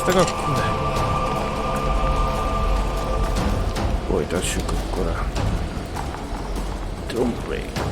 befejeztek akkor? Folytassuk akkor a Tomb Raider.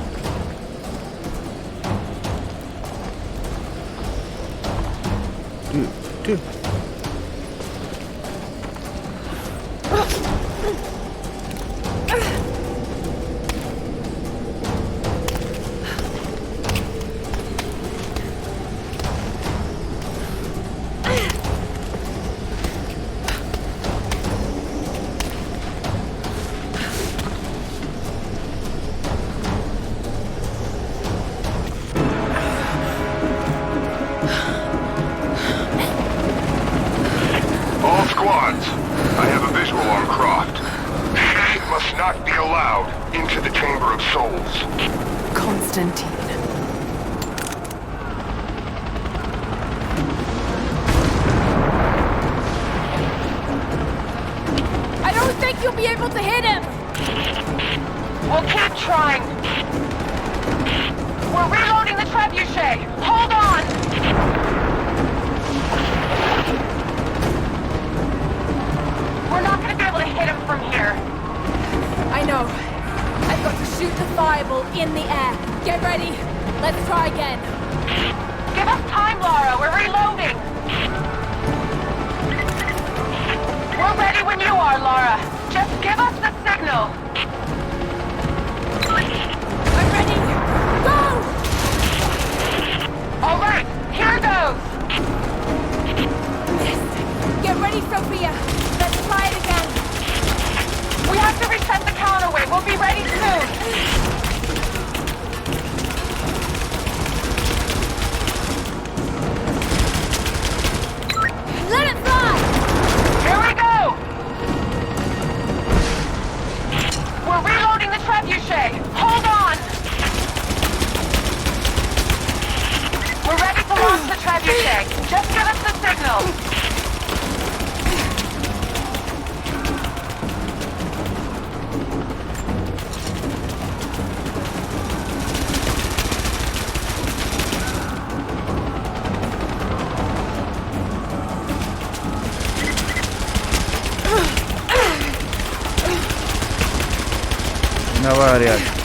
Na várjál!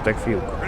Gyertek, fiúk!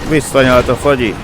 Visszanyalt a fagyi!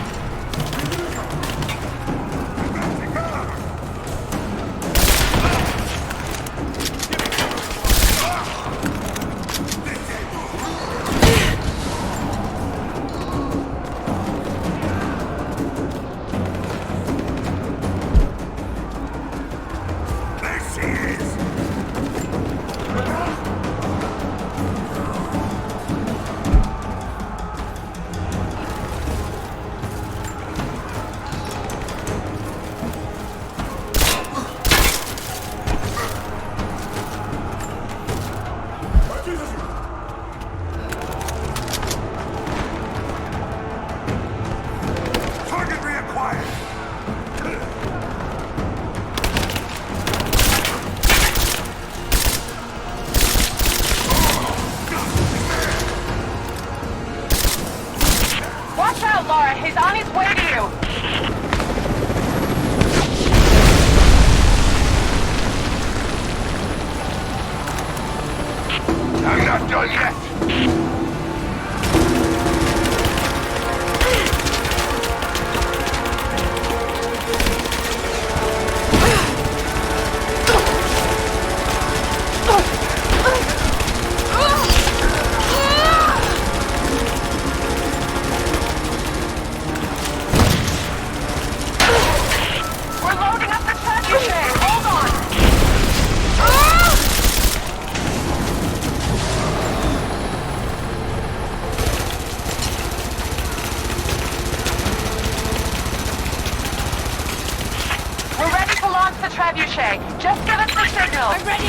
Just give us the signal. I'm ready.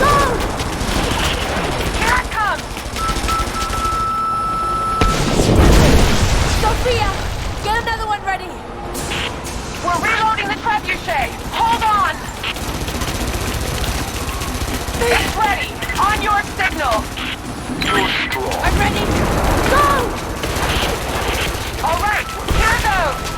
Go! Here it comes. Sophia, get another one ready. We're reloading the trebuchet. Hold on. It's ready. On your signal. I'm ready. Go! All right. Here goes.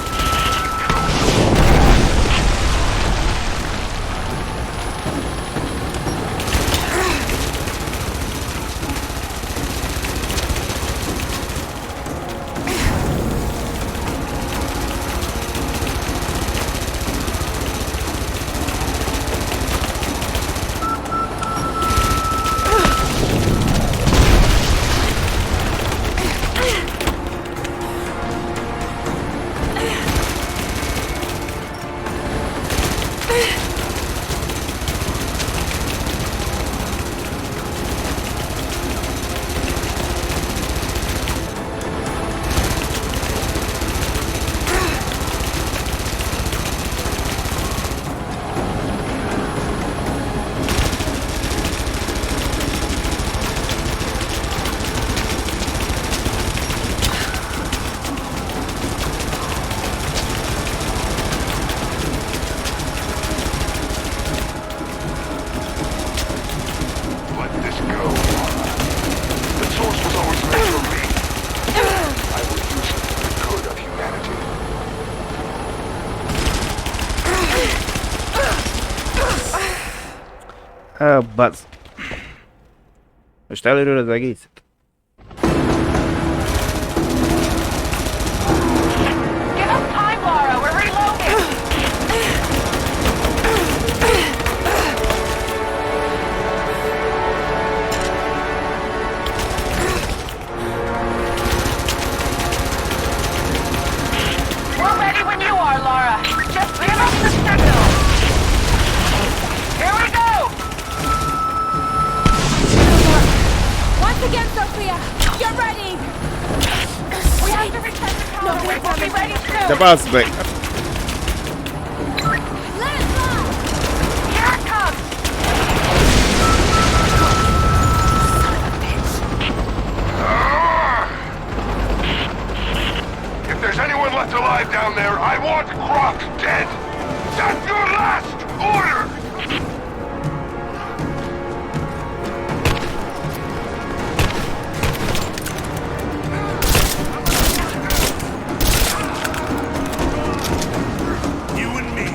Bazd. Most előről az egészet. Give us time, Lara. We're reloading. again, Sophia. Get ready. We have to reset the counterweight. We'll be ready De soon. bazd meg! Let it fly. Here it comes. If there's anyone left alive down there, I want Croc dead! That's your last order! You and me.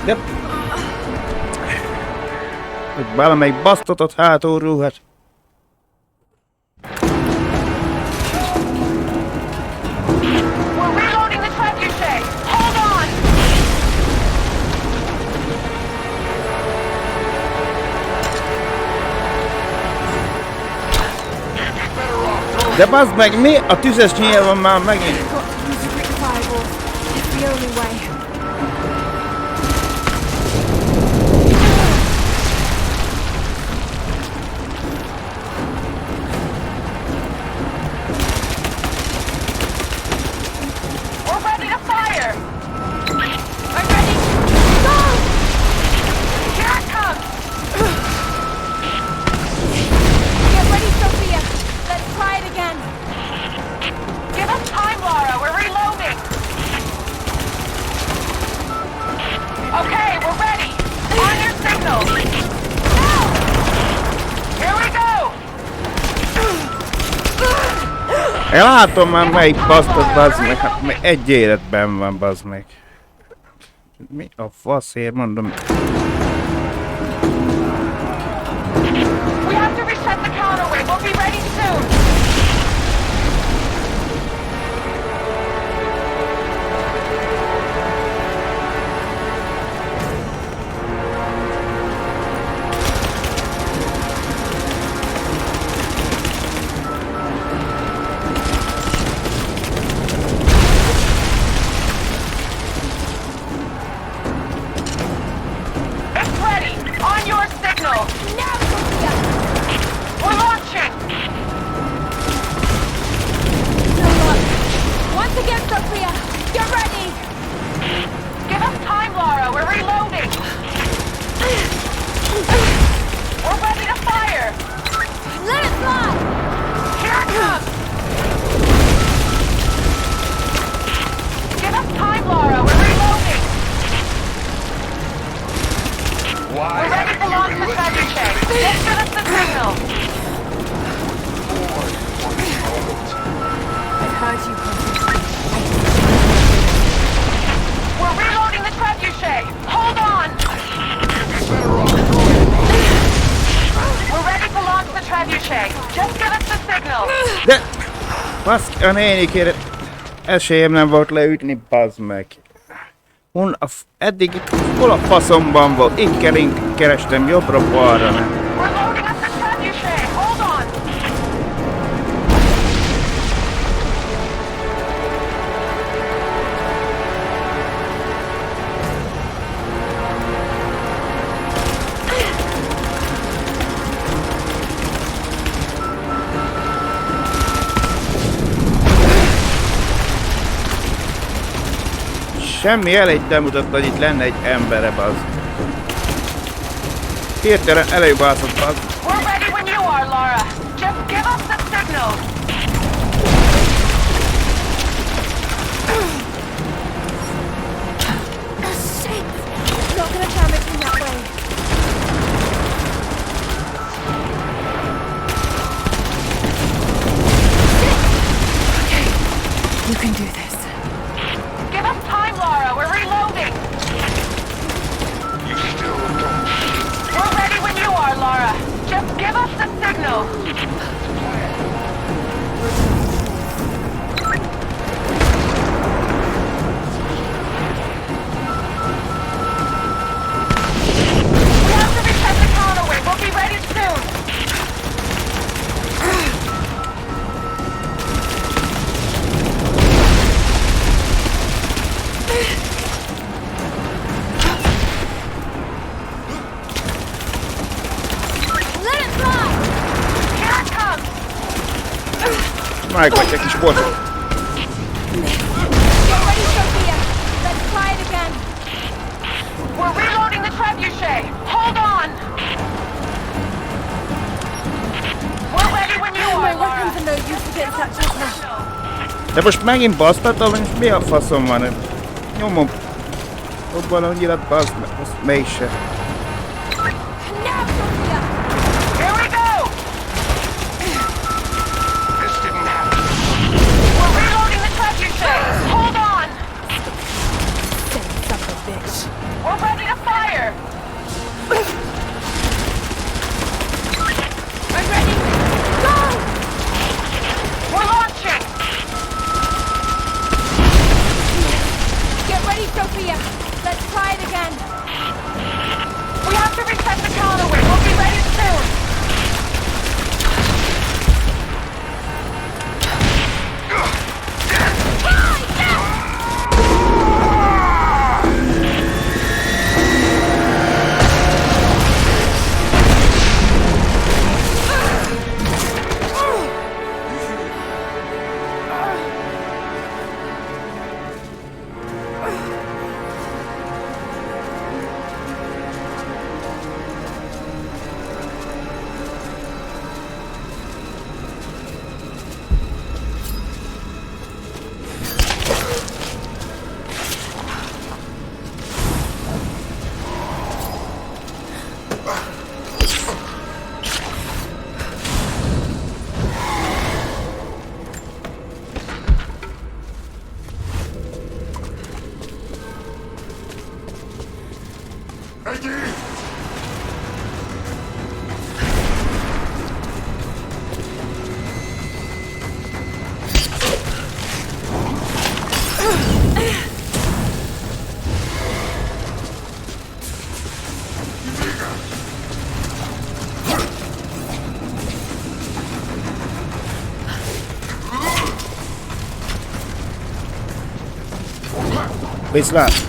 Yep. Hogy valamelyik basztatott hátulról, hát. We're reloading the trebuchet. Hold on. De bazd meg, mi? A tüzes nyíl van már megint. Got to use a quick fireball. It's the only way. We're ready to fire. I'm ready. Go! Here it comes. Get ready, Sophia. Let's try it again. Give us time, Laura. We're reloading. Okay, we're ready. On your signal. Now. Here we go. Én látom már melyik basztott, bazd meg. Hát meg egy életben van, bazd meg. Mi a faszért mondom? We have to reset the counterweight. We'll be ready soon. signal. De... Baszki, a nénikére esélyem nem volt leütni, bazd meg. Eddig hol a faszomban volt? Itt kerestem jobbra-balra, nem? We're loading up the trebuchet. Hold on. Semmi elejét nem mutatta, hogy itt lenne egy embere, bazd. Hirtelen előbászott, bazd. We're ready when you are, Lara. Just give us the signal. Shit! Not gonna damage him that way. Okay, you can do this. Give us time, Lara. We're reloading. You still don't see. We're ready when you are, Lara. Just give us the signal. We have to reset the counterweight. We'll be ready soon. Let it fly! Here it comes. Megvagy egy kis bot. Get ready, Sophia. Let's try it again. We're reloading the trebuchet. Hold on. We're ready when you My are, Lara. weapons are no use against that Tesla. De most megint basztatom, és mi a faszom van? Nyomom. Abban a nyilat, bazd meg, azt mégse. Now, Sophia! Here we go. This didn't happen. We're reloading the trebuchet. Hold on. Son of a bitch. We're ready to fire. I'm ready. Go! We're launching. Get ready, Sophia. Let's try it again. We have to reset the counterweight. We'll be ready soon. Eddie! Viszlát!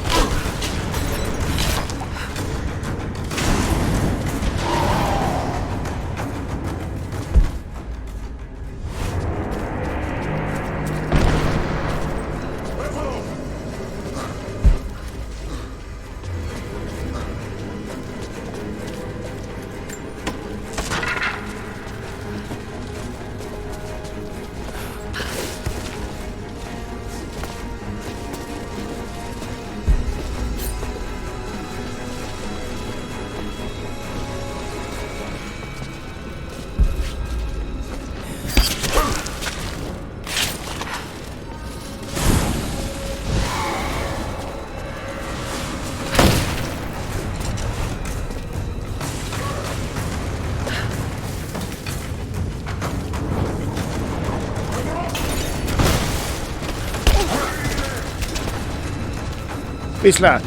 Viszlát!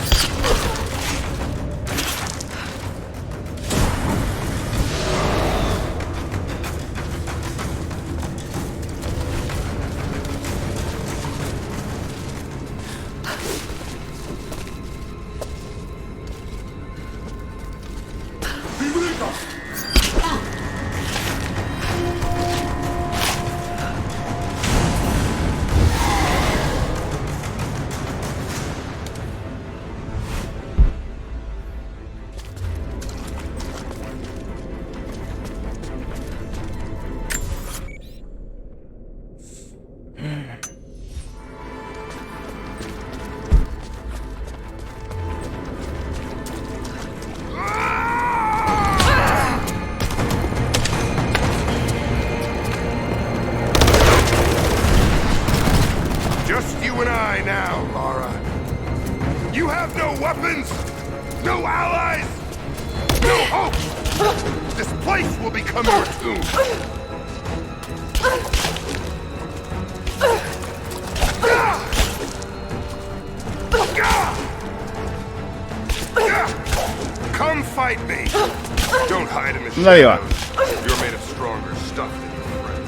Just you and I now, Lara. You have no weapons, no allies, no hope. This place will become your tomb. Come fight me. Don't hide in the There you are. shadows. You're made of stronger stuff than your friend.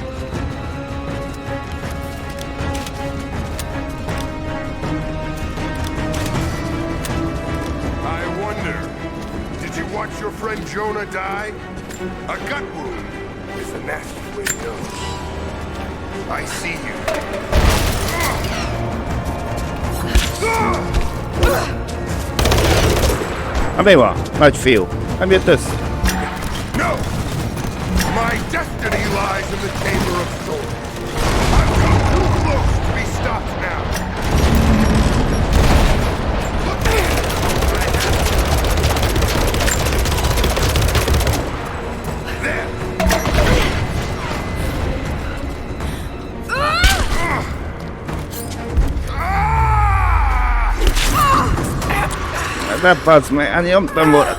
I wonder, did you watch your friend Jonah die? A gut wound is the nastiest way to go. I see you. Mi van? Nagy fiú. Nem jött össze? No! My destiny lies in the Chamber of Swords. I've come too close to be stopped now. There! Ne bazd meg, hát nyomtam volna.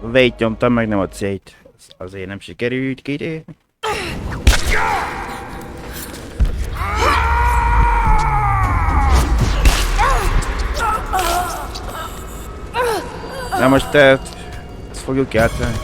V-t nyomtam, meg nem a C-t. Azért nem sikerült kitérni. Na most ezt fogjuk játszani.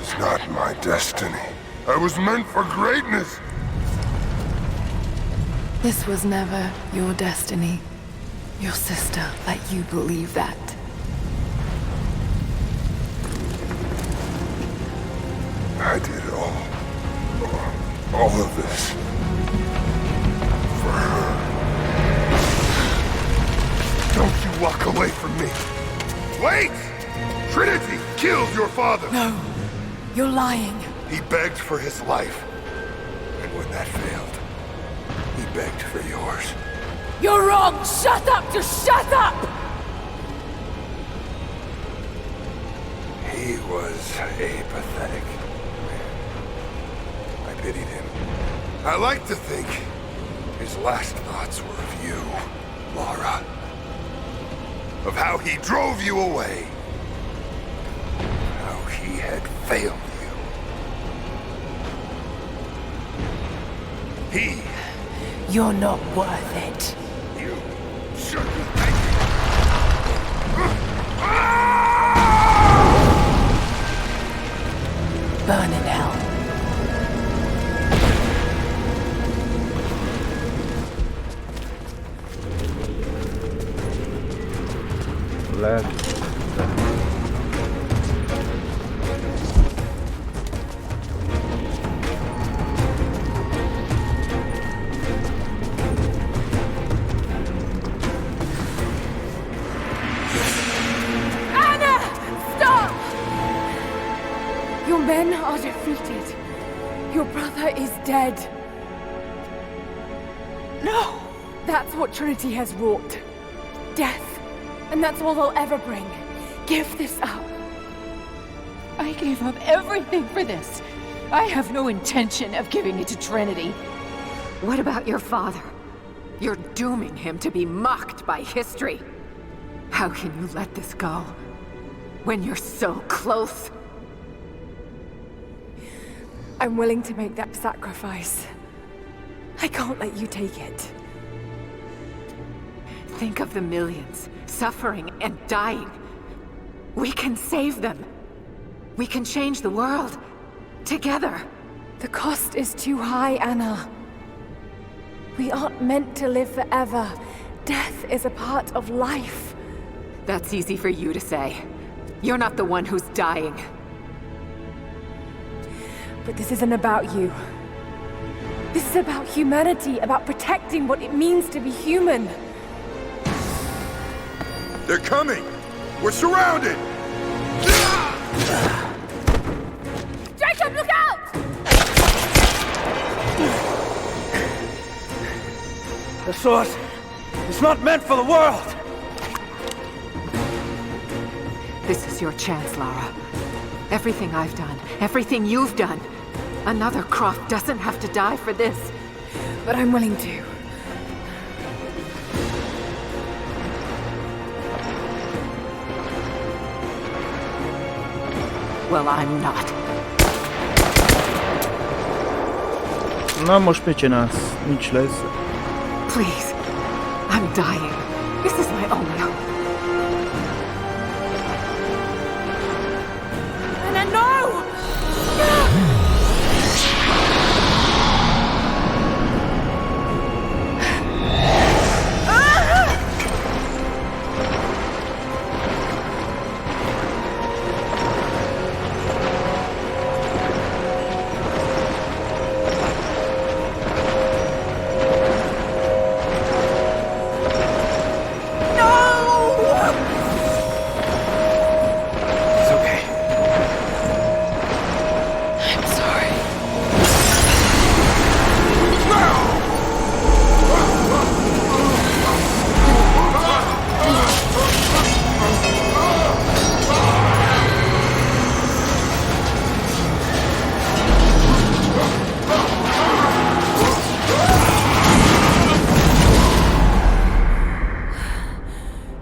It's not my destiny. I was meant for greatness. This was never your destiny. Your sister let you believe that. I did all of this for her. Don't you walk away from me. Wait! Trinity killed your father. No, you're lying. He begged for his life. And when that failed, he begged for yours. You're wrong! Shut up! Just shut up! He was a pathetic man. I pitied him. I like to think his last thoughts were of you, Lara. Of how he drove you away. How he had failed you. He... You're not worth it. You shouldn't think... Burn in hell. Lehet. men are defeated. Your brother is dead. No! That's what Trinity has wrought. Death. And that's all they'll ever bring. Give this up. I gave up everything for this. I have no intention of giving it to Trinity. What about your father? You're dooming him to be mocked by history. How can you let this go? When you're so close? I'm willing to make that sacrifice. I can't let you take it. Think of the millions, suffering and dying. We can save them. We can change the world. Together. The cost is too high, Anna. We aren't meant to live forever. Death is a part of life. That's easy for you to say. You're not the one who's dying. But this isn't about you. This is about humanity, about protecting what it means to be human. They're coming! We're surrounded! Jacob, look out! The source is not meant for the world! This is your chance, Lara. Everything I've done, everything you've done. Another Croft doesn't have to die for this. But I'm willing to. Well, I'm not. Na most mit csinálsz? Nincs lesz. Please. I'm dying. This is my only hope. Anna, no!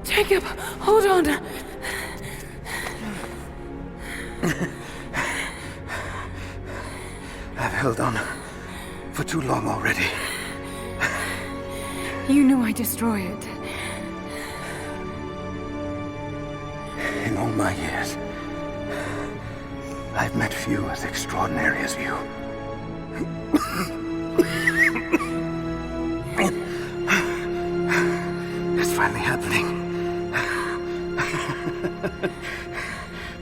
Jacob, hold on. I've held on for too long already. You knew I'd destroy it. In all my years, I've met few as extraordinary as you. It's finally happening.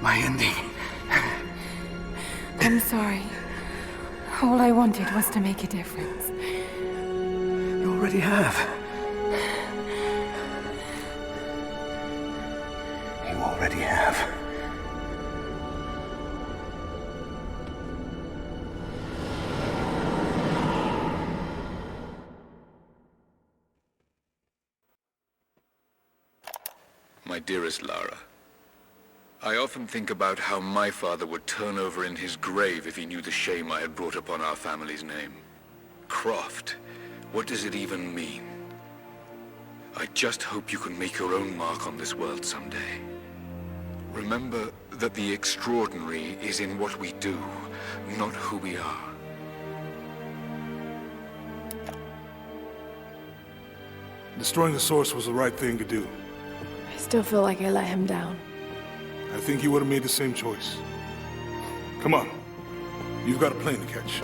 My ending. I'm sorry. All I wanted was to make a difference. You already have. You already have. My dearest Lara, I often think about how my father would turn over in his grave if he knew the shame I had brought upon our family's name. Croft, what does it even mean? I just hope you can make your own mark on this world someday. Remember that the extraordinary is in what we do, not who we are. Destroying the source was the right thing to do. I still feel like I let him down. I think you would have made the same choice. Come on. You've got a plane to catch.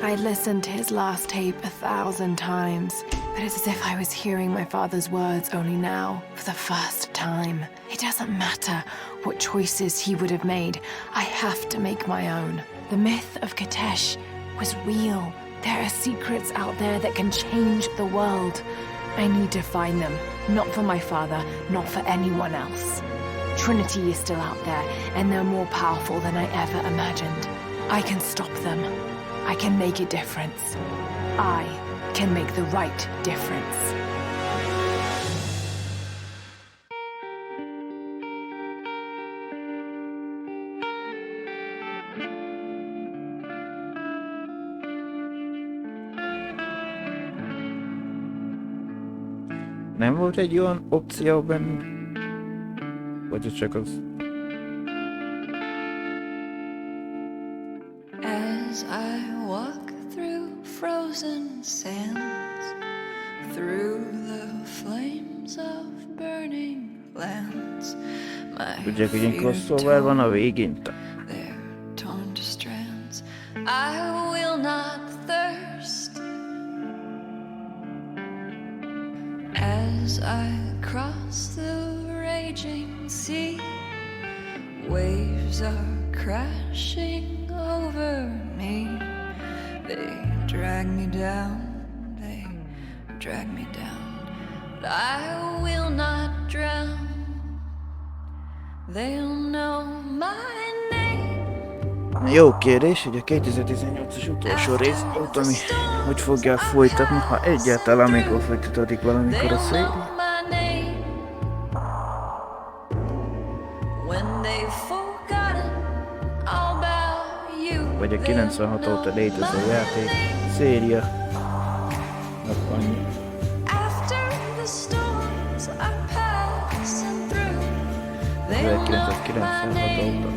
I listened to his last tape 1,000 times, but it's as if I was hearing my father's words only now, for the first time. It doesn't matter what choices he would have made. I have to make my own. The myth of Katesh was real. There are secrets out there that can change the world. I need to find them. Not for my father, not for anyone else. Trinity is still out there, and they're more powerful than I ever imagined. I can stop them. I can make a difference. I can make the right difference. Nem volt egy olyan opció benne? Vagy ez csak az... As I walk through frozen sands, through the flames of burning lands, Tudják, hogy egy crossover van a végén. they're torn to strands. I will not thirst as I cross the raging sea. Waves are crashing over me. They drag me down, they drag me down. But I will not drown. They'll know my name. Jó kérdés, hogy a 2018-as utolsó rész volt, ami hogy fogják folytatni, ha egyáltalán amikor folytatódik valamikor a széria. Vagy a 96 óta létező játék, széria. Annyi. 1996 óta.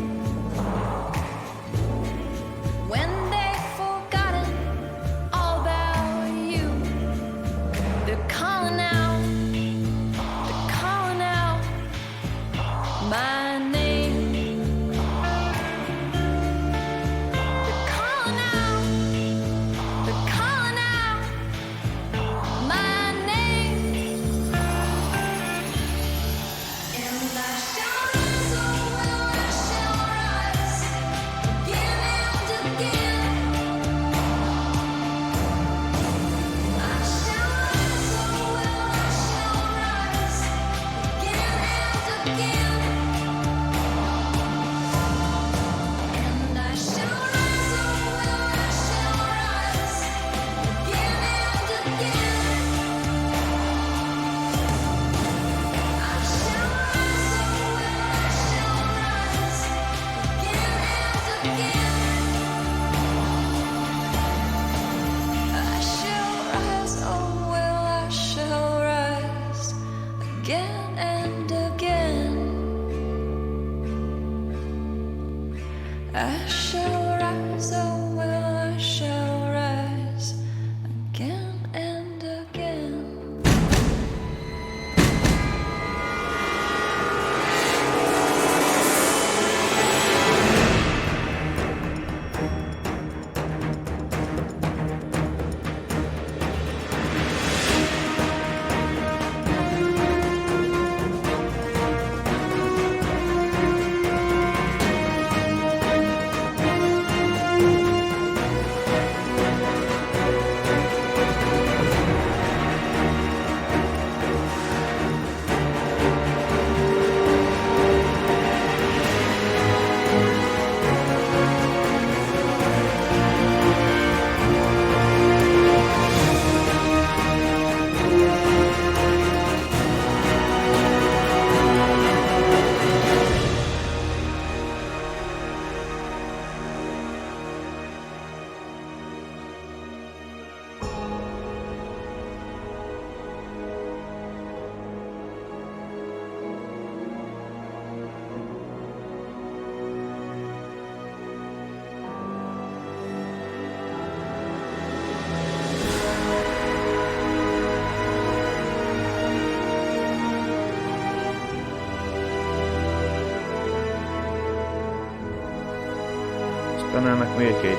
Tanulnak még egy.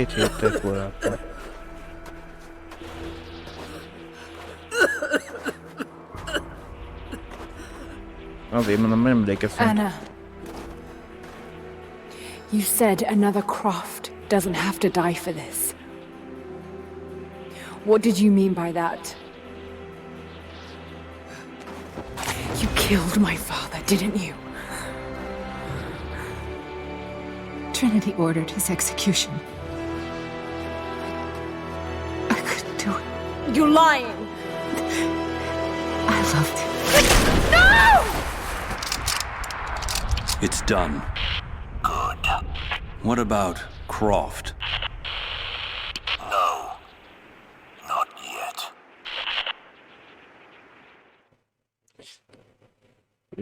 2 héttel korábban. Azért mondom, nem emlékeztem. Anna, you said another Croft doesn't have to die for this. What did you mean by that? You killed my father, didn't you? Trinity ordered his execution. I couldn't do it. You're lying! I loved him. No! It's done. Good. What about Croft? No. Not yet.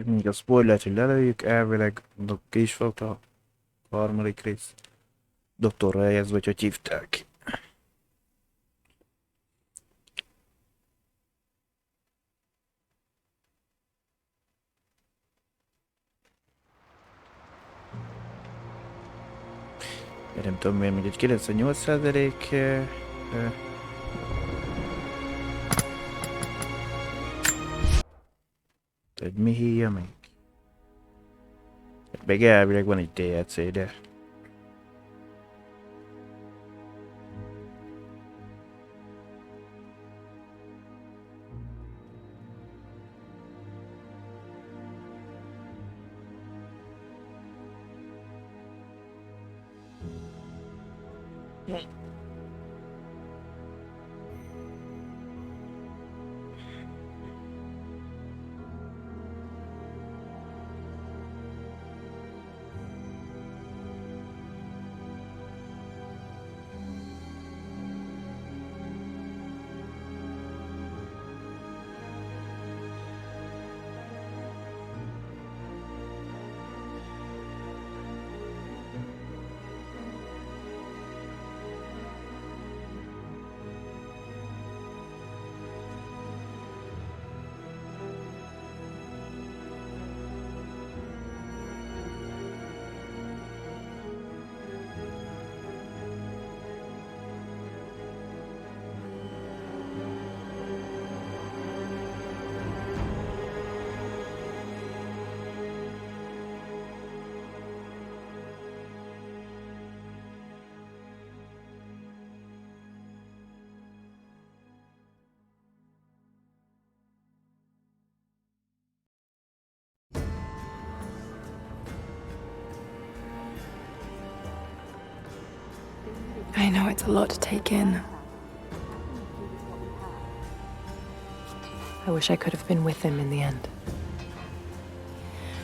Még a spoilert, hogy lelőjük, elvileg ki is volt a harmadik rész. Doktorra helyezve, vagy hogy hívták. Én nem tudom miért, hogy egy 98%. Egy mi híja még? Még elvileg van egy DLC, de... I know it's a lot to take in. I wish I could have been with him in the end.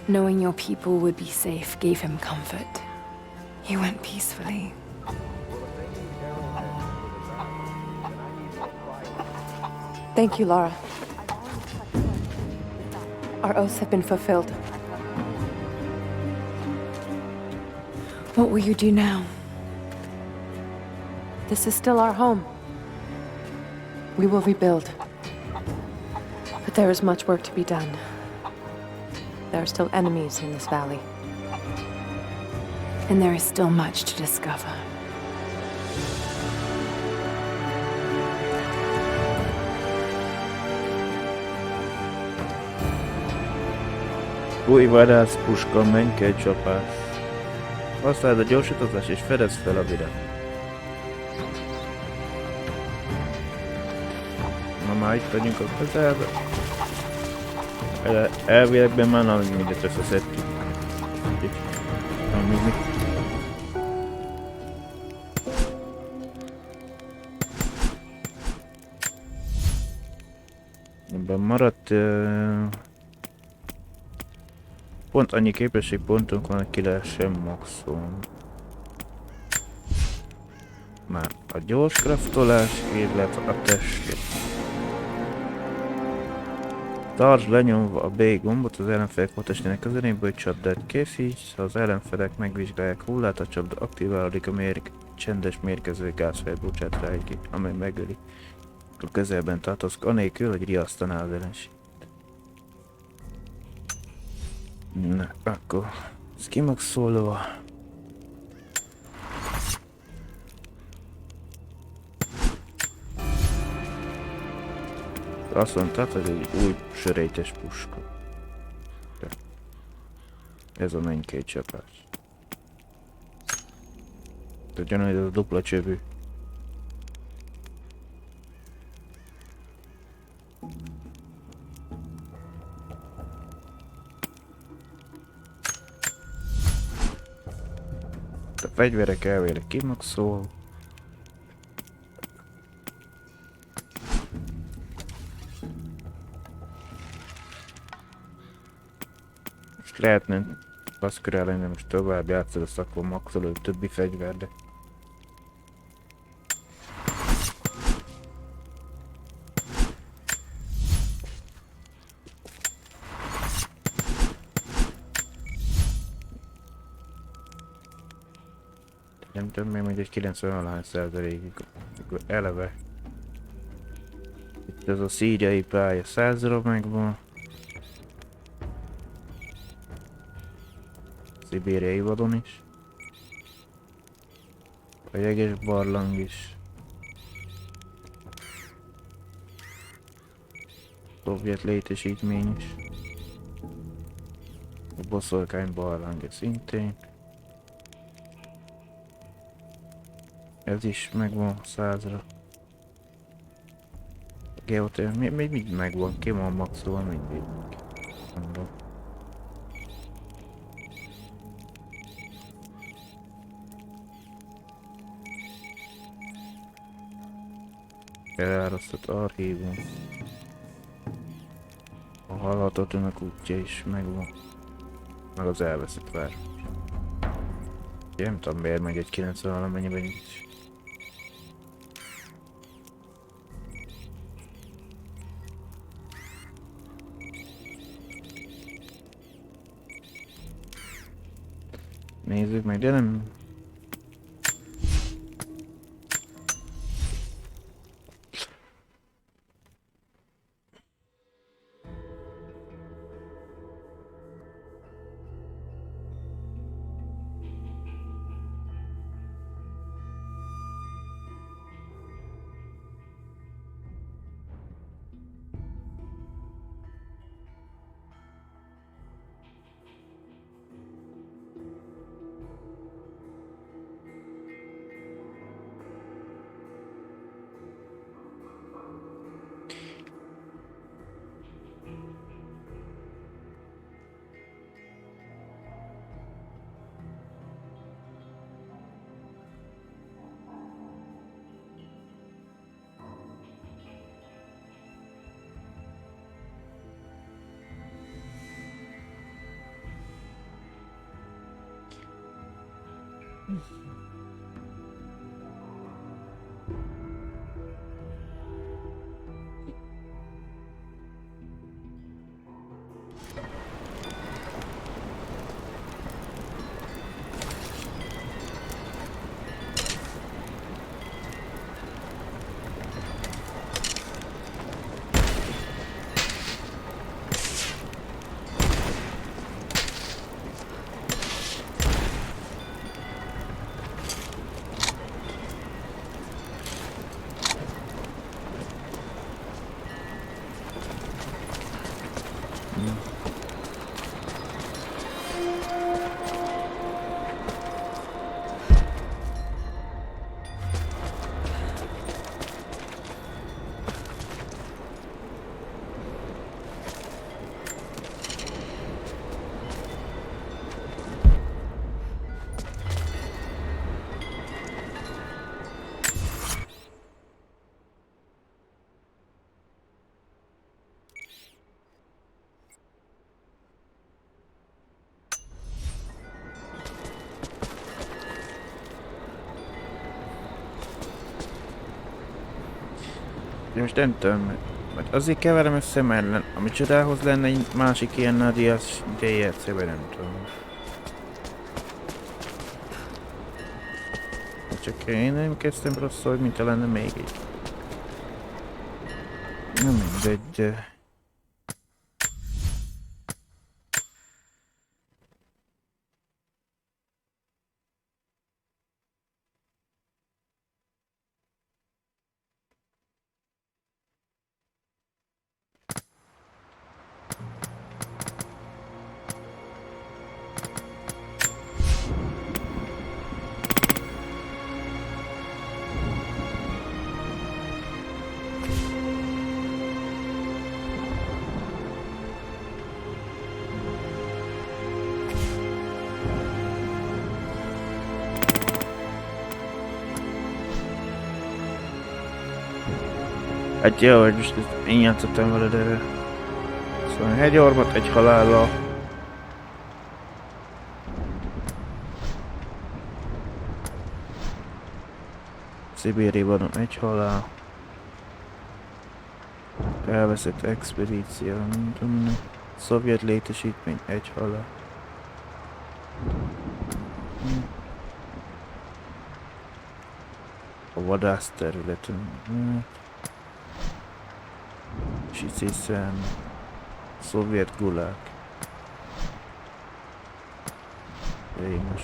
Knowing your people would be safe gave him comfort. He went peacefully. Thank you, Laura. Our oaths have been fulfilled. What will you do now? This is still our home. We will rebuild. But there is much work to be done. There are still enemies in this valley. And there is still much to discover. Új vadászpuska, menj csapás. Használd a gyorsítást és fedezd fel a virág. Na már itt vagyunk a közelben. Elvilegben már nem mindet összeszedtük. Mi? Ebben maradt... Pont annyi képességpontunk van, hogy ki lehessen maximum. Már a gyors kraftolás, illetve a testet. Tartsd lenyomva a B gombot az ellenfelek holttestének közeléből, hogy csapdát készíts. Ha az ellenfelek megvizsgálják hullát, a csapda aktiválódik, a csendes mérgező gázfejt bocsát rájuk ki, amely megöli. A közelben tartozk, anélkül, hogy riasztaná az ellenség. Na, akkor ez kimaxolva. Azt mondtad, hogy egy új sörétes puska. De ez a mindkét csapás. Tudjon, hogy ez a dupla csövű. A fegyverek elvileg kimaxol. Most lehetne baszkörelni, most tovább játszol, azt akkor maxolod a többi fegyver, de... Nem tudom, még mondjuk egy 90%-ig eleve. Itt ez a szíriai pálya 100-ra megvan. Szibériai vadon is. A jeges barlang is. Szovjet létesítmény is. A boszorkány barlang szintén. Ez is megvan 100-ra. Geotér, még megvan, ki van maxolva mindig. Mondom. Elárasztott archívum. A halhatott önök útja is megvan. Meg az elveszett vár. Nem tudom miért megy egy 90 valamennyiben nincs. Nézzük meg, de nem... Most nem tudom, mert azért keverem össze, mert ami csodához lenne egy másik ilyen Nadias DLC-ben, nem tudom. Csak én nem kezdtem rosszul, mint lenne még egy. Nem mindegy. Hát jó, hogy most én játszottam veled erre. Szóval hegyormat egy halállal. Szibériában egy halál. Elveszett expedíció, nem tudom. Szovjet létesítmény egy halál. A vadász területen. Sicészen. Szovjet gulag. Végos.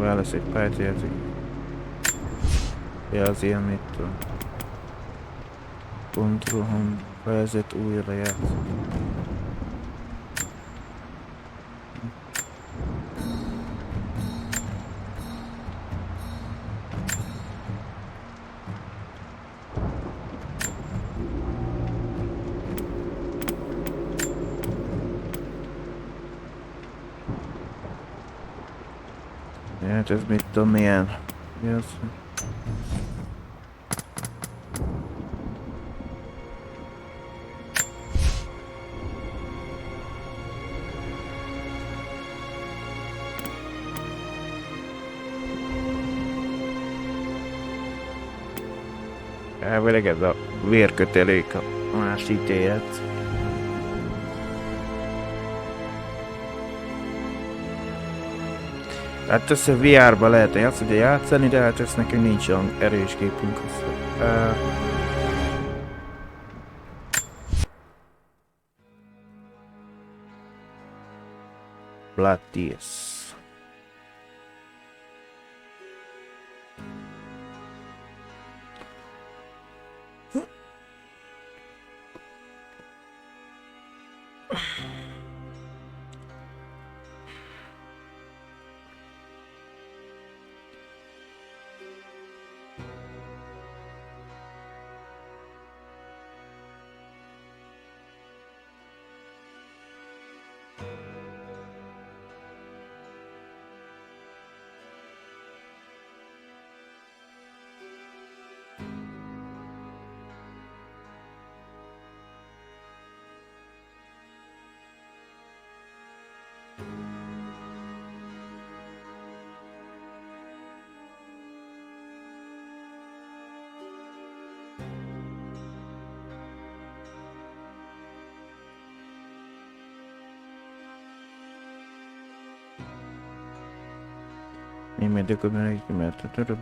Válasz egy pályájáték. Ja, az ilyen mit tudom. Control Home fejezet újra játszik. Hát ez mit tudom milyen? Mi az? Elvileg ez a vérkötelék a más ítélet. Hát ezt a VR-ba lehetne játszani, de hát ezt nekünk nincs olyan erős képünk hozzá. Blood Tears.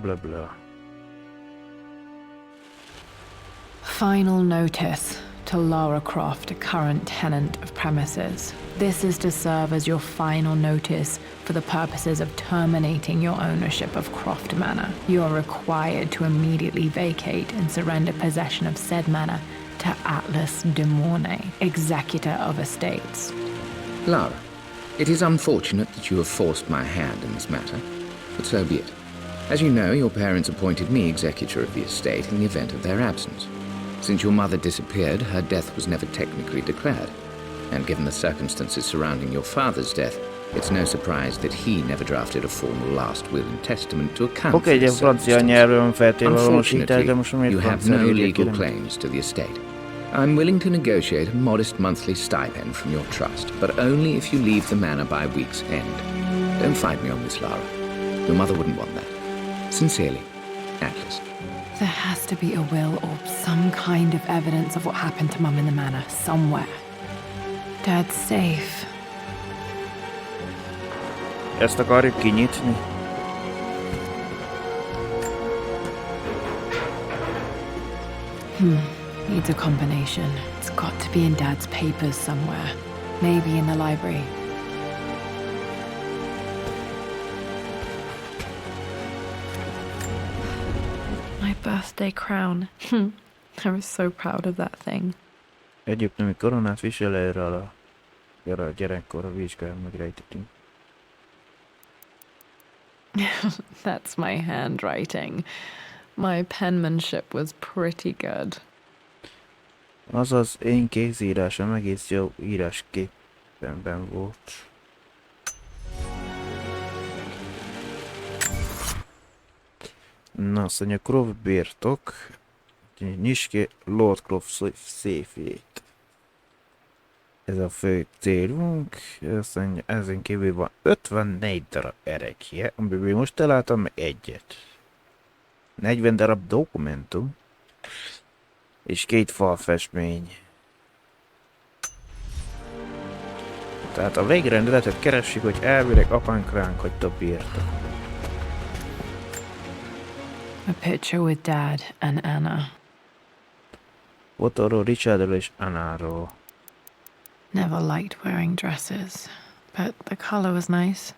Blah blah. Final notice to Lara Croft, a current tenant of premises. This is to serve as your final notice for the purposes of terminating your ownership of Croft Manor. You are required to immediately vacate and surrender possession of said manor to Atlas de Mornay, executor of estates. Lara, it is unfortunate that you have forced my hand in this matter, but so be it. As you know, your parents appointed me executor of the estate in the event of their absence. Since your mother disappeared, her death was never technically declared. And given the circumstances surrounding your father's death, it's no surprise that he never drafted a formal last will and testament to account for this circumstance. Unfortunately, you have no legal claims to the estate. I'm willing to negotiate a modest monthly stipend from your trust, but only if you leave the manor by week's end. Don't fight me on this, Lara. Your mother wouldn't want that. Sincerely, Atlas. There has to be a will or some kind of evidence of what happened to Mum in the manor somewhere. Dad's safe. Ezt akarjuk kinyitni? Needs a combination. It's got to be in Dad's papers somewhere. Maybe in the library. My birthday crown. I was so proud of that thing. Egyiptomi koronát visel erre a gyerekkor a vizsgáján megrejtettünk. That's my handwriting. My penmanship was pretty good. Azaz, én kézírásom egész jó írásképenben volt. Na, azt mondja, Croft birtok. Nyisd ki Lord Croft széfjét. Ez a fő célunk. Azt mondja, ezen kívül van 54 darab erekje, amiből most találtam meg egyet. 40 darab dokumentum. És 2 falfestmény. Tehát a végrendeletet keressük, hogy elvileg apánk ránk hagyta birtok. A picture with Dad and Anna. Fotóról Richardról és Annáról. Never liked wearing dresses, but the color was nice.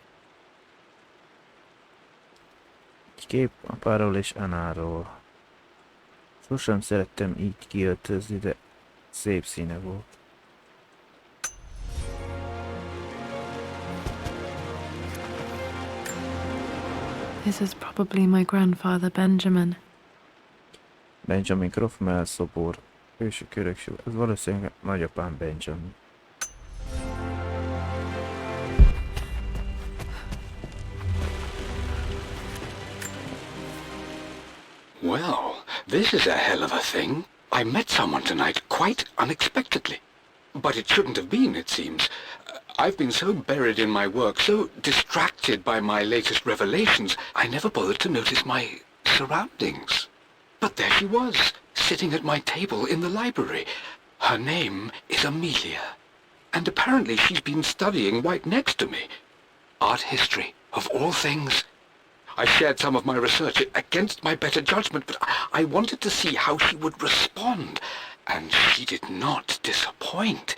Egy kép apáról és Annáról. Sosem szerettem így kiöltözni, de szép színe volt. This is probably my grandfather Benjamin. Benjamin Croft mellszobor. Ősök örökség. Ez valószínűleg nagyapám Benjamin. Well, this is a hell of a thing. I met someone tonight quite unexpectedly. But it shouldn't have been, it seems. I've been so buried in my work, so distracted by my latest revelations, I never bothered to notice my surroundings. But there she was, sitting at my table in the library. Her name is Amelia. And apparently she's been studying right next to me. Art history, of all things. I shared some of my research against my better judgment, but I wanted to see how she would respond. And she did not disappoint.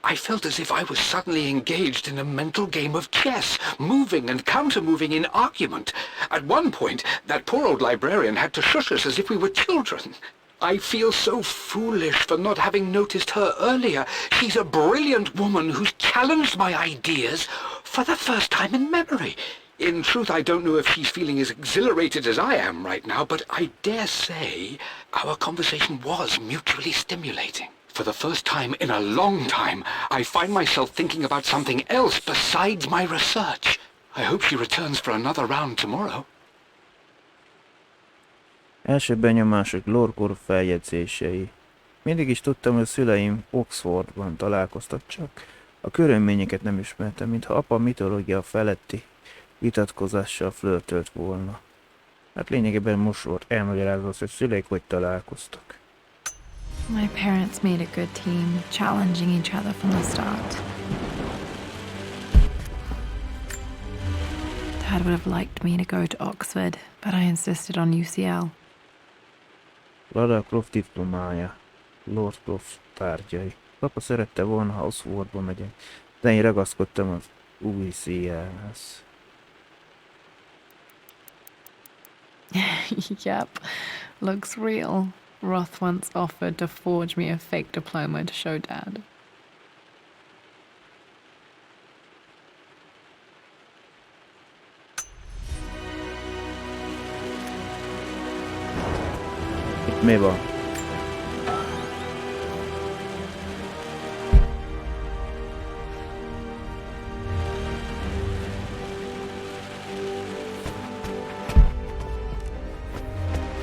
I felt as if I was suddenly engaged in a mental game of chess, moving and counter-moving in argument. At one point, that poor old librarian had to shush us as if we were children. I feel so foolish for not having noticed her earlier. She's a brilliant woman who's challenged my ideas for the first time in memory. In truth, I don't know if she's feeling as exhilarated as I am right now, but I dare say our conversation was mutually stimulating. For the first time in a long time, I find myself thinking about something else besides my research. I hope she returns for another round tomorrow. Első benyomások Lord feljegyzései. Mindig is tudtam, hogy a szüleim Oxfordban találkoztak, csak a körülményeket nem ismertem, mintha apa mitológia feletti vitatkozással flörtölt volna. Hát lényegében most volt elmagyarázva, hogy szüleik hogy találkoztak. My parents made a good team, challenging each other from the start. Dad would have liked me to go to Oxford, but I insisted on UCL. Lara Croft diplomája, Lord Croft tárgyai. Papa szerette volna, ha Oxfordba megyek, de én ragaszkodtam az UCL-hez. Yep, looks real. Roth once offered to forge me a fake diploma to show Dad. Itt mi van?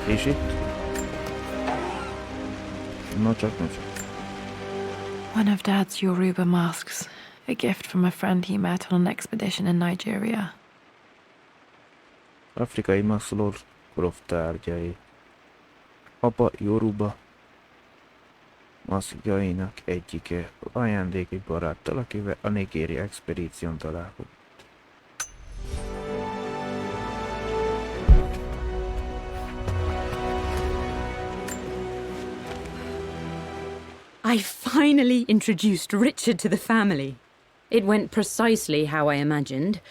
És itt? No, csak. One of Dad's Yoruba masks, a gift from a friend he met on an expedition in Nigeria. Afrikai maszk Lord Croft tárgyai. Apa Yoruba maszkjainak egyike, ajándék egy baráttal, akivel a nigéri expedíción találkozott. I finally introduced Richard to the family. It went precisely how I imagined.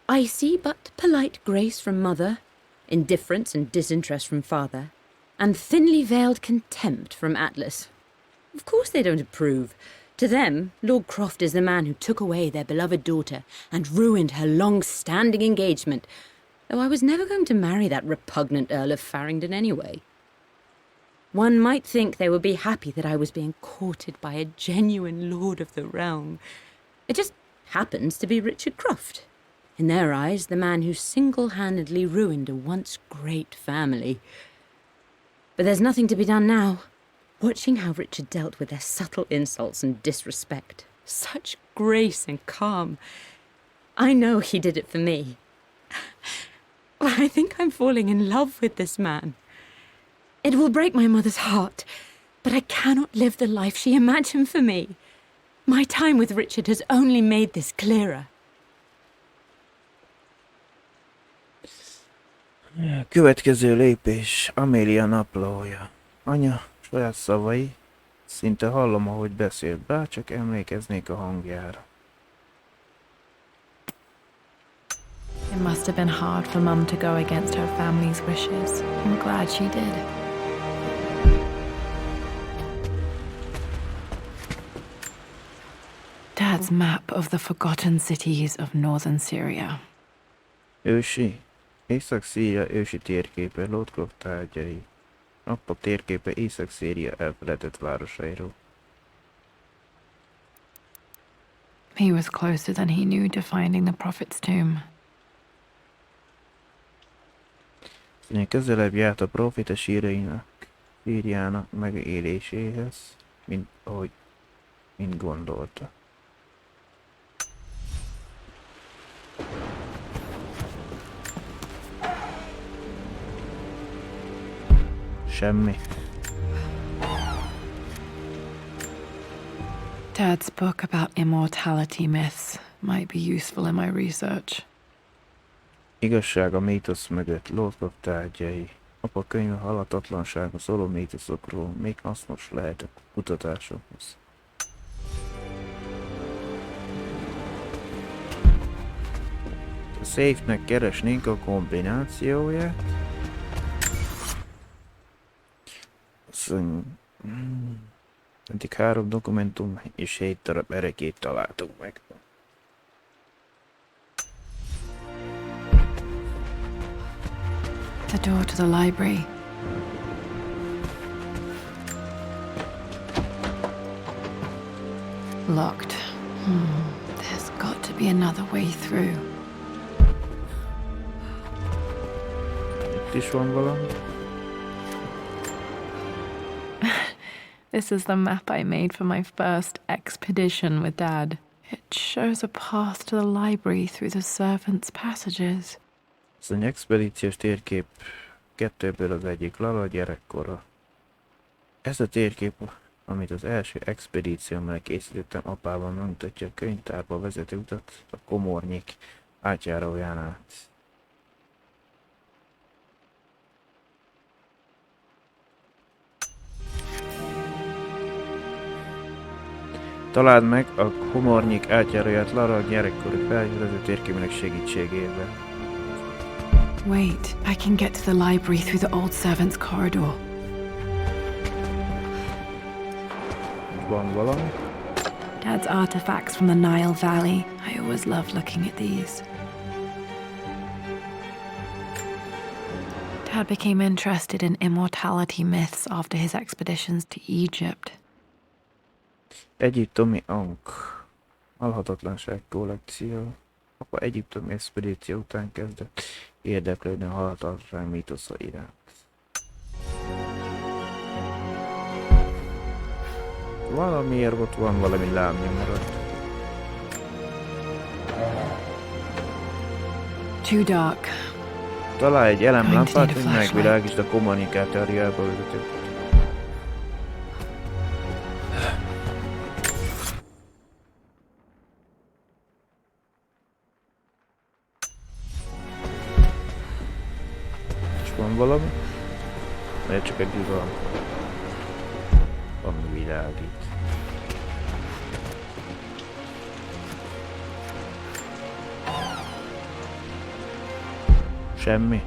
Icy but polite grace from mother, indifference and disinterest from father, and thinly veiled contempt from Atlas. Of course they don't approve. To them, Lord Croft is the man who took away their beloved daughter and ruined her long-standing engagement, though I was never going to marry that repugnant Earl of Farringdon anyway. One might think they would be happy that I was being courted by a genuine lord of the realm. It just happens to be Richard Croft. In their eyes, the man who single-handedly ruined a once great family. But there's nothing to be done now. Watching how Richard dealt with their subtle insults and disrespect. Such grace and calm. I know he did it for me. I think I'm falling in love with this man. It will break my mother's heart, but I cannot live the life she imagined for me. My time with Richard has only made this clearer. Következő lépés, Amélia naplója. Anya, saját szavai. Szinte hallom, ahogy beszél, bárcsak emlékeznék a hangjára. It must have been hard for Mum to go against her family's wishes. I'm glad she did. Dad's map of the forgotten cities of northern Syria. Ősi. Észak-Szíria ősi térképe, Lord Croft tárgyai. Apa térképe Észak-Szíria elfeledett városairól. He was closer than he knew to finding the prophet's tomb. Szóval közelebb járt a proféta sírjának megéléséhez, mint gondolta. Semmi. Dad's book about immortality myths might be useful in my research. Igazság a mítosz mögött, Lord Croft tárgyai. Apa könyve halhatatlansága szóló mítoszokról még hasznos lehet a kutatásokhoz. A safe-nek keresnénk a kombinációját. Eddig 3 dokumentum és 7 darab erekét találtuk meg. The door to the library. Locked. There's got to be another way through. Itt is van valami. This is the map I made for my first expedition with Dad. It shows a path to the library through the servants' passages. Ez egy expedíciós térkép 2-ből az egyik Lala gyerekkora. Ez a térkép, amit az első expedíciómmal készítettem apával, megmutatja a könyvtárba vezető utat a Komornyik átjáróján át. Találd meg a Komornyik átjáróját Lara gyerekkori felvezető térképének segítségével. Wait, I can get to the library through the old servants' corridor. Van valami? Dad's artifacts from the Nile Valley. I always loved looking at these. Dad became interested in immortality myths after his expeditions to Egypt. Egyiptomi Ankh. Halhatatlanság kollekció. Apa egyiptomi expedíció után kezdett érdeklődni a halhatatlanság mítosza iránt. Valamiért ott van valami lábnyomorat. Too dark. Találj egy elemlámpát, hogy megvilágítsd a kommunikát teóriába vezető. Van valami? Mert csak egy üveg, ami világít. Semmi.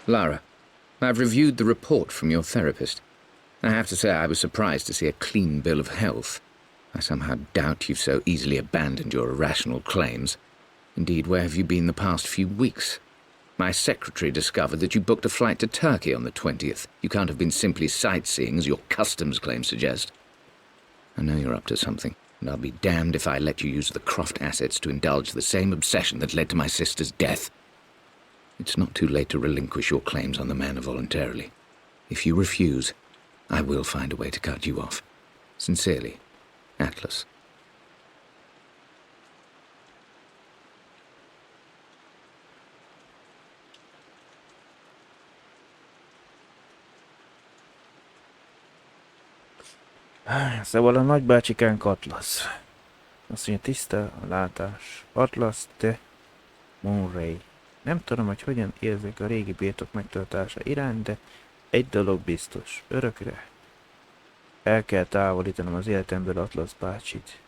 Lara, I've reviewed the report from your therapist. I have to say I was surprised to see a clean bill of health. I somehow doubt you've so easily abandoned your irrational claims. Indeed, where have you been the past few weeks? My secretary discovered that you booked a flight to Turkey on the 20th. You can't have been simply sightseeing, as your customs claims suggest. I know you're up to something, and I'll be damned if I let you use the Croft assets to indulge the same obsession that led to my sister's death. It's not too late to relinquish your claims on the manor voluntarily. If you refuse, I will find a way to cut you off. Sincerely, Atlas. Szóval a nagybácsikánk Atlasz. Azt mondja, tiszta a látás. Atlasz de Monray. Nem tudom, hogy hogyan érzek a régi birtok megtartása irány, de egy dolog biztos. Örökre el kell távolítanom az életemből Atlasz bácsit.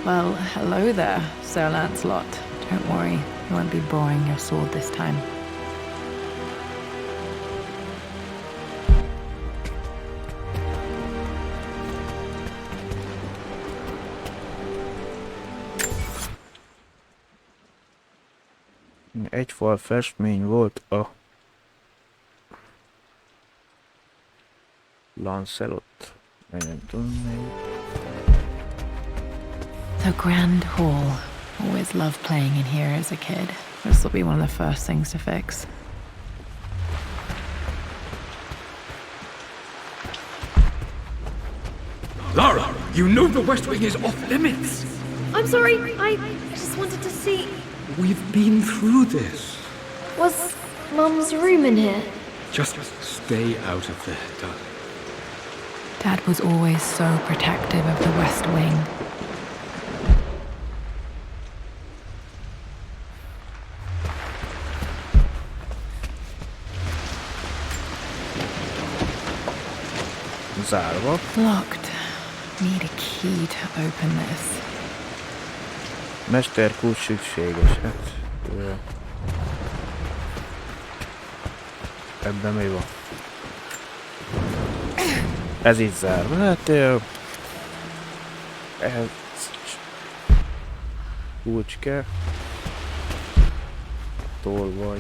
Well, hello there, Sir Lancelot. Don't worry, you won't be borrowing your sword this time. Egy fal festmény volt a Lancelot. Nem tudom még. The Grand Hall. Always loved playing in here as a kid. This will be one of the first things to fix. Lara, you know the West Wing is off limits. I'm sorry, I just wanted to see... We've been through this. Was Mum's room in here? Just stay out of there, darling. Dad was always so protective of the West Wing. Zárva. Locked. Need a key to open this. Mesterkulcs szükséges, hát... Ebben mi van? Ez így zárva, hát... Ez... Kulcs kell. Tol vagy.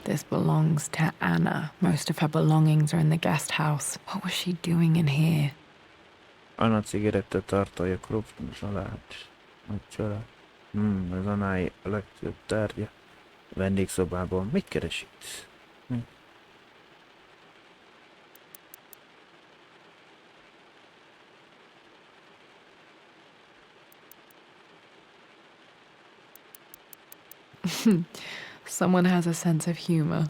This belongs to Anna. Most of her belongings are in the guest house. What was she doing in here? Anna cigaretta tartalja Croft család. A család. Ez Annái a legtöbb tárgya. A vendégszobában. Mit keres itt? Someone has a sense of humor.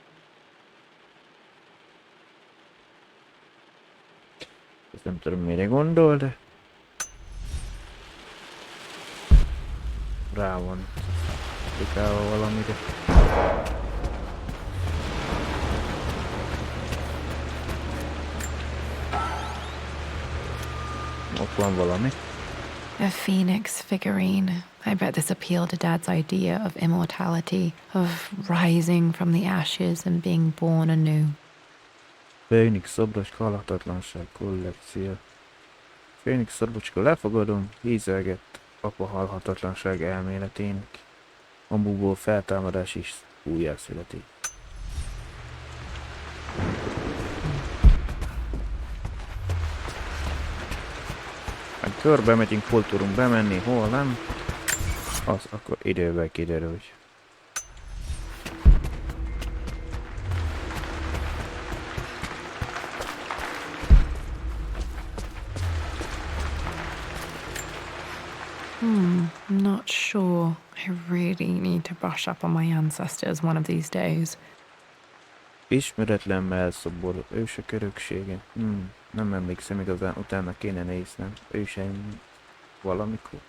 Ezt nem tudom mire gondol, de... Rá van aplikálva valamire. Ott van valami. A phoenix figurine. I bet this appealed to Dad's idea of immortality, of rising from the ashes and being born anew. Fénix szobros halhatatlanság kollekció. Fénix szobrocska lefogadom, hízelgett apa halhatatlanság elméletének. Amúból feltámadás is újjászületik. Hát körbe megyünk, hol tudunk bemenni, hol nem. Az akkor idővel kiderül. I'm not sure. I really need to brush up on my ancestors one of these days. Ismeretlen melszobor, ősök öröksége. Nem emlékszem igazán, utána kéne néznem. Őseim valamikor.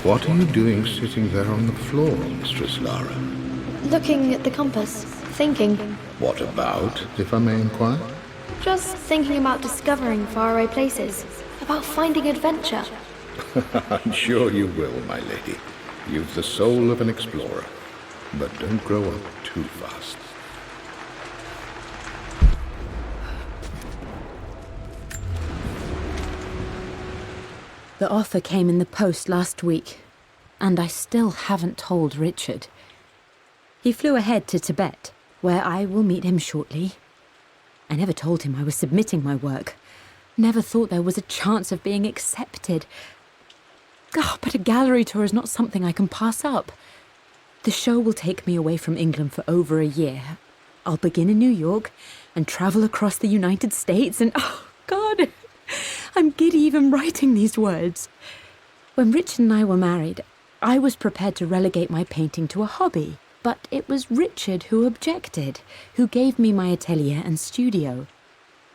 What are you doing sitting there on the floor, Mistress Lara? Looking at the compass. Thinking. What about, if I may inquire? Just thinking about discovering faraway places. About finding adventure. I'm sure you will, my lady. You've the soul of an explorer. But don't grow up too fast. The offer came in the post last week, and I still haven't told Richard. He flew ahead to Tibet, where I will meet him shortly. I never told him I was submitting my work. Never thought there was a chance of being accepted. Oh, but a gallery tour is not something I can pass up. The show will take me away from England for over a year. I'll begin in New York and travel across the United States and, oh, God, I'm giddy even writing these words. When Richard and I were married, I was prepared to relegate my painting to a hobby, but it was Richard who objected, who gave me my atelier and studio.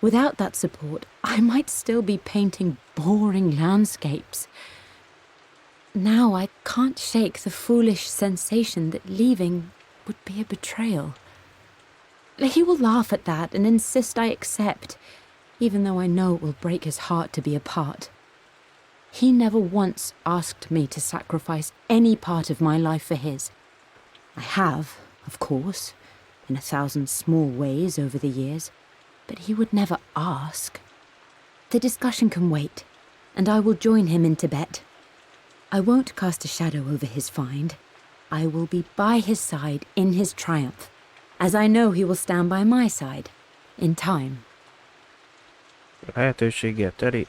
Without that support, I might still be painting boring landscapes. Now I can't shake the foolish sensation that leaving would be a betrayal. He will laugh at that and insist I accept, even though I know it will break his heart to be apart. He never once asked me to sacrifice any part of my life for his. I have, of course, in 1,000 small ways over the years, but he would never ask. The discussion can wait, and I will join him in Tibet. I won't cast a shadow over his find. I will be by his side in his triumph, as I know he will stand by my side, in time. Lehetőséggel teli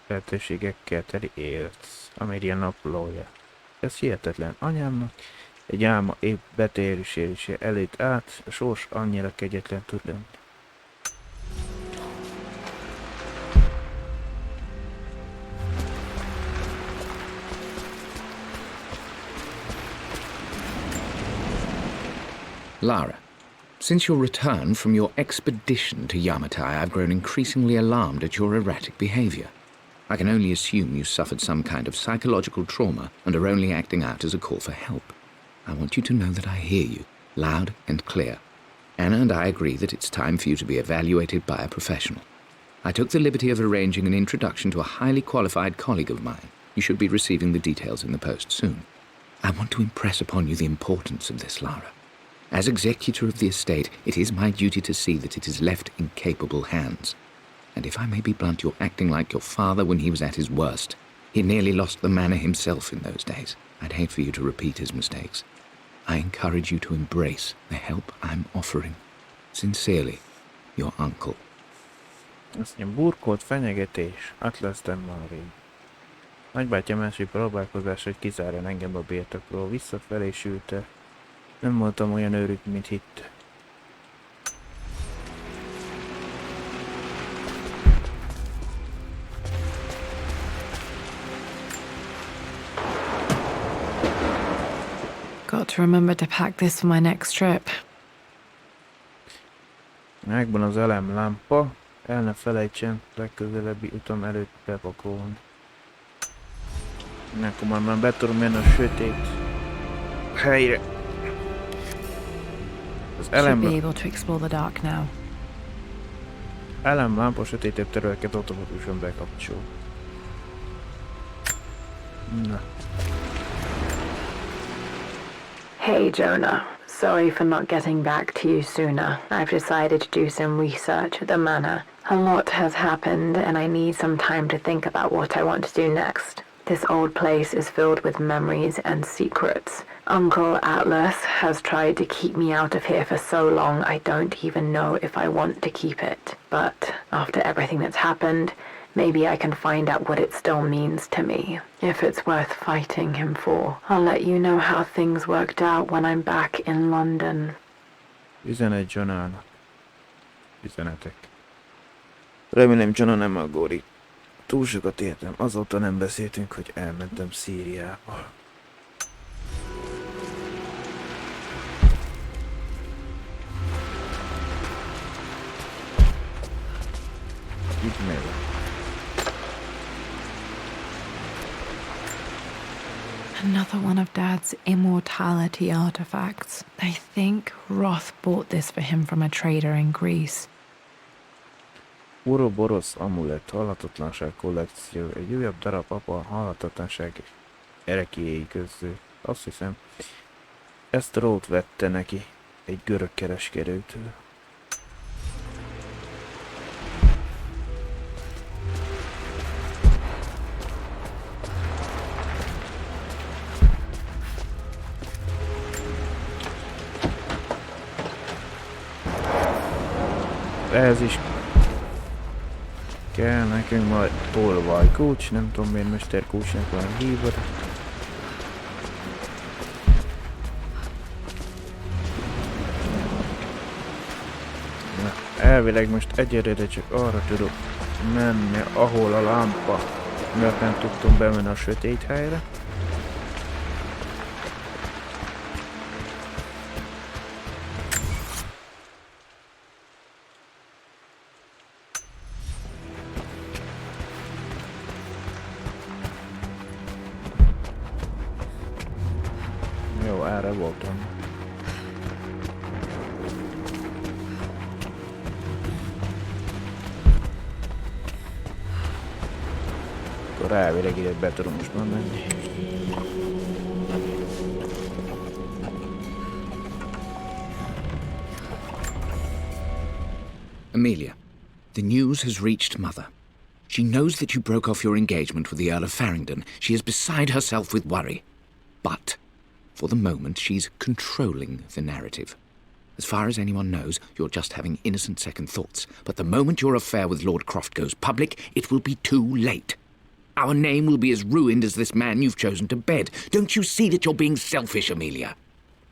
lehetőségekkel teli élet. Amelia naplója. Ez hihetetlen. Anyámnak egy álma épp betérülése előtt át, a sors annyira kegyetlen tud lenni. Lara, since your return from your expedition to Yamatai, I've grown increasingly alarmed at your erratic behavior. I can only assume you suffered some kind of psychological trauma and are only acting out as a call for help. I want you to know that I hear you, loud and clear. Anna and I agree that it's time for you to be evaluated by a professional. I took the liberty of arranging an introduction to a highly qualified colleague of mine. You should be receiving the details in the post soon. I want to impress upon you the importance of this, Lara. As executor of the estate, it is my duty to see that it is left in capable hands. And if I may be blunt, you're acting like your father when he was at his worst. He nearly lost the manor himself in those days. I'd hate for you to repeat his mistakes. I encourage you to embrace the help I'm offering. Sincerely, your uncle. Azt mondja, burkolt fenyegetés. Átleztem már rég. Nagybátyám első próbálkozás, hogy kizárjon engem a birtokról. Visszafelé sült. Nem voltam olyan őrült, mint hitte. Got to remember to pack this for my next trip. Megvan az elemlámpa. El ne felejtsen legközelebbi utam előtt bepakolni. Akkor már be tudom menni a sötét helyre. Should be able to explore the dark now. Elemlámpa sötétebb területeket automatikusan bekapcsol. Na. Hey, Jonah. Sorry for not getting back to you sooner. I've decided to do some research at the manor. A lot has happened, and I need some time to think about what I want to do next. This old place is filled with memories and secrets. Uncle Atlas has tried to keep me out of here for so long I don't even know if I want to keep it. But after everything that's happened, maybe I can find out what it still means to me. If it's worth fighting him for. I'll let you know how things worked out when I'm back in London. Üzenet Johnnának. Üzenetek. Remélem Johnna nem aggódik. Túl sokat értem, azóta nem beszéltünk, hogy elmentem Szíriába. Itt megyek. Another one of Dad's immortality artifacts. I think Roth bought this for him from a trader in Greece. Uroboros amulett, halhatatlanság kollekció, egy újabb darab apa halhatatlanság erekéjei közül. Azt hiszem, ezt Roth vette neki egy görög kereskedőtől. Ez is kell nekünk majd tolvajkulcs, nem tudom miért mesterkulcsnak van hívva. Elvileg most egyelőre csak arra tudok menni, ahol a lámpa, mert nem tudtam bemenni a sötét helyre. Jó, erre voltam. Akkor elvileg ide be tudom most már menni. Amelia, the news has reached Mother. She knows that you broke off your engagement with the Earl of Farringdon. She is beside herself with worry. But, for the moment, she's controlling the narrative. As far as anyone knows, you're just having innocent second thoughts. But the moment your affair with Lord Croft goes public, it will be too late. Our name will be as ruined as this man you've chosen to bed. Don't you see that you're being selfish, Amelia?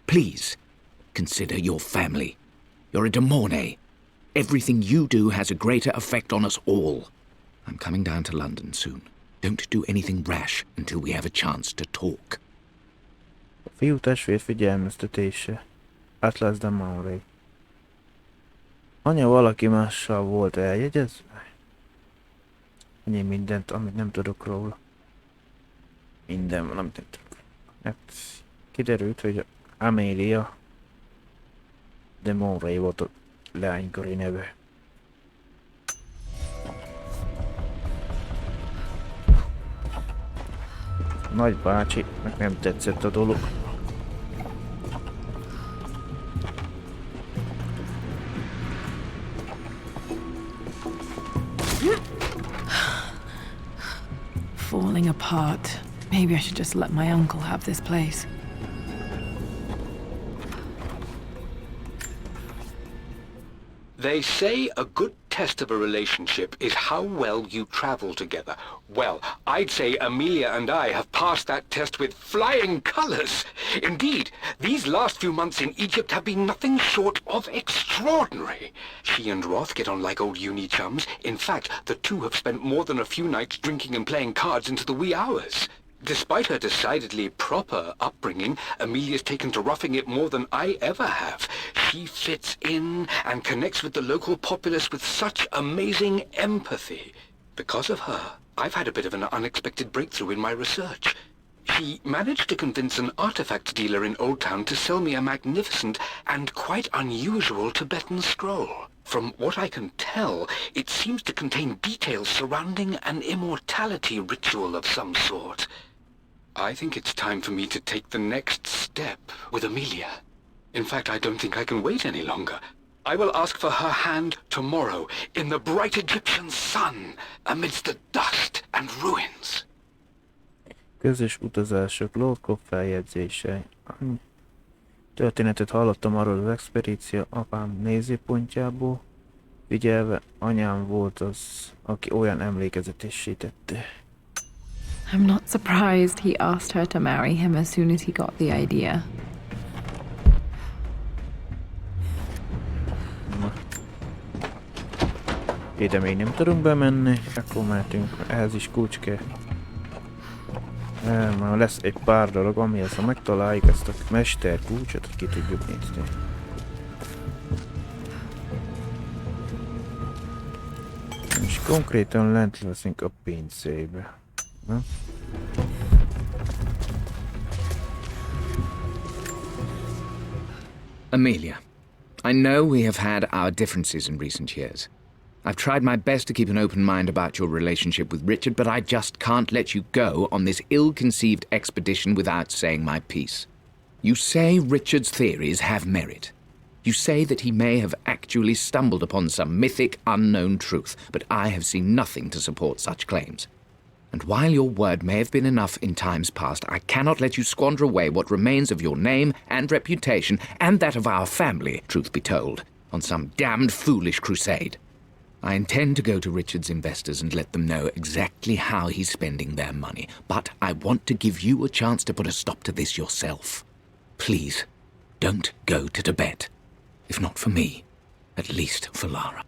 Please, consider your family. You're a de Mornay. Everything you do has a greater effect on us all. I'm coming down to London soon. Don't do anything rash until we have a chance to talk. A fiú testvér figyelmeztetése. Atlas de Mornay. Anya valaki mással volt eljegyezve? Annyi mindent, amit nem tudok róla. Minden van, amit nem tudok. Hát kiderült, hogy Amelia de Mornay volt a leánykori neve. Nagybácsinak nem tetszett a dolog. Falling apart. Maybe I should just let my uncle have this place. They say a good test of a relationship is how well you travel together. Well, I'd say Amelia and I have passed that test with flying colors. Indeed, these last few months in Egypt have been nothing short of extraordinary. She and Roth get on like old uni chums. In fact, the two have spent more than a few nights drinking and playing cards into the wee hours. Despite her decidedly proper upbringing, Amelia's taken to roughing it more than I ever have. She fits in and connects with the local populace with such amazing empathy. Because of her, I've had a bit of an unexpected breakthrough in my research. She managed to convince an artifact dealer in Old Town to sell me a magnificent and quite unusual Tibetan scroll. From what I can tell, it seems to contain details surrounding an immortality ritual of some sort. I think it's time for me to take the next step with Amelia. In fact, I don't think I can wait any longer. I will ask for her hand tomorrow, in the bright Egyptian sun, amidst the dust and ruins. Közös utazások, Lord Croft feljegyzése. Történetet hallottam arról az expedíció apám nézőpontjából. Figyelve, anyám volt az, aki olyan emlékezetessé tette. I'm not surprised he asked her to marry him as soon as he got the idea. Ide még nem tudunk bemenni, akkor mehetünk, ehhez is kulcs kell. Már lesz egy pár dolog, amihez ha megtaláljuk ezt a mester kulcsot, ki tudjuk nézni. És konkrétan lent leszünk a pincébe. Amelia, I know we have had our differences in recent years. I've tried my best to keep an open mind about your relationship with Richard, but I just can't let you go on this ill-conceived expedition without saying my piece. You say Richard's theories have merit. You say that he may have actually stumbled upon some mythic, unknown truth, but I have seen nothing to support such claims. And while your word may have been enough in times past, I cannot let you squander away what remains of your name and reputation, and that of our family, truth be told, on some damned foolish crusade. I intend to go to Richard's investors and let them know exactly how he's spending their money, but I want to give you a chance to put a stop to this yourself. Please, don't go to Tibet. If not for me, at least for Lara.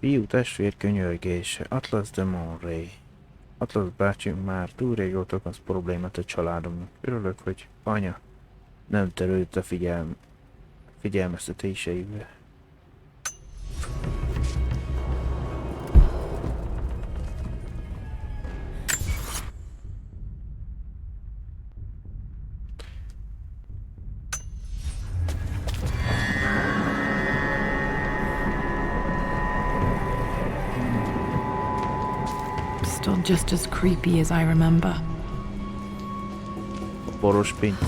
Fiú testvér könyörgése, Atlas de Monray. Atlas bácsi már túl régóta okoz problémát a családomnak. Örülök, hogy anya nem terült a figyelmeztetéseivel. Still just as creepy as I remember. A poros pince.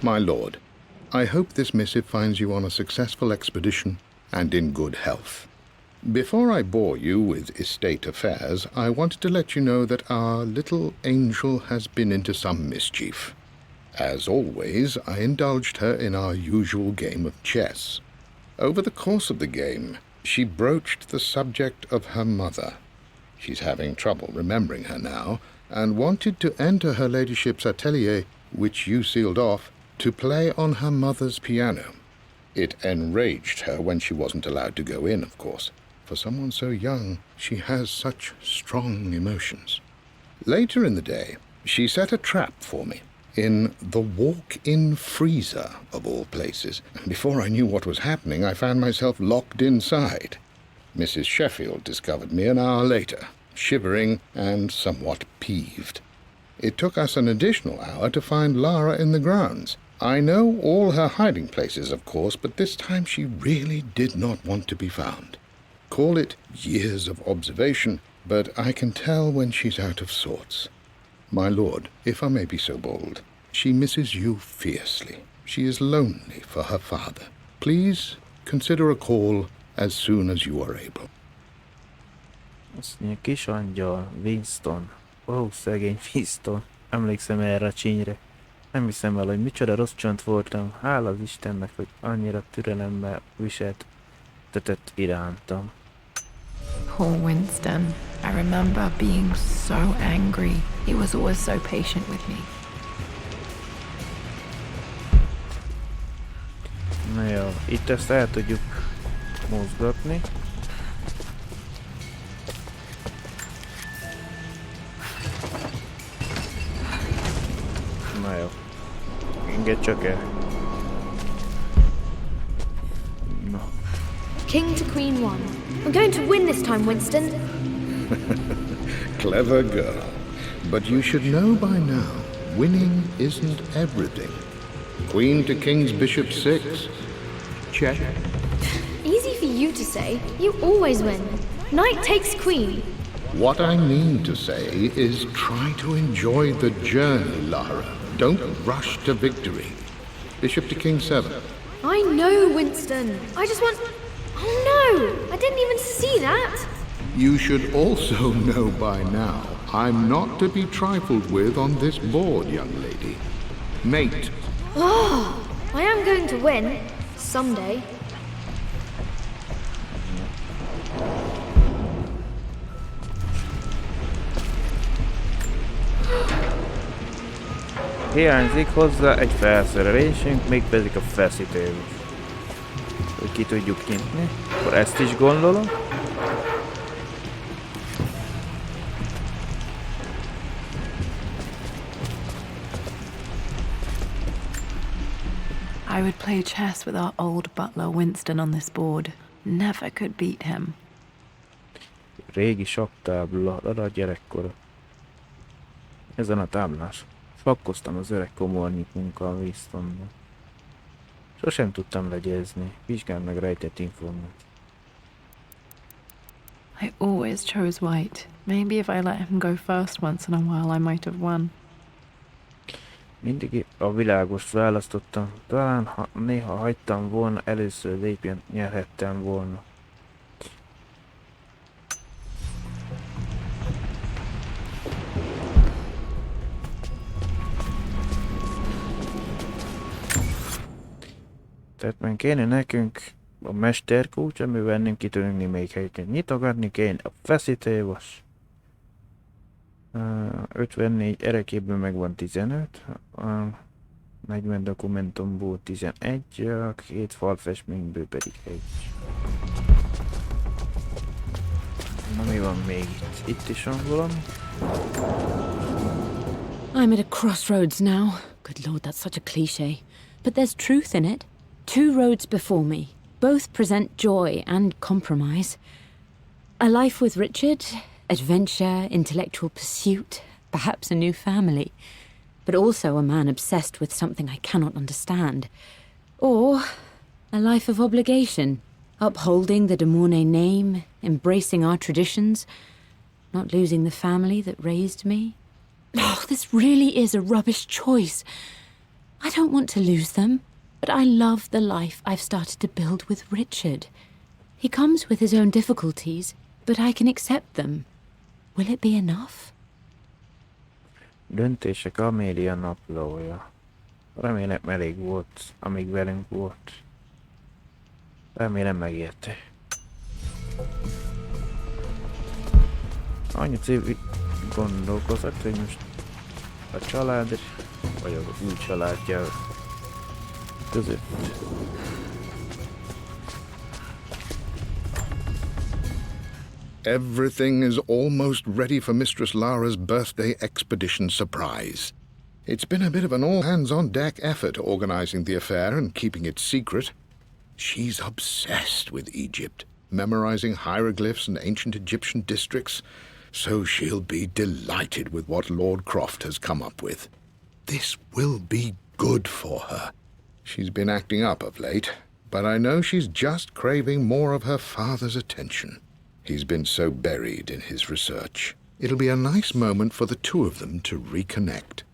My lord, I hope this missive finds you on a successful expedition and in good health. Before I bore you with estate affairs, I wanted to let you know that our little angel has been into some mischief. As always, I indulged her in our usual game of chess. Over the course of the game, she broached the subject of her mother. She's having trouble remembering her now, and wanted to enter her ladyship's atelier, which you sealed off, to play on her mother's piano. It enraged her when she wasn't allowed to go in, of course. For someone so young, she has such strong emotions. Later in the day, she set a trap for me in the walk-in freezer, of all places. Before I knew what was happening, I found myself locked inside. Mrs. Sheffield discovered me an hour later, shivering and somewhat peeved. It took us an additional hour to find Lara in the grounds. I know all her hiding places, of course, but this time she really did not want to be found. Call it years of observation, but I can tell when she's out of sorts. My lord, if I may be so bold, she misses you fiercely. She is lonely for her father. Please consider a call as soon as you are able. Azt mondja, kis angyal, Winston. Ó, szegény Winston. Emlékszem erre a csínyre. Nem hiszem el, hogy micsoda rossz csont voltam. Hála az Istennek, hogy annyira türelemmel viseltetett irántam. Poor Winston. I remember being so angry. He was always so patient with me. Na jó, itt ezt el tudjuk mozgatni. Na jó. Engedj csak el. No. King to Queen 1. I'm going to win this time, Winston. Clever girl. But you should know by now, winning isn't everything. Queen to King's Bishop 6. Check. Easy for you to say. You always win. Knight takes queen. What I mean to say is try to enjoy the journey, Lara. Don't rush to victory. Bishop to King 7. I know, Winston. I just want... Oh no! I didn't even see that! You should also know by now, I'm not to be trifled with on this board, young lady. Mate. Oh, I am going to win. Someday. Hiányzik hozzá egy felszerelésünk, mégpedig a feszítős. Hogy ki tudjuk nyitni. Akkor ezt is gondolom. I would play chess with our old butler Winston on this board. Never could beat him. Régi sakktábla, a gyerekkora. Ezen a táblán sakkoztam az öreg komornyikunkkal Winstonnal. Sosem tudtam legyezni. Vizsgáld meg rejtett információt. I always chose white. Maybe if I let him go first once in a while, I might have won. Mindig a világost választottam. Talán ha néha hagytam volna, először lépjen, nyerhettem volna. Tehát meg kéne nekünk a mesterkulcs, amivel nem ki tudunk még helyet nyitogatni, kéne a feszítővas. 54 erekéből megvan 15, 40 dokumentumból 11, a 2 falfestményből pedig 1. Na mi van még itt? Itt is van valami? I'm at a crossroads now. Good lord, that's such a cliché. But there's truth in it. 2 roads before me. Both present joy and compromise. A life with Richard, adventure, intellectual pursuit, perhaps a new family. But also a man obsessed with something I cannot understand. Or a life of obligation, upholding the de Mornay name, embracing our traditions, not losing the family that raised me. Oh, this really is a rubbish choice. I don't want to lose them. But I love the life I've started to build with Richard. He comes with his own difficulties, but I can accept them. Will it be enough? Döntések Amélia naplója. Remélem elég volt, amíg velünk volt. Remélem megérte. Annyi cív gondolkozott, hogy most a család, vagy az új családja között. Everything is almost ready for Mistress Lara's birthday expedition surprise. It's been a bit of an all-hands-on-deck effort organizing the affair and keeping it secret. She's obsessed with Egypt, memorizing hieroglyphs and ancient Egyptian districts, so she'll be delighted with what Lord Croft has come up with. This will be good for her. She's been acting up of late, but I know she's just craving more of her father's attention. He's been so buried in his research. It'll be a nice moment for the two of them to reconnect.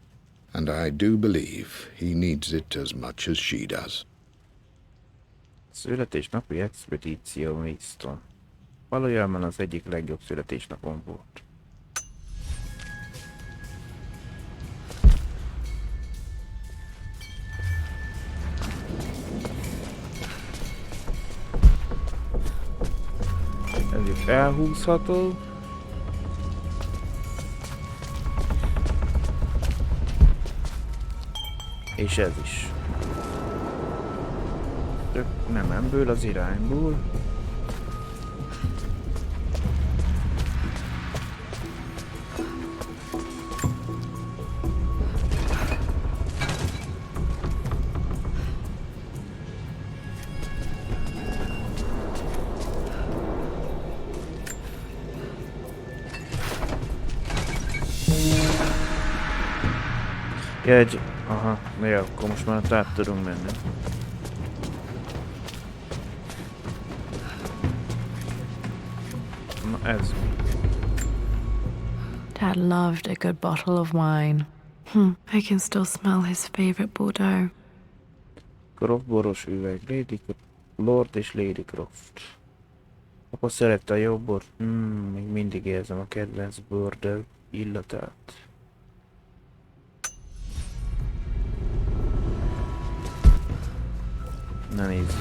And I do believe he needs it as much as she does. Születésnapi expedíció Winston. Valójában az egyik legjobb születésnapom volt. Ez is elhúzható. És ez is. Nem ebből az irányból. Jegy. Aha, jó, akkor most már át tudunk menni. Na ez. Dad loved a good bottle of wine. I can still smell his favorite Bordeaux. Croft boros üveg, Lord és Lady Croft. Apa szerette a jó bort. Még mindig érzem a kedvenc Bordeaux illatát. Na nézd.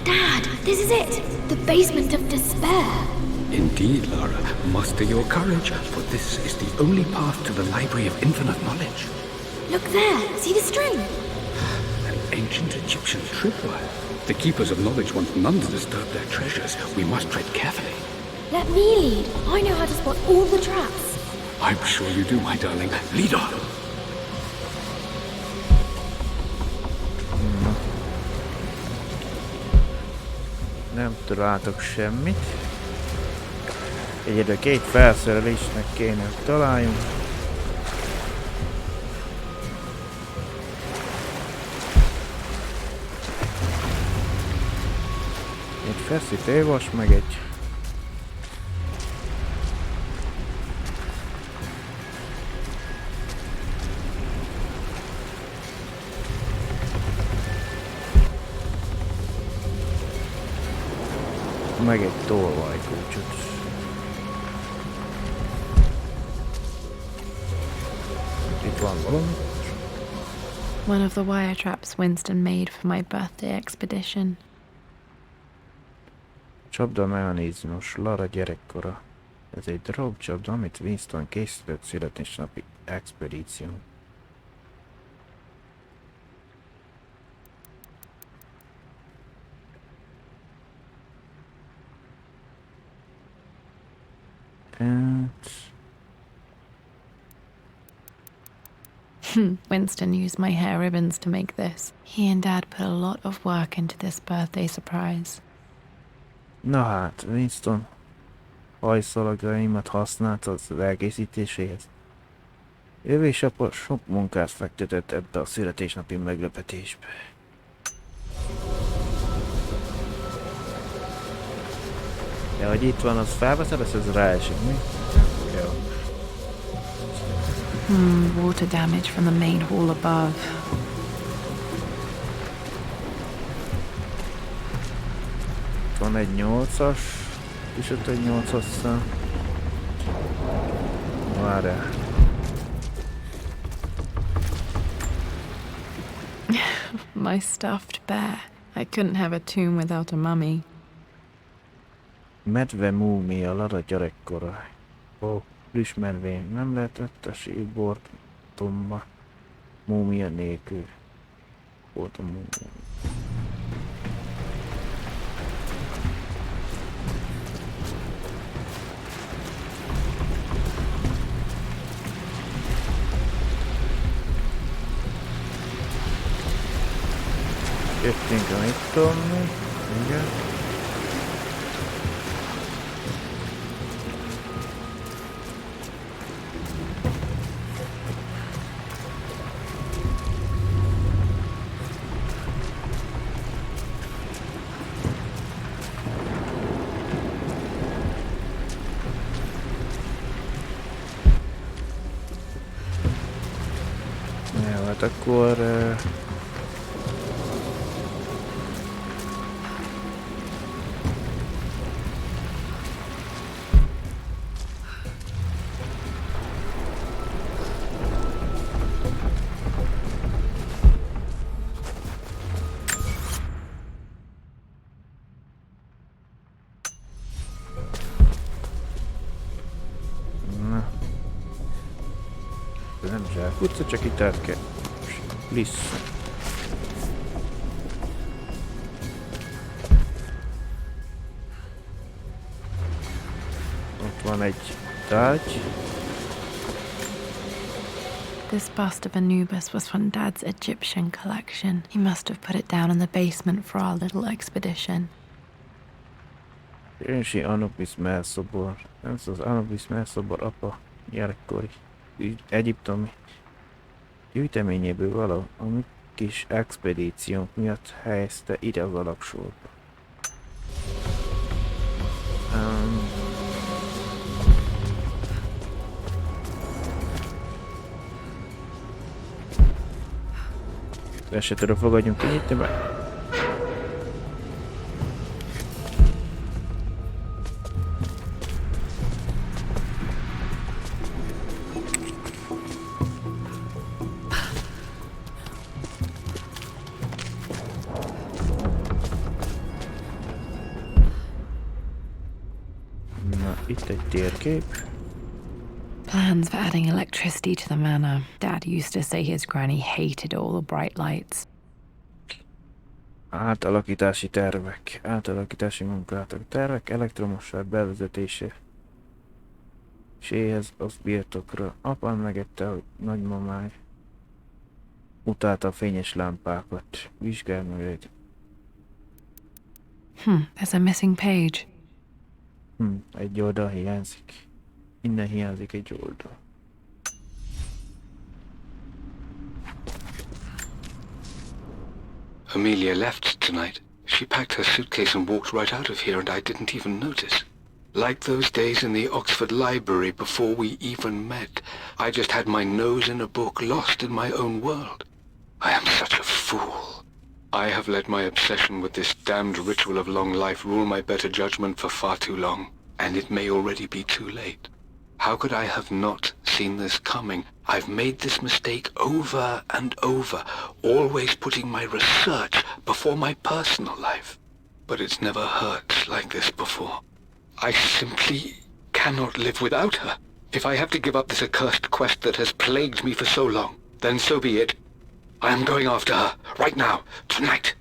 Dad, this is it! The basement of despair! Indeed, Lara. Muster your courage, for this is the only path to the Library of Infinite Knowledge. Look there! See the string? An ancient Egyptian tripwire. The Keepers of Knowledge want none to disturb their treasures. We must tread carefully. Let me lead. I know how to spot all the traps. I'm sure you do, my darling. Lead on. Nem találtok semmit. Egyedül két felszerelésnek kéne találjunk. Egy feszítővas, meg egy tolvajkulcsot. Itt van valami. One of the wire traps Winston made for my birthday expedition. Csapda mechanizmus, Lara gyerekkora. Ez egy drogcsapda, amit Winston készített születésnapi expedíción. Winston used my hair ribbons to make this. He and Dad put a lot of work into this birthday surprise. Na hát, Winston hajszalagaimat használt az elkészítéséhez. Ő és apa sok munkát fektetett ebbe a születésnapi meglepetésbe. Ja, hogy itt van, az felveszed, ez ráesik, mi? Jó. Water damage from the main hall above. Van egy 8-as, és ott egy 8-as szám. Várjál. My stuffed bear. I couldn't have a tomb without a mummy. Medve múmia, Lara gyerekkora. Ó, plüssmervény, nem lehetett a síbortomba. Múmia nélkül. Volt a múmia. Jöttünk a mit tudom, igen. Ja, hát akkor... nem zsákutca, csak itt át kell. Vissza. Ott van egy tárgy. This bust of Anubis was from Dad's Egyptian collection. He must have put it down in the basement for our little expedition. Ősi Anubis melszobor. Ez az Anubis melszobor apa gyerekkori egyiptomi gyűjteményéből való, a mi kis expedíciónk miatt helyezte ide az alapsorba. Esetről fogadjunk kinyitni be. Itt egy térkép. Plans for adding electricity to the manor. Dad used to say his granny hated all the bright lights. Átalakítási tervek, átalakítási munkálatok, tervek elektromosság bevezetése. Séhez az birtokra. Apám megette, hogy nagymamáj utálta a fényes lámpákat. Vizsgálj meg egy. There's a missing page. Egy oldal hiányzik. Innen hiányzik egy oldal. Amelia left tonight. She packed her suitcase and walked right out of here, and I didn't even notice. Like those days in the Oxford Library before we even met. I just had my nose in a book, lost in my own world. I am such a fool. I have let my obsession with this damned ritual of long life rule my better judgment for far too long, and it may already be too late. How could I have not seen this coming? I've made this mistake over and over, always putting my research before my personal life. But it's never hurt like this before. I simply cannot live without her. If I have to give up this accursed quest that has plagued me for so long, then so be it. I am going after her, right now, tonight.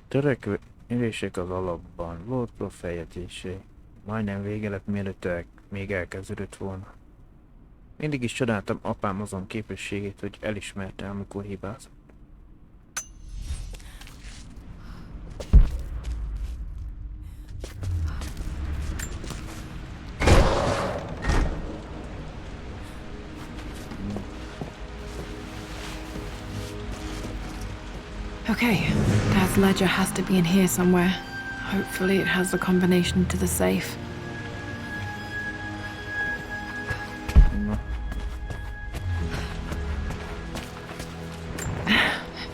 Törekvések az alapban, volt feljegyzésé. Majdnem vége lett, mielőtt még elkezdődött volna. Mindig is csodáltam apám azon képességét, hogy elismerte, amikor hibázott. Okay, Dad's ledger has to be in here somewhere. Hopefully it has the combination to the safe.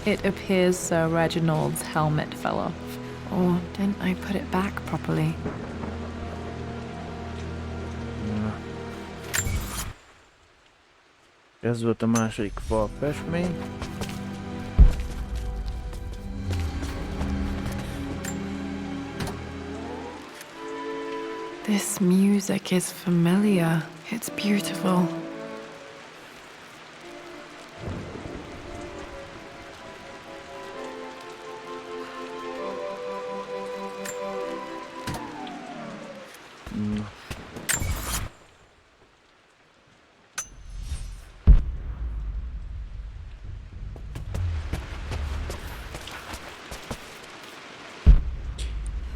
It appears Sir Reginald's helmet fell off. Or didn't I put it back properly? Ez volt a második falfestmény. This music is familiar. It's beautiful.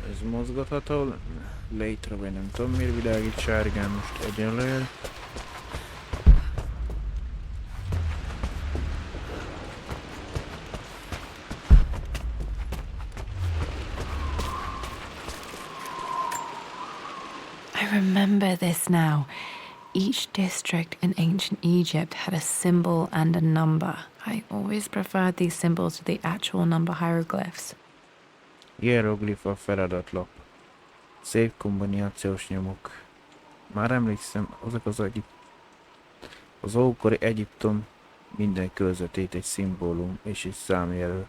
Ez mozgatható. Létre, vagy nem tudom miért világít sárgán most egyenlően. I remember this now. Each district in ancient Egypt had a symbol and a number. I always preferred these symbols to the actual number hieroglyphs. Hieroglif a feladatlap. Szép kombinációs nyomok. Már emlékszem, azok az ókori Egyiptom minden körzetét egy szimbólum és egy számjelöl.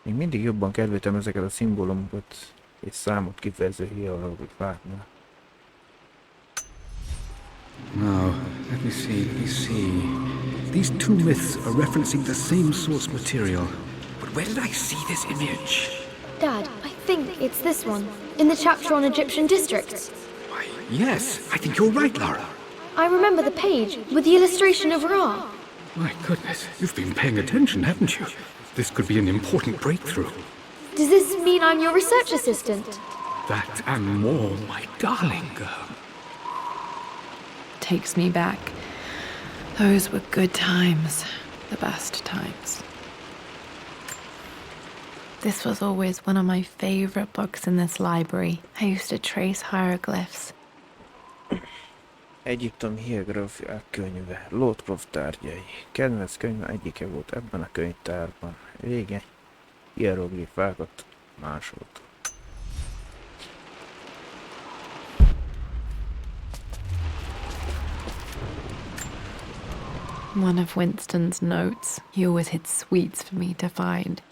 Még mindig jobban kedveltem ezeket a szimbólumokat egy számot kifejező hieroglifáknál. Now, let me see. These two myths are referencing the same source material. But where did I see this image? Dad, I think it's this one, in the chapter on Egyptian districts. Why, yes, I think you're right, Lara. I remember the page with the illustration of Ra. My goodness, you've been paying attention, haven't you? This could be an important breakthrough. Does this mean I'm your research assistant? That and more, my darling girl. Takes me back. Those were good times. The best times. This was always one of my favorite books in this library. I used to trace hieroglyphs. Egyiptom hierográfiák könyve, Lovecraft tárgyai. Kedvenc könyve egyike volt ebben a könyvtárban. Régen hieroglifákat másolt. One of Winston's notes. He always hid sweets for me to find.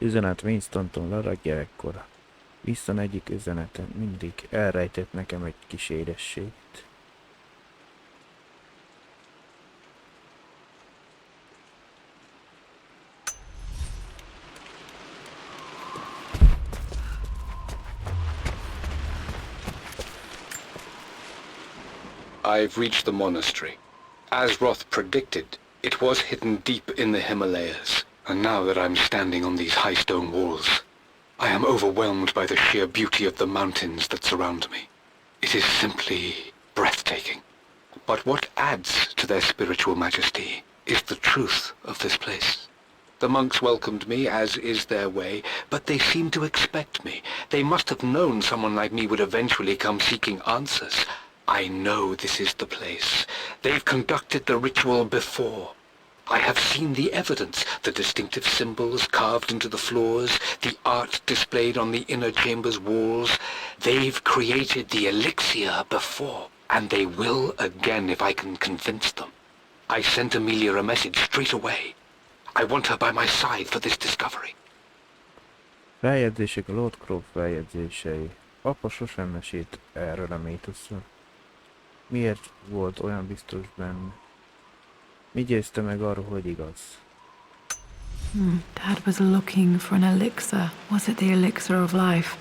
Üzenet Winstontól Lara gyerekkora. Winston egyik üzeneten mindig elrejtett nekem egy kis édességet. I've reached the monastery. As Roth predicted, it was hidden deep in the Himalayas, And now that I'm standing on these high stone walls, I am overwhelmed by the sheer beauty of the mountains that surround me. It is simply breathtaking. But what adds to their spiritual majesty is the truth of this place. The monks welcomed me, as is their way, but they seemed to expect me. They must have known someone like me would eventually come seeking answers. I know this is the place. They've conducted the ritual before. I have seen the evidence, the distinctive symbols carved into the floors, the art displayed on the inner chamber's walls. They've created the elixir before, and they will again if I can convince them. I sent Amelia a message straight away. I want her by my side for this discovery. Feljegyzések, a Lord Crow feljegyzései. Apa sosem mesélt erről a mítoszról. Miért volt olyan biztos benne? Mi győzte meg arról, hogy igaz? Dad was looking for an elixir. Was it the elixir of life?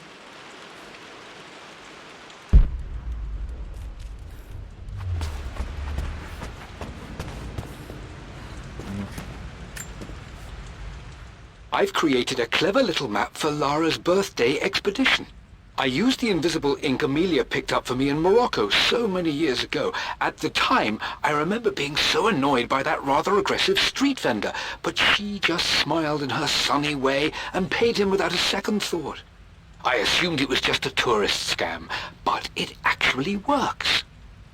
I've created a clever little map for Lara's birthday expedition. I used the invisible ink Amelia picked up for me in Morocco so many years ago. At the time, I remember being so annoyed by that rather aggressive street vendor, but she just smiled in her sunny way and paid him without a second thought. I assumed it was just a tourist scam, but it actually works.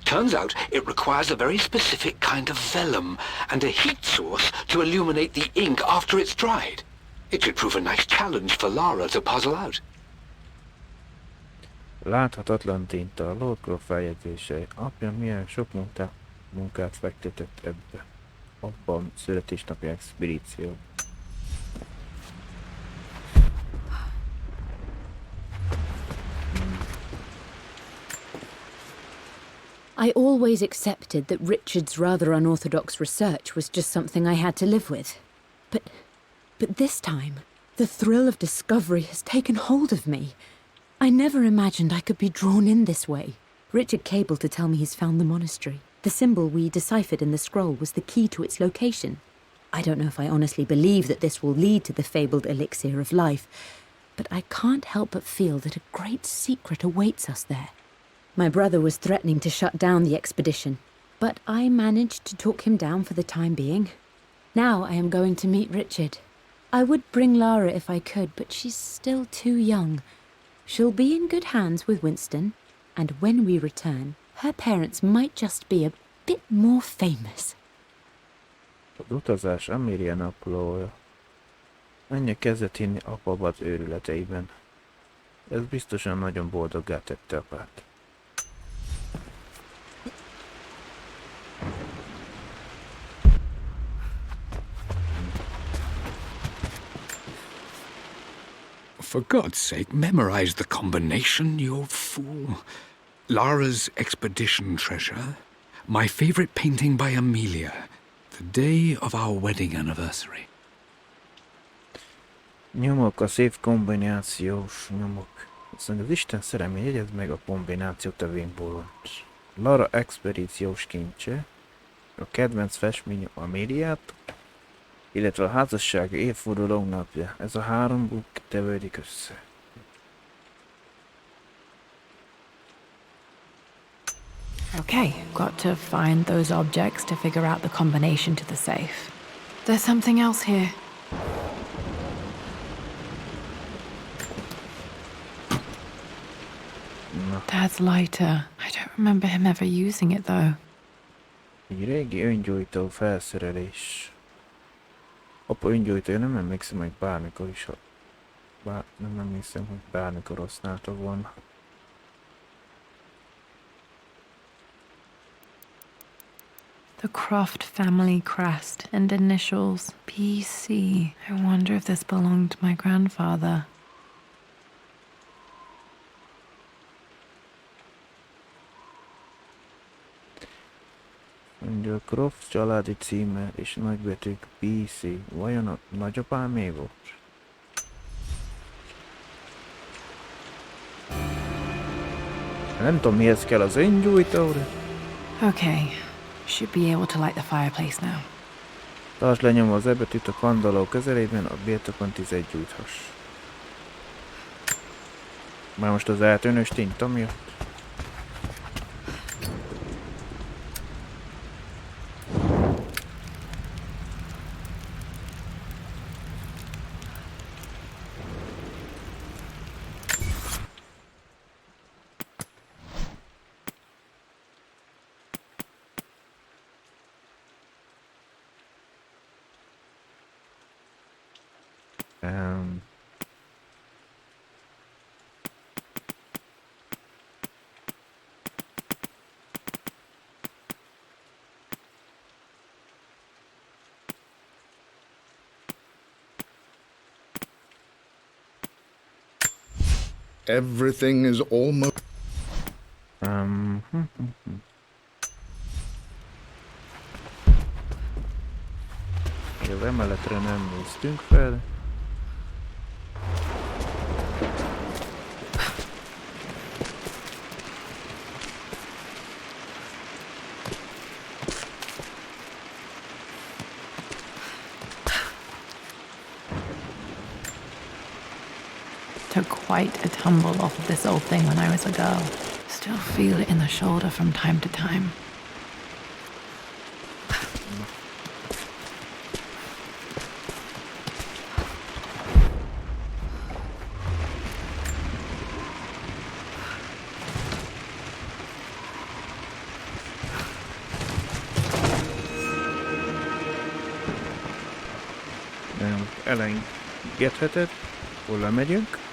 Turns out it requires a very specific kind of vellum and a heat source to illuminate the ink after it's dried. It should prove a nice challenge for Lara to puzzle out. Láthatatlan tinta, a Lord Crow feljegyzései. Apja milyen sok munkát fektetett ebbe. Abban születésnapi expedíció. I always accepted that Richard's rather unorthodox research was just something I had to live with. But this time, the thrill of discovery has taken hold of me. I never imagined I could be drawn in this way. Richard cabled to tell me he's found the monastery. The symbol we deciphered in the scroll was the key to its location. I don't know if I honestly believe that this will lead to the fabled elixir of life, but I can't help but feel that a great secret awaits us there. My brother was threatening to shut down the expedition, but I managed to talk him down for the time being. Now I am going to meet Richard. I would bring Lara if I could, but she's still too young. She'll be in good hands with Winston, and when we return, her parents might just be a bit more famous. Az utazás Amelia naplója. Anyja kezdett hinni apa az őrületeiben. Ez biztosan nagyon boldoggá tette apát. For God's sake, memorize the combination, you fool. Lara's expedition treasure, my favorite painting by Amelia, the day of our wedding anniversary. Nyomok, a szép kombinációs nyomok. Aztán az Isten szerelme, jegyezd meg a kombinációt a Wingbolon. Lara expedíciós kincse, a kedvenc festmény Ameliát, illetve a házasság évforduló napja. Ez a három bukk tevődik össze. Okay, got to find those objects to figure out the combination to the safe. There's something else here. Na. Dad's lighter. I don't remember him ever using it though. Egy régi öngyújtó felszerelés. Apa öngyújtója, nem emlékszem, hogy bármikor is... nem emlékszem, hogy bármikor használta volna. The Croft family crest and initials PC. I wonder if this belonged to my grandfather. Mondja, Croft családi címe és nagybetűk PC. Vajon a nagyapámé volt? Nem tudom, mihez kell az öngyújtó, de... Okay, should be able to light the fireplace now. Tartsd lenyomva az ebetűt a kandalló közelében, a birtokon 11 gyújthass. Már most az eltűnős tinta miatt. Everything is almost... Az emeletre nem néztünk fel. Took quite a tumble off of this old thing when I was a girl. Still feel it in the shoulder from time to time. Elengedheted, hol lemegyünk.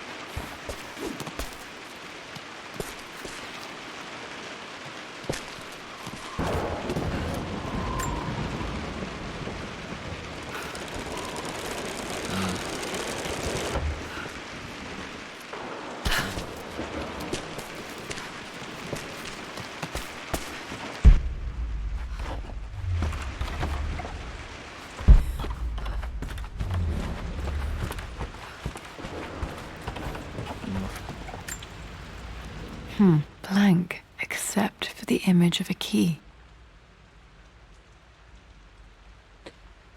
Blank, except for the image of a key.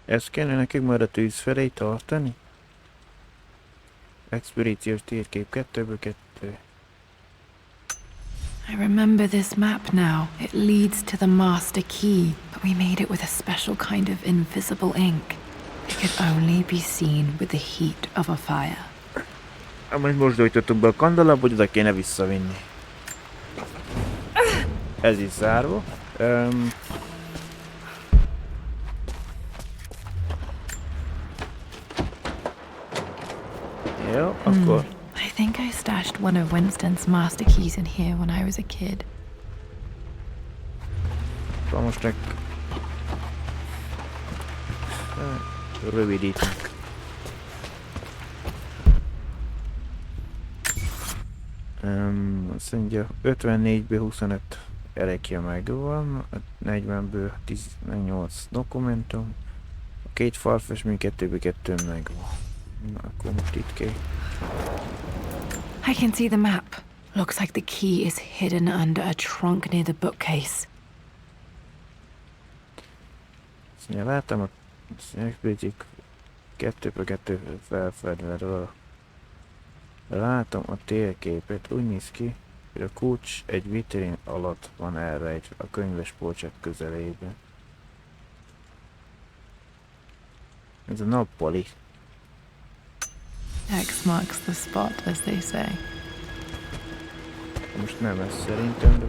Ezt kéne nekünk majd a tűz felé tartani? Expedíciós térkép 2-ből 2. I remember this map now. It leads to the master key, but we made it with a special kind of invisible ink. It could only be seen with the heat of a fire. Amint most gyújtottuk be a kandallap, hogy oda kéne visszavinni. Ez is zárva. Jó, akkor... I think I stashed one of Winston's master keys in here when I was a kid. Most meg... Rövidítünk. Azt mondja, 54-ből 25 erekje megvan, 40-ből 18 dokumentum, a 2 falfestmény 2-ből 2 megvan. Na, akkor most itt kell. I can see the map. Looks like the key is hidden under a trunk near the bookcase. Azt mondja, láttam a expedíciók 2-ből 2 felfedve róla. Látom a térképet, úgy néz ki, hogy a kulcs egy vitrén alatt van elrejtve a könyves polcsak közelében. Ez a nappali. X marks the spot, as they say. Most nem ez szerintem, de...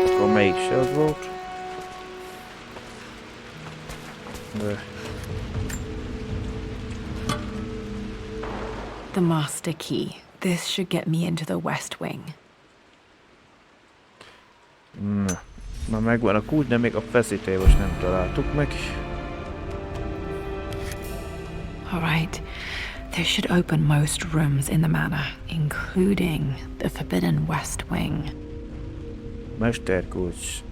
Akkor melyikse az volt? De... The master key. This should get me into the West Wing. Na, már megvan a kulcs, de még a feszítőt most nem találtuk meg. Alright. This should open most rooms in the manor, including the forbidden West Wing. Mesterkulcs.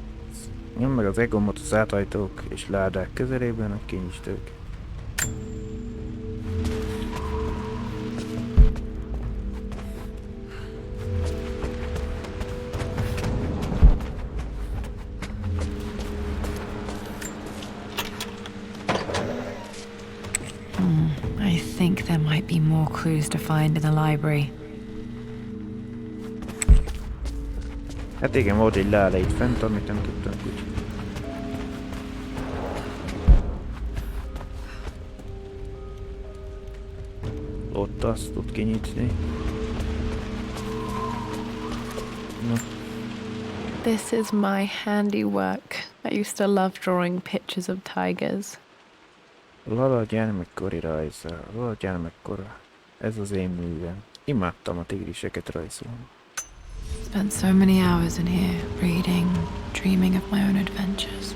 Nyomd meg az E-gombot az áthajtók és ládák közelében, hogy kinyisd őket. I think there might be more clues to find in the library. Hát igen, volt egy láda itt fent, amit nem tudtam úgy. Ott azt tud kinyitni. No. This is my handiwork. I used to love drawing pictures of tigers. Lala gyermekkori rajza. Lala gyermekkora. Ez az én művem. Imádtam a tigriseket rajzolni. Spent so many hours in here, reading, dreaming of my own adventures.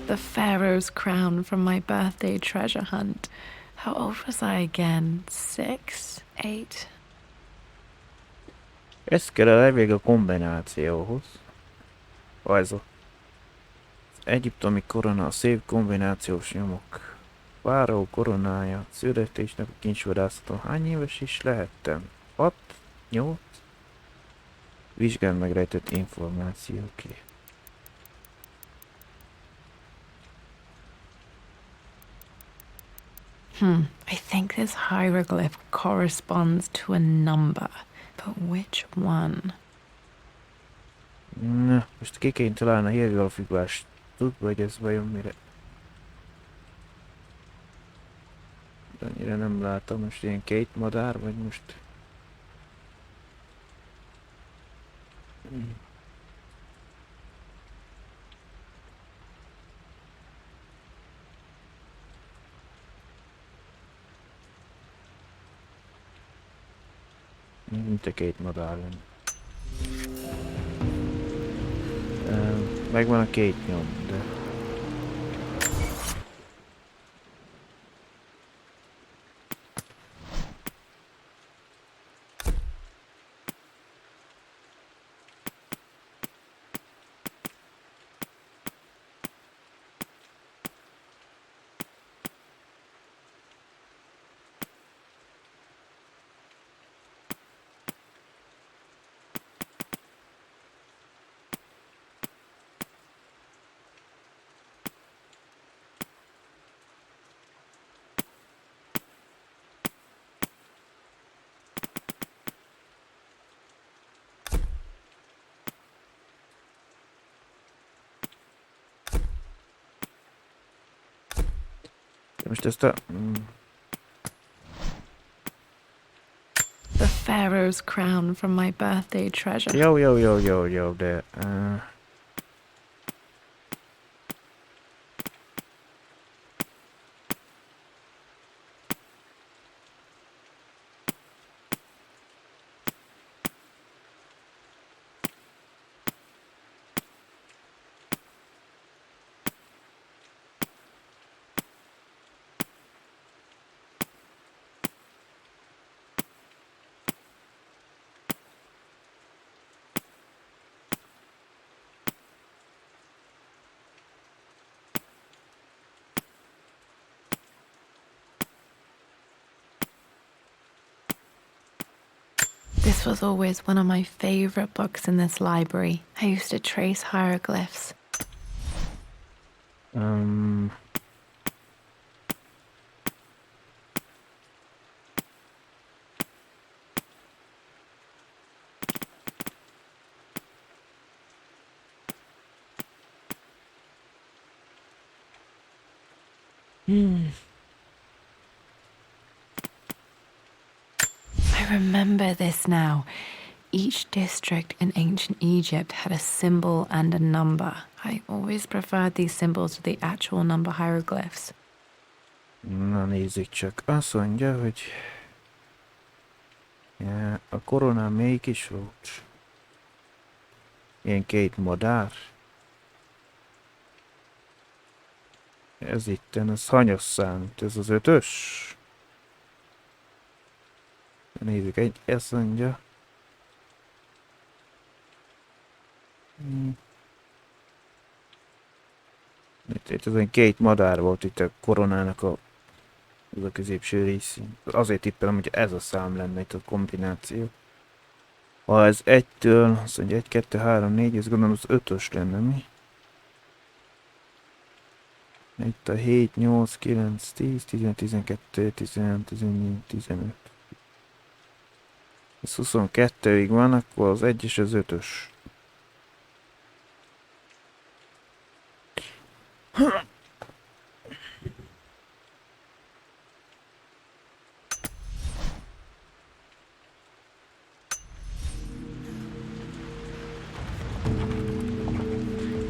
The Pharaoh's crown from my birthday treasure hunt. How old was I again? 6? 8? Ez kell a levél a kombinációhoz. Rajzol. Az egyiptomi korona, a szép kombinációs nyomok. Fáraó koronája, születésnap a kincsvadászaton. Hány éves is lehettem? 6? 8? Vizsgáld meg rejtett információké. I think this hieroglyph corresponds to a number, but which one? Na, most ki kéne találni a hieroglyphikulást. Tudva, hogy ez vajon mire. De annyira nem látom, most ilyen két madár, vagy most... Mint a két madár lenne. Megvan a két nyom, de... Most ezt a... The Pharaoh's crown from my birthday treasure. Jó, de... This was always one of my favorite books in this library. I used to trace hieroglyphs. I remember this now. Each district in ancient Egypt had a symbol and a number. I always preferred these symbols to the actual number hieroglyphs. Na nézzük csak. Azt mondja, hogy ja, a koronán melyik is volt? Ilyen két madár. Ez itten, az hanyas számít? Ez az 5-ös? Nézzük, ezt mondja. Itt ezen két madár volt itt a koronának a középső részén. Azért tippelem, hogy ez a szám lenne itt a kombináció. Ha ez 1-től, azt mondja 1, 2, 3, 4, ez gondolom az 5-ös lenne, mi? Itt a 7, 8, 9, 10, 11, 12, 13, 14, 15. Ez 22-ig van, akkor az 1 és az 5-ös.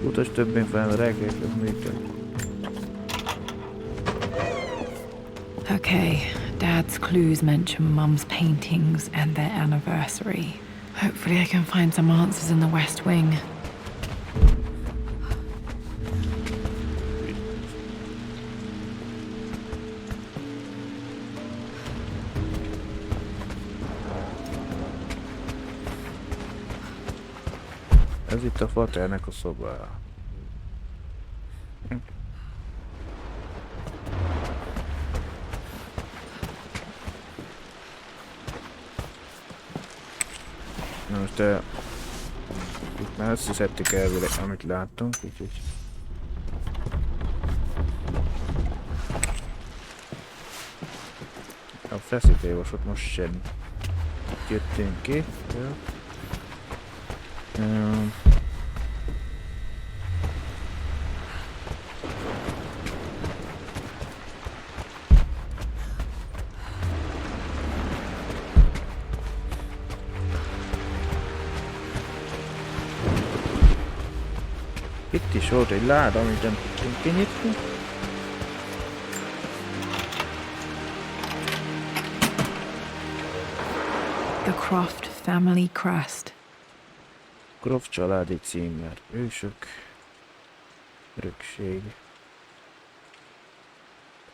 Utas többén fel a reggel, működik. Okay, Dad's clues mention Mum's paintings and their anniversary. Hopefully I can find some answers in the West Wing. Ez itt a faternek a szobája. Na most itt már összeszedtük elvileg, amit láttunk, úgyhogy... A feszítőjavaslat most sem jöttünk ki. Ja. Itt is volt egy láda, amit nem tudtunk kinyitni. The Croft family crest. Croft családi címer. Ősök. Örökség.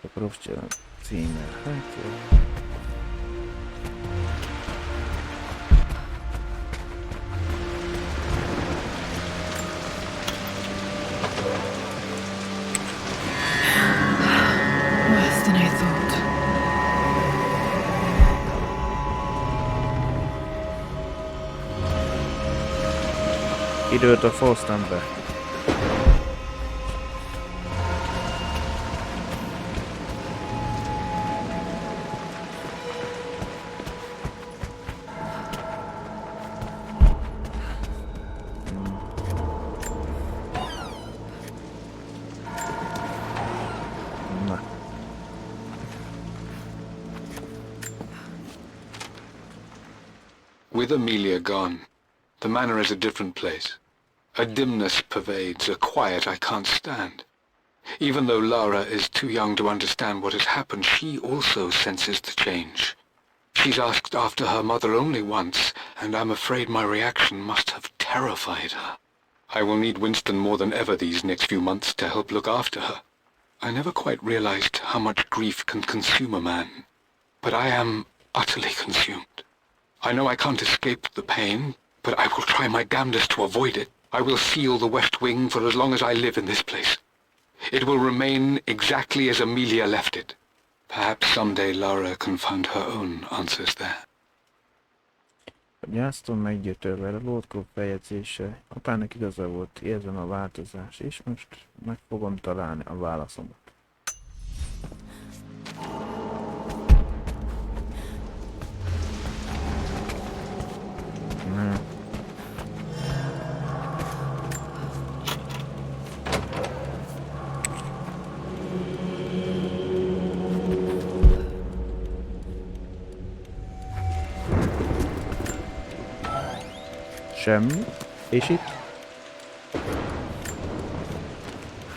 A Croft család címer. Hát jó. Worse than I thought. Időt a fosztam be. Na. With Amelia gone, the manor is a different place. A dimness pervades, a quiet I can't stand. Even though Lara is too young to understand what has happened, she also senses the change. She's asked after her mother only once, and I'm afraid my reaction must have terrified her. I will need Winston more than ever these next few months to help look after her. I never quite realized how much grief can consume a man, but I am utterly consumed. I know I can't escape the pain, but I will try my damnedest to avoid it. I will seal the West Wing for as long as I live in this place. It will remain exactly as Amelia left it. Perhaps someday Lara can find her own answers there. A gyásztól meggyötörve a Lordkó feljegyzése. Apának igaza volt, érzem a változás, és most meg fogom találni a válaszomat. Na. Semmi. És itt?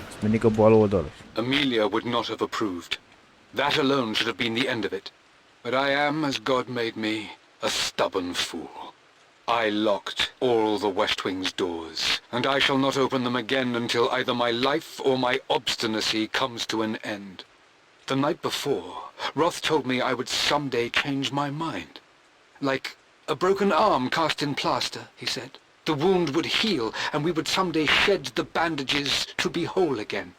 Ez mindig a bal oldal. Amelia would not have approved. That alone should have been the end of it. But I am, as God made me, a stubborn fool. I locked all the West Wing's doors, and I shall not open them again until either my life or my obstinacy comes to an end. The night before, Roth told me I would someday change my mind. Like a broken arm cast in plaster, he said. The wound would heal, and we would someday shed the bandages to be whole again.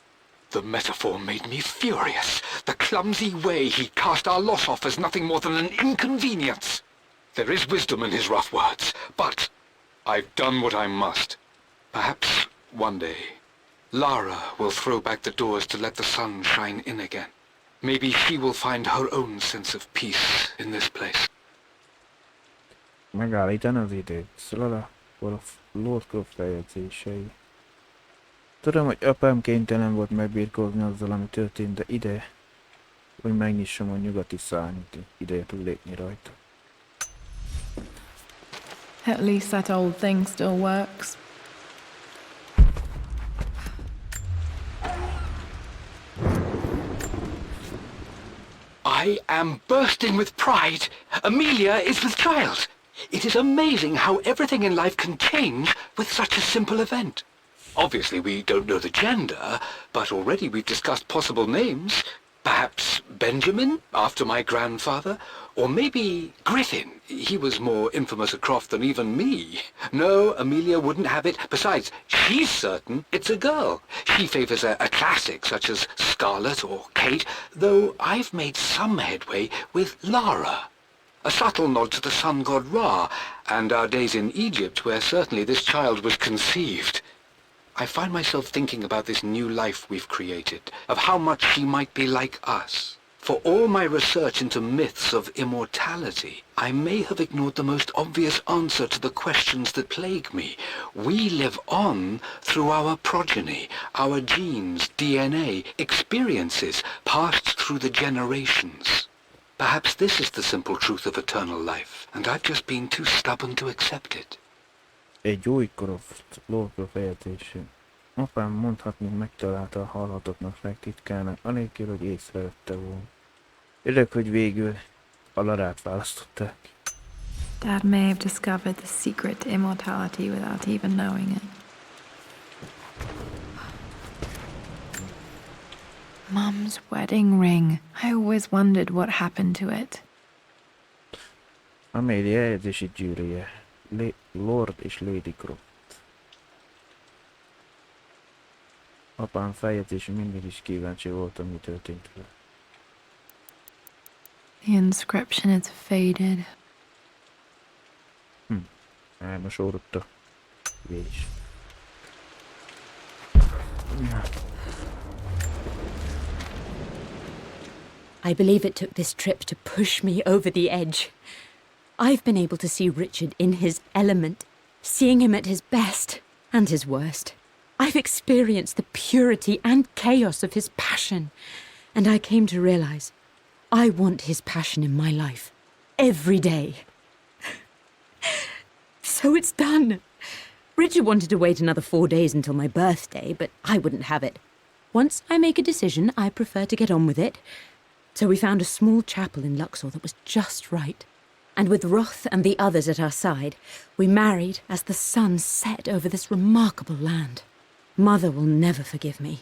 The metaphor made me furious. The clumsy way he cast our loss off as nothing more than an inconvenience. There is wisdom in his rough words, but I've done what I must. Perhaps one day, Lara will throw back the doors to let the sun shine in again. Maybe she will find her own sense of peace in this place. Megállítani az időt. Szóval a Lord Croft feljegyzései. Tudom, hogy apám kénytelen volt megbirkózni azzal, ami történt, de ide, hogy megnyissam a nyugati szárnyat, ideje tud lépni rajta. At least that old thing still works. I am bursting with pride. Amelia is with child. It is amazing how everything in life can change with such a simple event. Obviously, we don't know the gender, but already we've discussed possible names. Perhaps Benjamin, after my grandfather, or maybe Griffin. He was more infamous at Croft than even me. No, Amelia wouldn't have it. Besides, she's certain it's a girl. She favors a classic such as Scarlet or Kate, though I've made some headway with Lara. A subtle nod to the sun god Ra, and our days in Egypt, where certainly this child was conceived. I find myself thinking about this new life we've created, of how much she might be like us. For all my research into myths of immortality, I may have ignored the most obvious answer to the questions that plague me. We live on through our progeny, our genes, DNA, experiences passed through the generations. Perhaps this is the simple truth of eternal life, and I've just been too stubborn to accept it. Egy új Lord Croft feljegyzése. Apám mondhatni megtalálta a halhatatnak legtitkának, anélkül, hogy észrevette volna. Örök, hogy végül a Larát választották. Dad may have discovered the secret to immortality without even knowing it. Mum's wedding ring. I always wondered what happened to it. Amelia eljegyzési gyűrűje. Lord és Lady Croft. Apám feljegyzése mindig is kíváncsi voltam, mi történt vele. The inscription is faded. Elmosódott a vés. I believe it took this trip to push me over the edge. I've been able to see Richard in his element, seeing him at his best and his worst. I've experienced the purity and chaos of his passion, and I came to realize I want his passion in my life every day. So it's done. Richard wanted to wait another 4 days until my birthday, but I wouldn't have it. Once I make a decision, I prefer to get on with it. So we found a small chapel in Luxor that was just right. And with Roth and the others at our side, we married as the sun set over this remarkable land. Mother will never forgive me.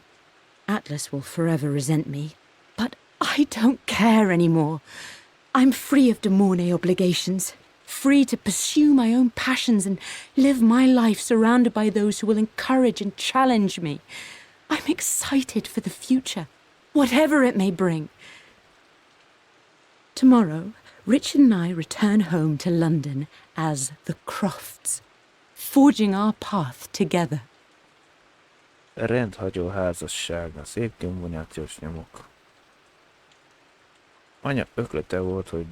Atlas will forever resent me. But I don't care anymore. I'm free of de Mornay obligations, free to pursue my own passions and live my life surrounded by those who will encourage and challenge me. I'm excited for the future, whatever it may bring. Tomorrow, Richard and I return home to London as the Crofts, forging our path together. Rendhagyó házassága, szép kombinációs nyomok. Anya öklete volt, hogy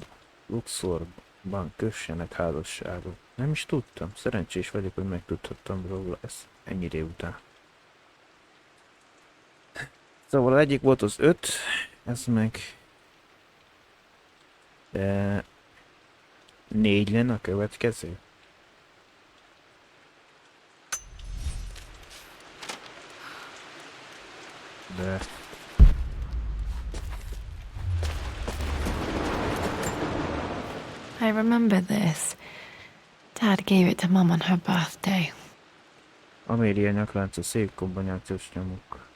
Luxorban kössenek házasságot. Nem is tudtam, szerencsés vagyok, hogy megtudhattam róla ezt ennyi idő után. Szóval egyik volt az 5, ez meg 4 lenne a következő. De I remember this. Dad gave it to Mum on her birthday. Amélia nyaklánca szép kombanyációs nyomuk.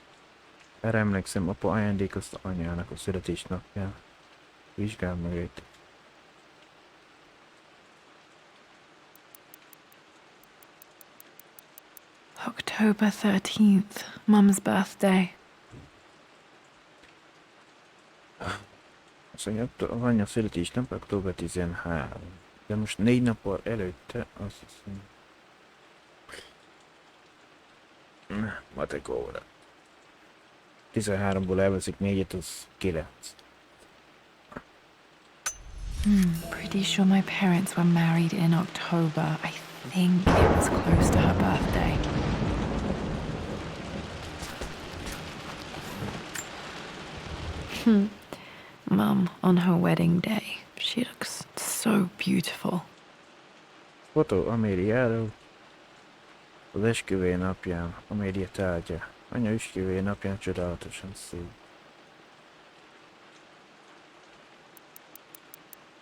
Erre emlékszem, apa ajándékozta anyának a születésnapján. Vizsgál meg őt. October 13th, Mum's birthday. Azt mondja, az anyja születésnap október 13. De most 4 nappal előtte, azt hiszem... Matek óra. 13-ból elveszik 4-et, az 9. Pretty sure my parents were married in October. I think it was close to her birthday. Mum, on her wedding day, she looks so beautiful. Fotó Améliáról. Az esküvője napján, Amélia tárgya. Anya esküvője napján csodálatosan szép.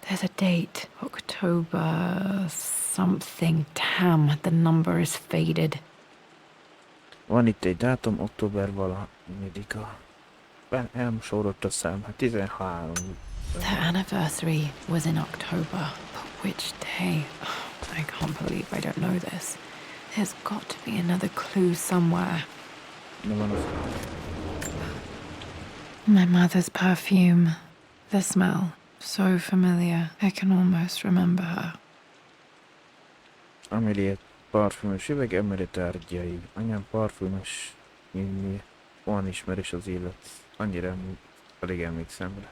There's a date, October something. Damn, the number is faded. Van itt egy dátum, október valamidika. Elmosódott a szám, hát 13. The anniversary was in October, but which day? I can't believe I don't know this. There's got to be another clue somewhere. My mother's perfume. The smell. So familiar. I can almost remember her. Amélia parfümös üveg, Amélia tárgyai. Anyám parfümös nyílni. Olyan ismerős az illat. Annyira alig emlékszem rá.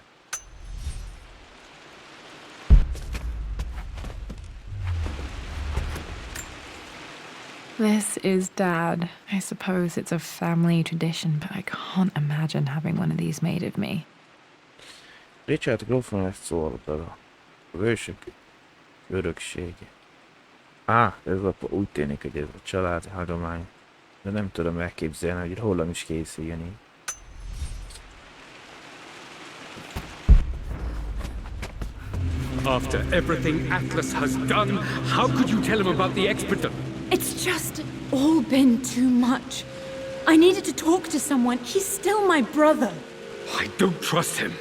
This is Dad. I suppose it's a family tradition, but I can't imagine having one of these made of me. Richard grófon ezt szólta. Az ősök öröksége. Ez úgy tűnik, hogy ez a családi hagyomány. De nem tudom elképzelni, hogy rólam is készüljön így. After everything Atlas has done, how could you tell him about the expedition? It's just all been too much. I needed to talk to someone. He's still my brother. I don't trust him.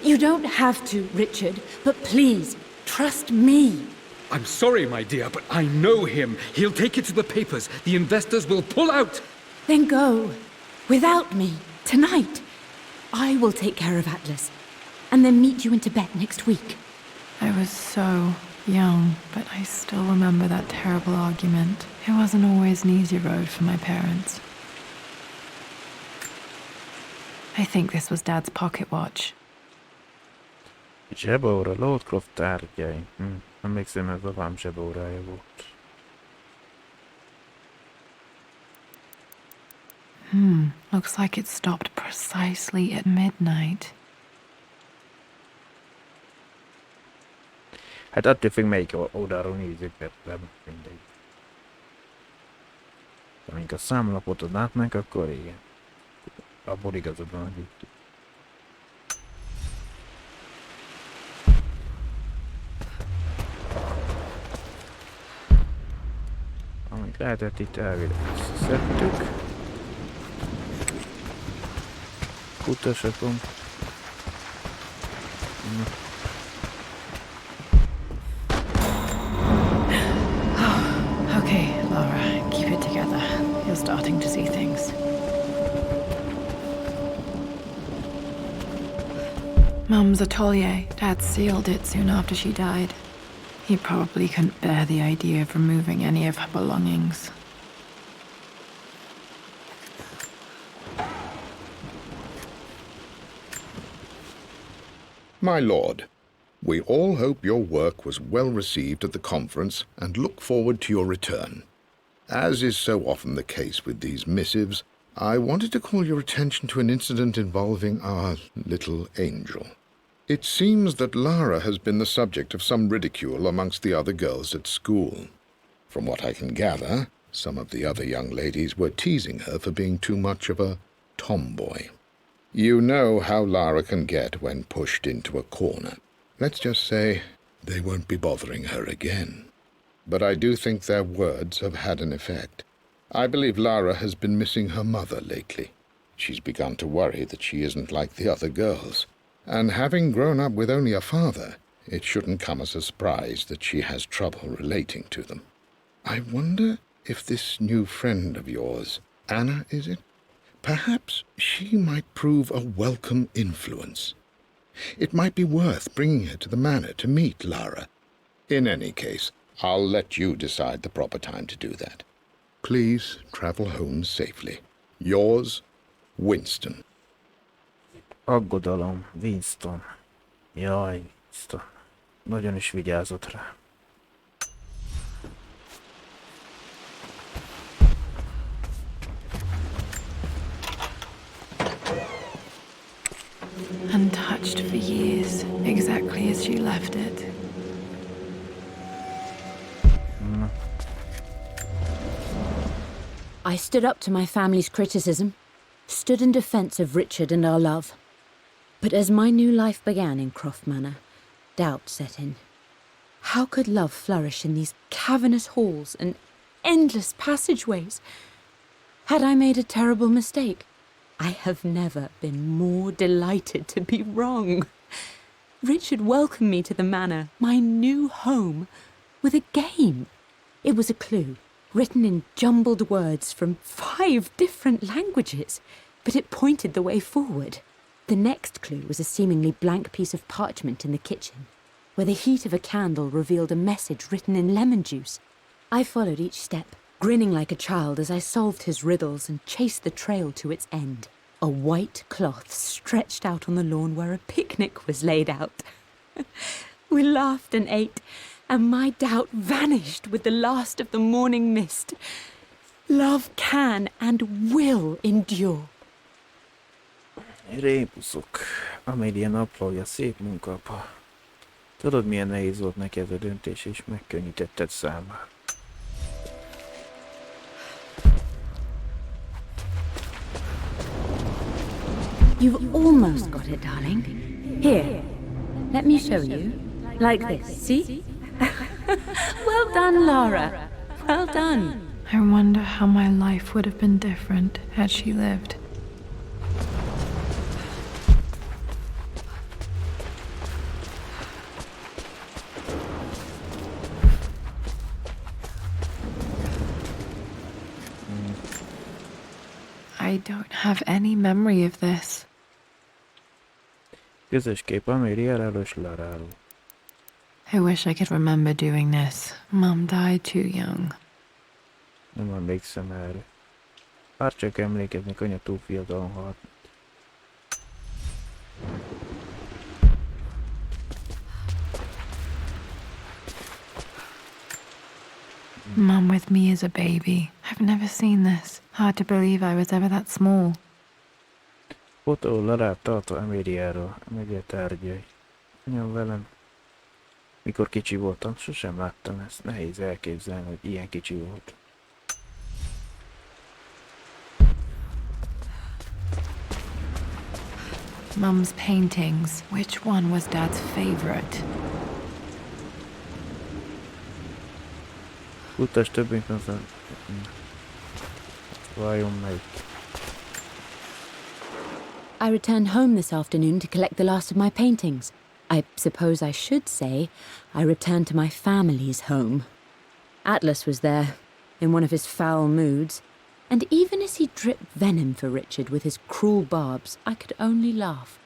You don't have to, Richard, but please, trust me. I'm sorry, my dear, but I know him. He'll take it to the papers. The investors will pull out. Then go. Without me. Tonight. I will take care of Atlas. And then meet you in Tibet next week. I was so young, but I still remember that terrible argument. It wasn't always an easy road for my parents. I think this was Dad's pocket watch. Zsebóra, Lordcroft tárgyai. Emlékszem, ez apám zsebórája volt. Looks like it stopped precisely at midnight. Hát attól függ, melyik oldalról nézzük, mert nem mindegy. Amíg a számlapot adnátnak, akkor igen. Abból igazad van, hogy itt. Amíg lehetett, itt elvileg szedtük. Kutasokon. Okay, Laura, keep it together. You're starting to see things. Mum's atelier. Dad sealed it soon after she died. He probably couldn't bear the idea of removing any of her belongings. My lord, we all hope your work was well received at the conference and look forward to your return. As is so often the case with these missives, I wanted to call your attention to an incident involving our little angel. It seems that Lara has been the subject of some ridicule amongst the other girls at school. From what I can gather, some of the other young ladies were teasing her for being too much of a tomboy. You know how Lara can get when pushed into a corner. Let's just say they won't be bothering her again. But I do think their words have had an effect. I believe Lara has been missing her mother lately. She's begun to worry that she isn't like the other girls. And having grown up with only a father, it shouldn't come as a surprise that she has trouble relating to them. I wonder if this new friend of yours, Anna, is it? Perhaps she might prove a welcome influence. It might be worth bringing her to the manor to meet Lara. In any case, I'll let you decide the proper time to do that. Please travel home safely. Yours, Winston. Aggodalom, Winston. Jaj, Winston. Nagyon is vigyázott rá. Untouched for years, exactly as she left it. I stood up to my family's criticism, stood in defense of Richard and our love. But as my new life began in Croft Manor, doubt set in. How could love flourish in these cavernous halls and endless passageways? Had I made a terrible mistake? I have never been more delighted to be wrong. Richard welcomed me to the manor, my new home, with a game. It was a clue, written in jumbled words from 5 different languages, but it pointed the way forward. The next clue was a seemingly blank piece of parchment in the kitchen, where the heat of a candle revealed a message written in lemon juice. I followed each step, grinning like a child as I solved his riddles and chased the trail to its end. A white cloth stretched out on the lawn where a picnic was laid out. We laughed and ate, and my doubt vanished with the last of the morning mist. Love can and will endure. Rébuszok. Amélia naplója, szép munka, apa. Tudod, milyen nehéz volt neki ez a döntés, és megkönnyítetted számára. You've almost got it, darling. Here, let me show you. Like this, see? Well done, Lara. Well done. I wonder how my life would have been different had she lived. I don't have any memory of this. Közös kép Améliáról és Laráról. I wish I could remember doing this. Mom died too young. Nem emlékszem erre. Bár csak emlékeznek, anya túl fiatalon halt. Mom with me as a baby. I've never seen this. Hard to believe I was ever that small. Fotó Larát tartó Améliáról, Amélia tárgyai. Anyám velem. Mikor kicsi voltam, sosem láttam ezt. Nehéz elképzelni, hogy ilyen kicsi volt. Mum's paintings. Which one was Dad's favorite? Utas többünk azon. Vajon melyik? I returned home this afternoon to collect the last of my paintings. I suppose I should say I returned to my family's home. Atlas was there, in one of his foul moods, and even as he dripped venom for Richard with his cruel barbs, I could only laugh.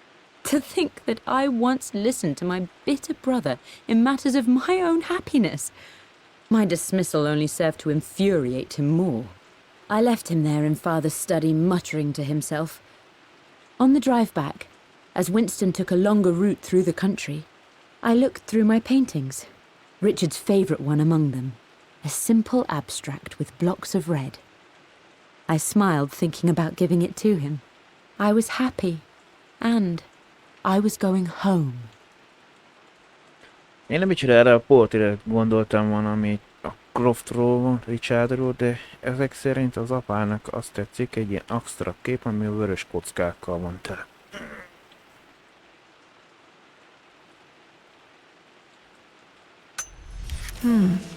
To think that I once listened to my bitter brother in matters of my own happiness. My dismissal only served to infuriate him more. I left him there in Father's study, muttering to himself. On the drive back, as Winston took a longer route through the country, I looked through my paintings, Richard's favourite one among them, a simple abstract with blocks of red. I smiled, thinking about giving it to him. I was happy, and I was going home. Én nem micsoda erre a portrétre gondoltam volna, ami a Croftról van, Richardról, de ezek szerint az apának azt tetszik, egy ilyen absztrakt kép, ami a vörös kockákkal van tele.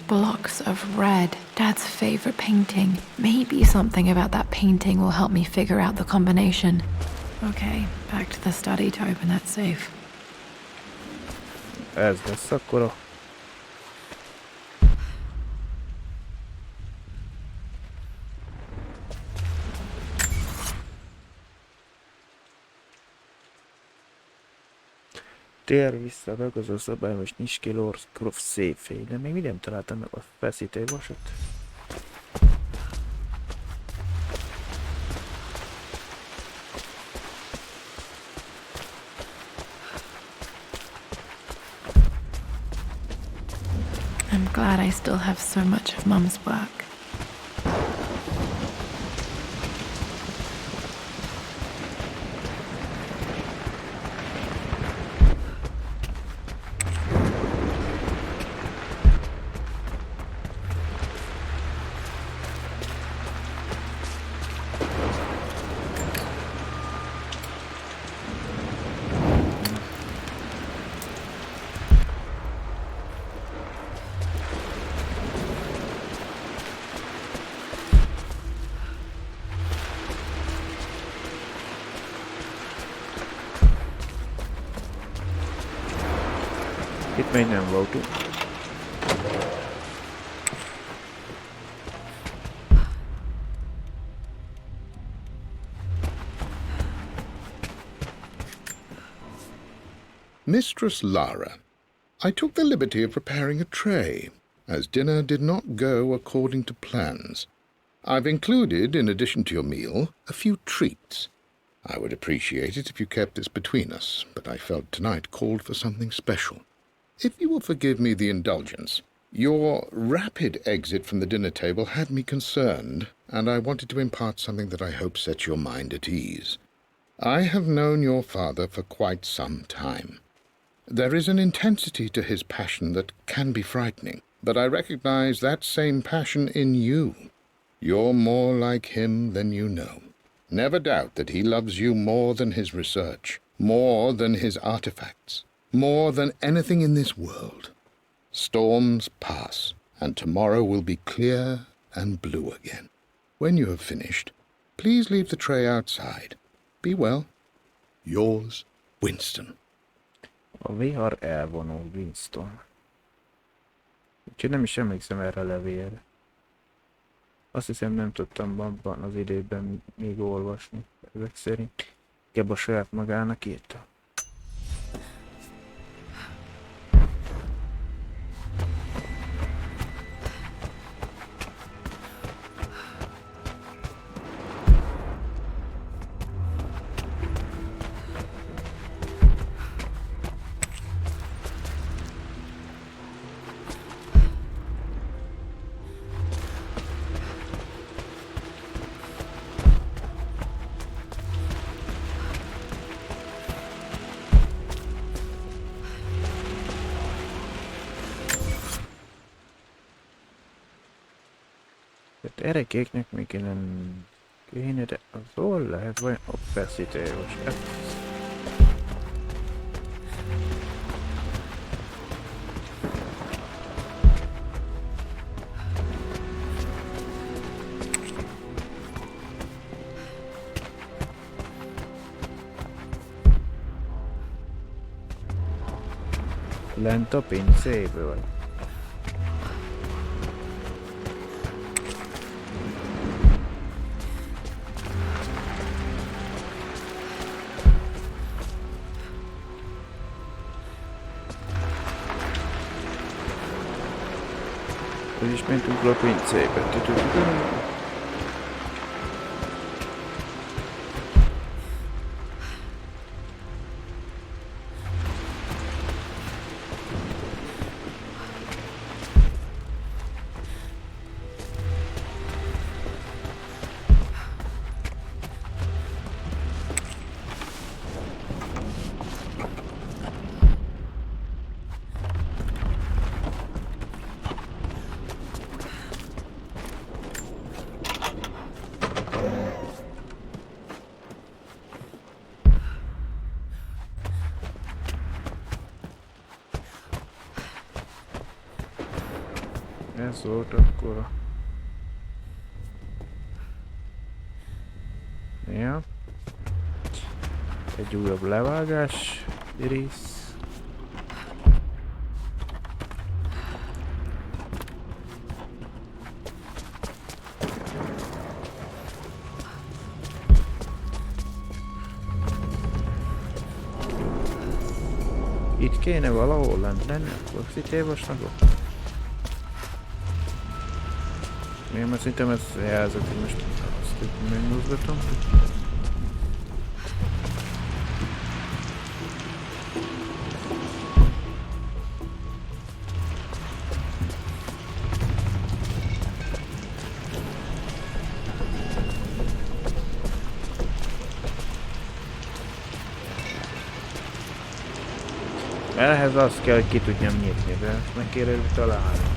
Blocks of red. Dad's favorite painting. Maybe something about that painting will help me figure out the combination. Okay, back to the study to open that safe. Ez lesz akkor a... Tér vissza meg az a szabályos nyisd ki Lord Croft széfély, de még nem találtam meg a feszítővasat. I'm glad I still have so much of Mum's work. Itt még nem voltunk. Mistress Lara, I took the liberty of preparing a tray, as dinner did not go according to plans. I've included, in addition to your meal, a few treats. I would appreciate it if you kept this between us, but I felt tonight called for something special. If you will forgive me the indulgence, your rapid exit from the dinner table had me concerned, and I wanted to impart something that I hope sets your mind at ease. I have known your father for quite some time. There is an intensity to his passion that can be frightening, but I recognize that same passion in you. You're more like him than you know. Never doubt that he loves you more than his research, more than his artifacts, more than anything in this world. Storms pass, and tomorrow will be clear and blue again. When you have finished, please leave the tray outside. Be well. Yours, Winston. A vihar elvonul, Winston. Úgyhogy nem is emlékszem erre a levélre. Azt hiszem nem tudtam abban az időben még olvasni, ezek szerint. Inkább a saját magának írta. Erekéknek még kéne, de az hol lehet vagy a feszítős. Lent a pincéből. És is mentünk a pincébe. Ez volt akkor. Ja. Egy újabb levágás rész. Itt kéne valahol lent lenni, akkor szitélvasnak ott. Én már szerintem ez jelzett, hogy most azt itt megmozgatom. Ehhez az kell, hogy ki tudjam nyitni, de meg kéne találni.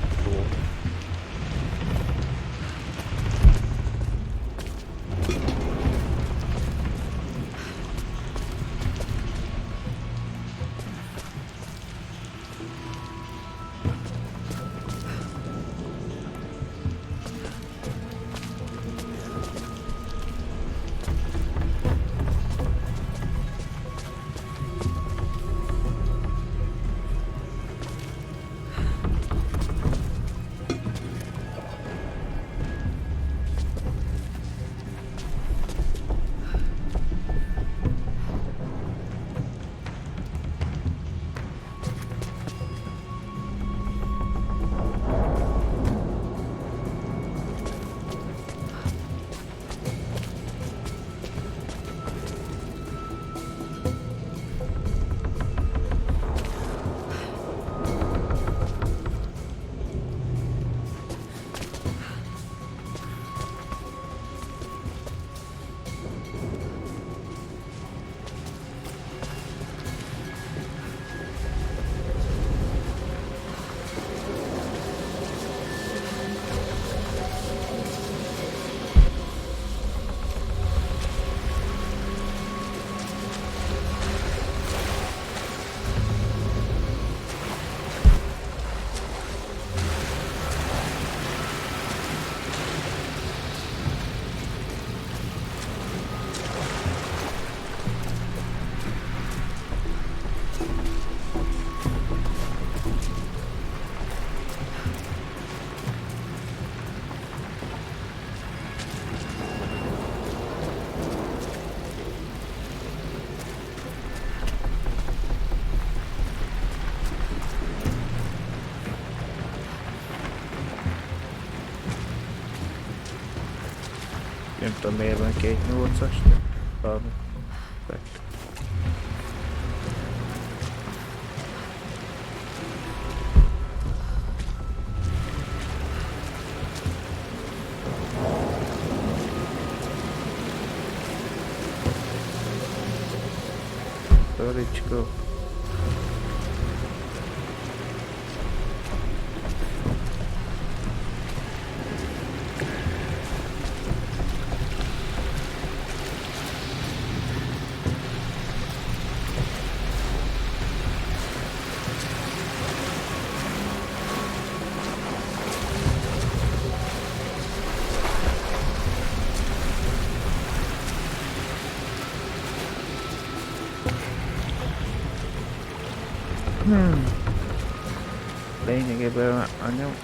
Nem tudom miért van két 8-as, de valami. Let's go. Lényegében anyám.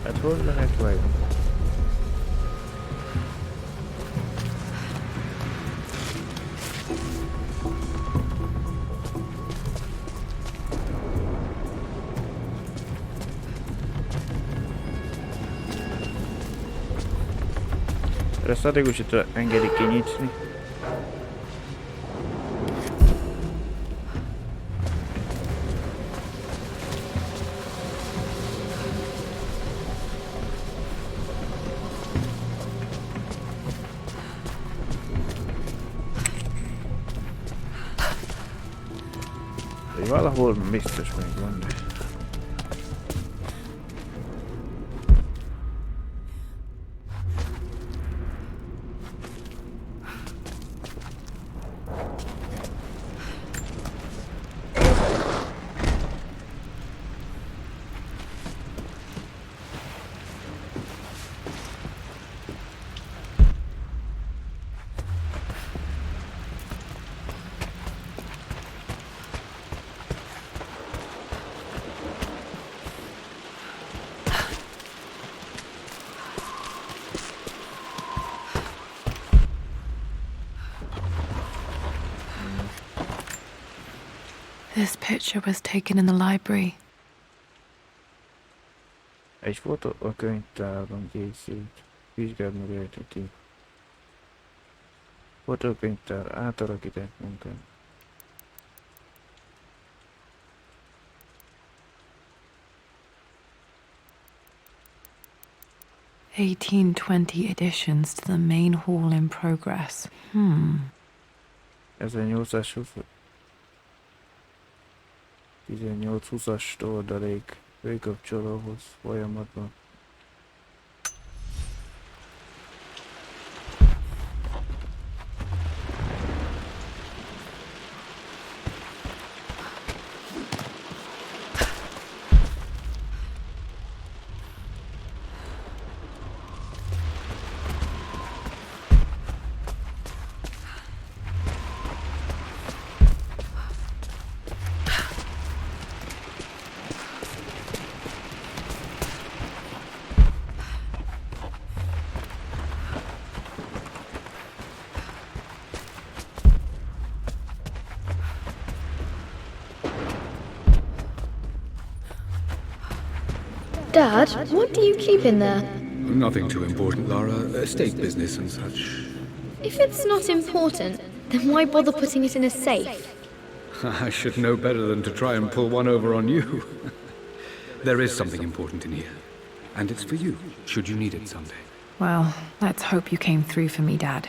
Hát hol lehet vagy? Ezt addig úgy, hogy engedik kinyitni. Vagy valahol biztos még van, de... This picture was taken in the library. Egy fotó a könyvtárban készült. Vizsgáld meg eredeti. Fotókönyvtár átalakított munkán. $18.20 additions to the main hall in progress. 1820-as oldalék főkapcsolóhoz folyamatban. Dad, what do you keep in there? Nothing too important, Lara. Estate business and such. If it's not important, then why bother putting it in a safe? I should know better than to try and pull one over on you. There is something important in here. And it's for you, should you need it someday. Well, let's hope you came through for me, Dad.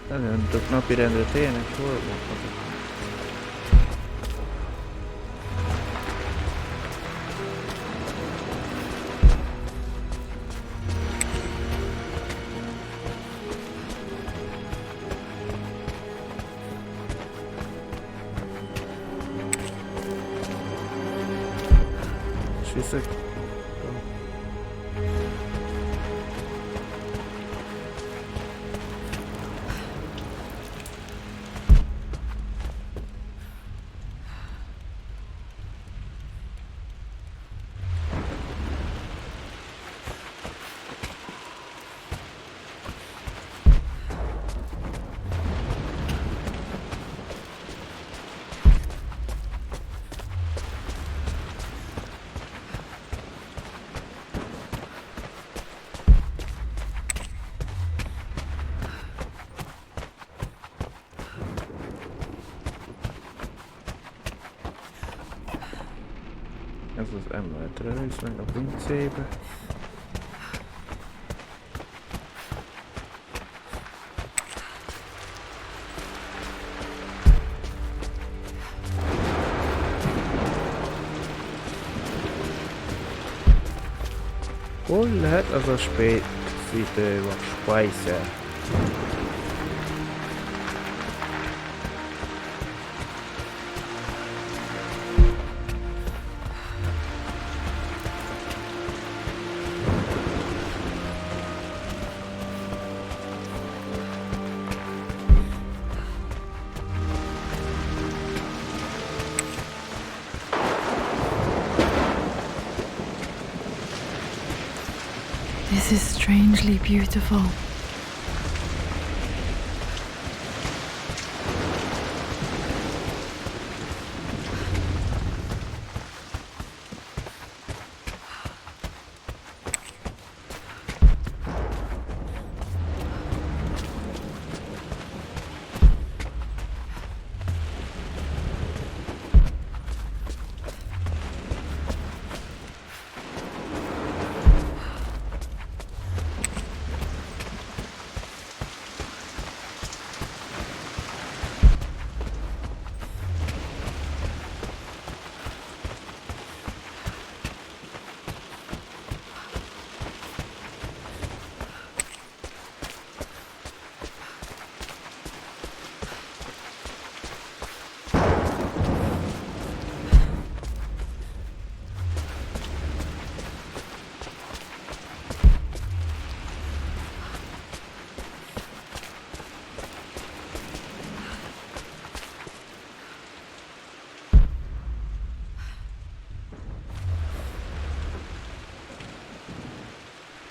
Nem tudok napirendre tényleg, hol van? És viszek. az emeletre, és meg a pincébe. Hol lehet az a spészítő vagy spicer? This is strangely beautiful.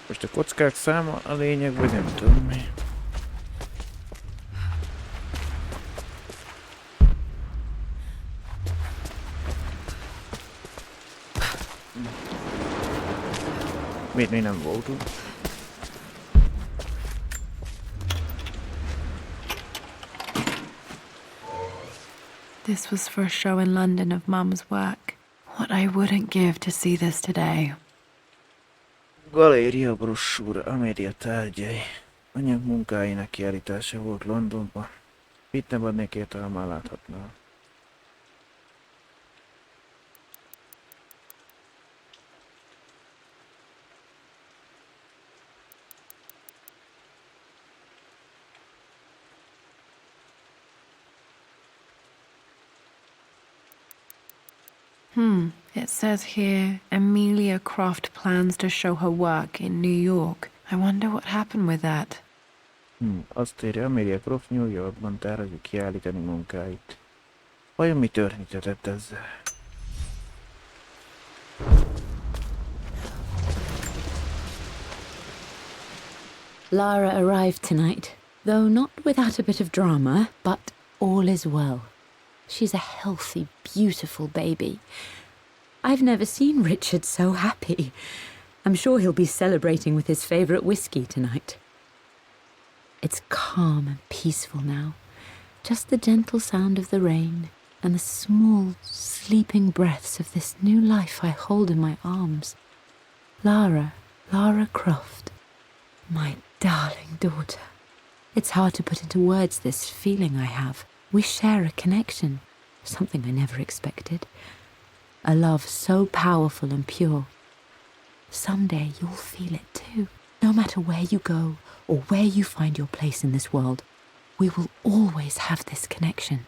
Most a kockák száma a lényeg, vagy nem tudom mi. Miért mi nem voltunk? This was for a show in London of Mum's work. What I wouldn't give to see this today. Galéria brossúra, a média tárgyai. Anyag munkáinak kiállítása volt Londonban. Mit nem adnék érte, ha már láthatnál. It says here, Amelia Croft plans to show her work in New York. I wonder what happened with that. Azt írja, Amelia Croft New Yorkban tervezi kiállítani munkáit. Vajon mi történhetett ezzel? Lara arrived tonight, though not without a bit of drama, but all is well. She's a healthy, beautiful baby. I've never seen Richard so happy. I'm sure he'll be celebrating with his favourite whiskey tonight. It's calm and peaceful now. Just the gentle sound of the rain and the small, sleeping breaths of this new life I hold in my arms. Lara Croft, my darling daughter. It's hard to put into words this feeling I have. We share a connection, something I never expected. A love so powerful and pure. Someday you'll feel it too. No matter where you go or where you find your place in this world, we will always have this connection.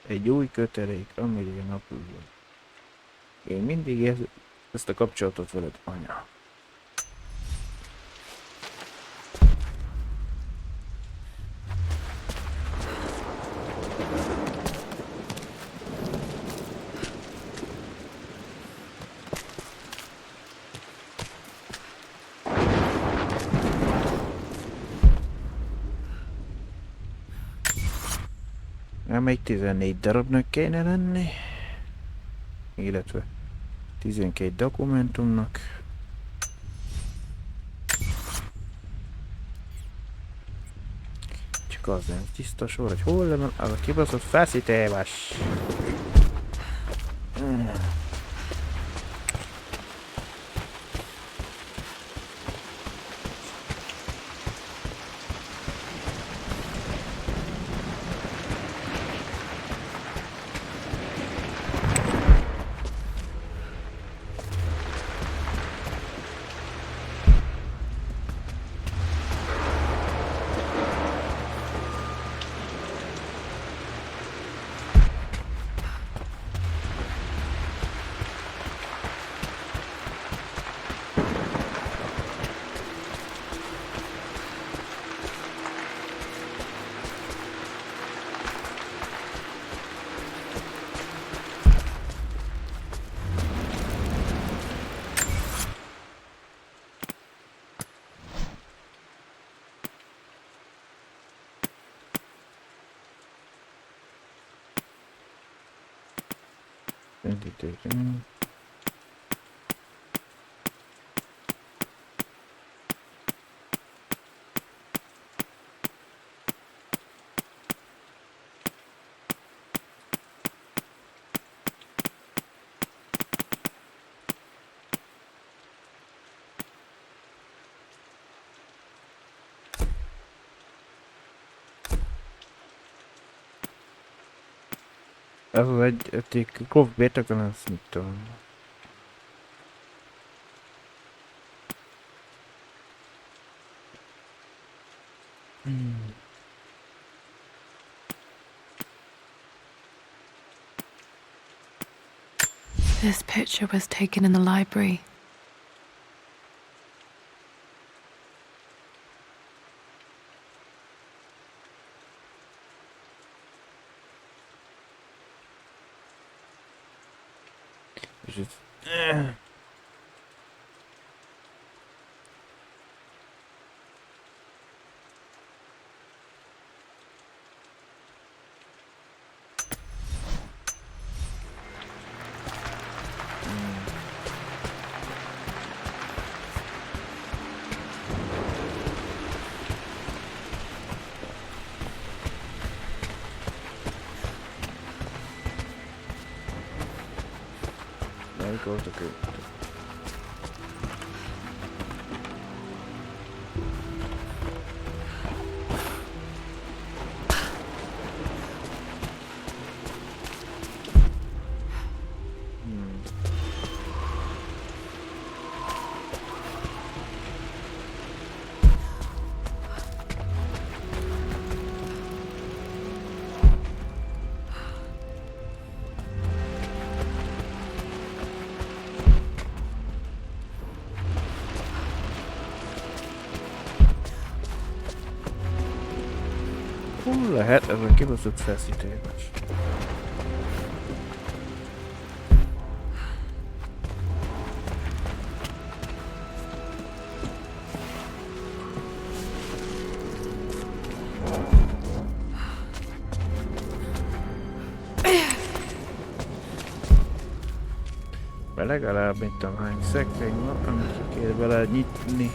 Egy új kötelék, Amelia napuljon. Én mindig ezt a kapcsolatot veled, anya. Még 14 darabnak kéne lenni, illetve 12 dokumentumnak. Csak az nem tiszta sor, hogy hol van az a kibaszott feszítélés. Ez az egy Grove birtokon, azt mit tudom. This picture was taken in the library. Go to good. Lehet, ez a kibaszott feszítős. Mert legalább mint tudom hány szekrény van, amit ki kell vele nyitni.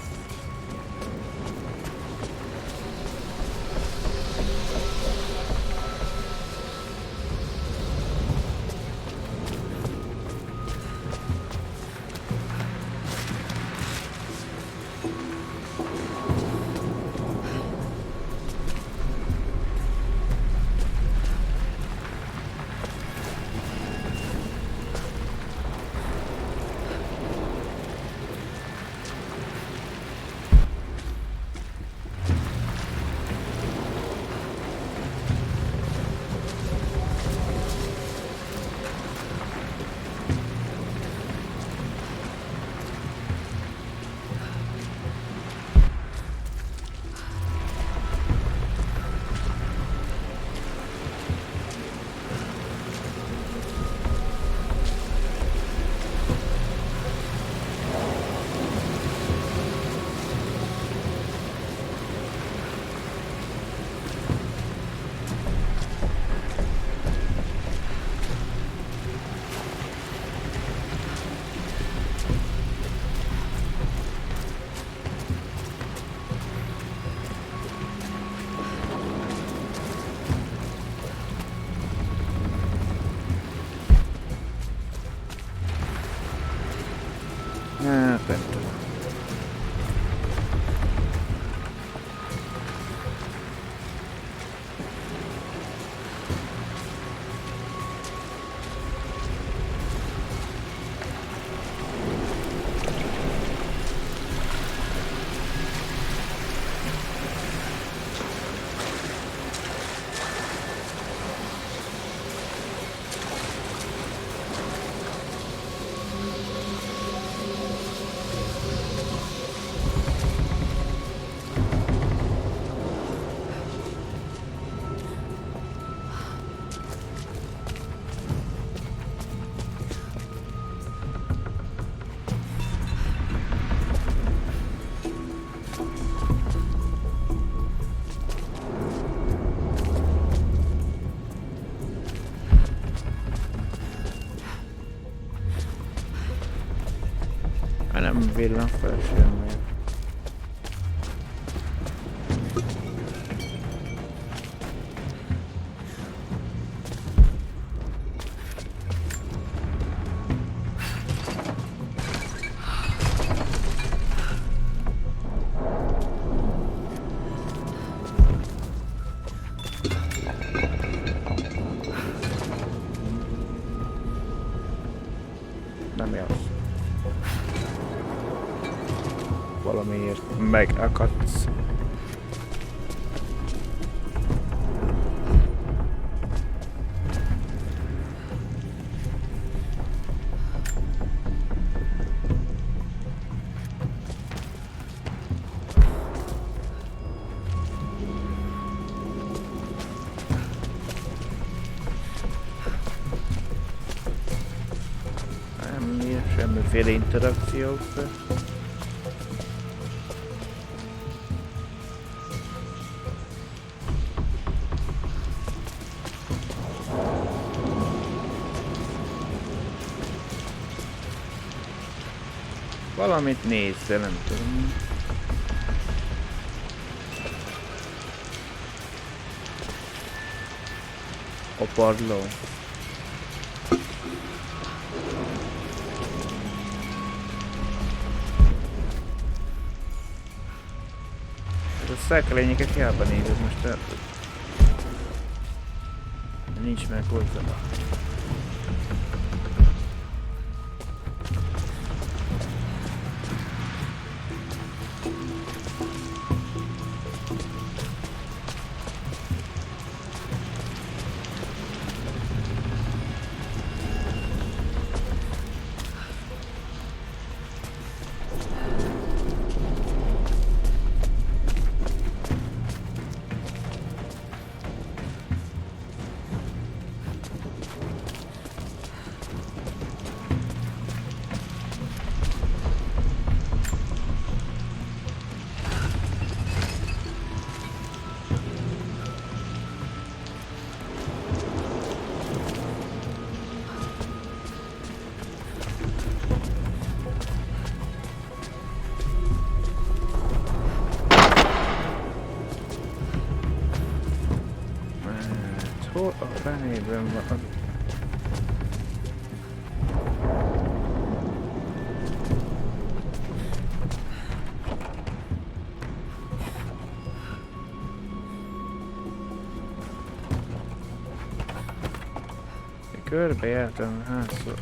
Nem villan fel semmi. Nem jössz. Valamiért megakadsz. Semmiféle interakciók. Valamit nézz, de nem tudom. A padló. A szekrényeket hiába nézed most el. Nincs meg hozzá. Hol a fenében van? Körbejártam házszor.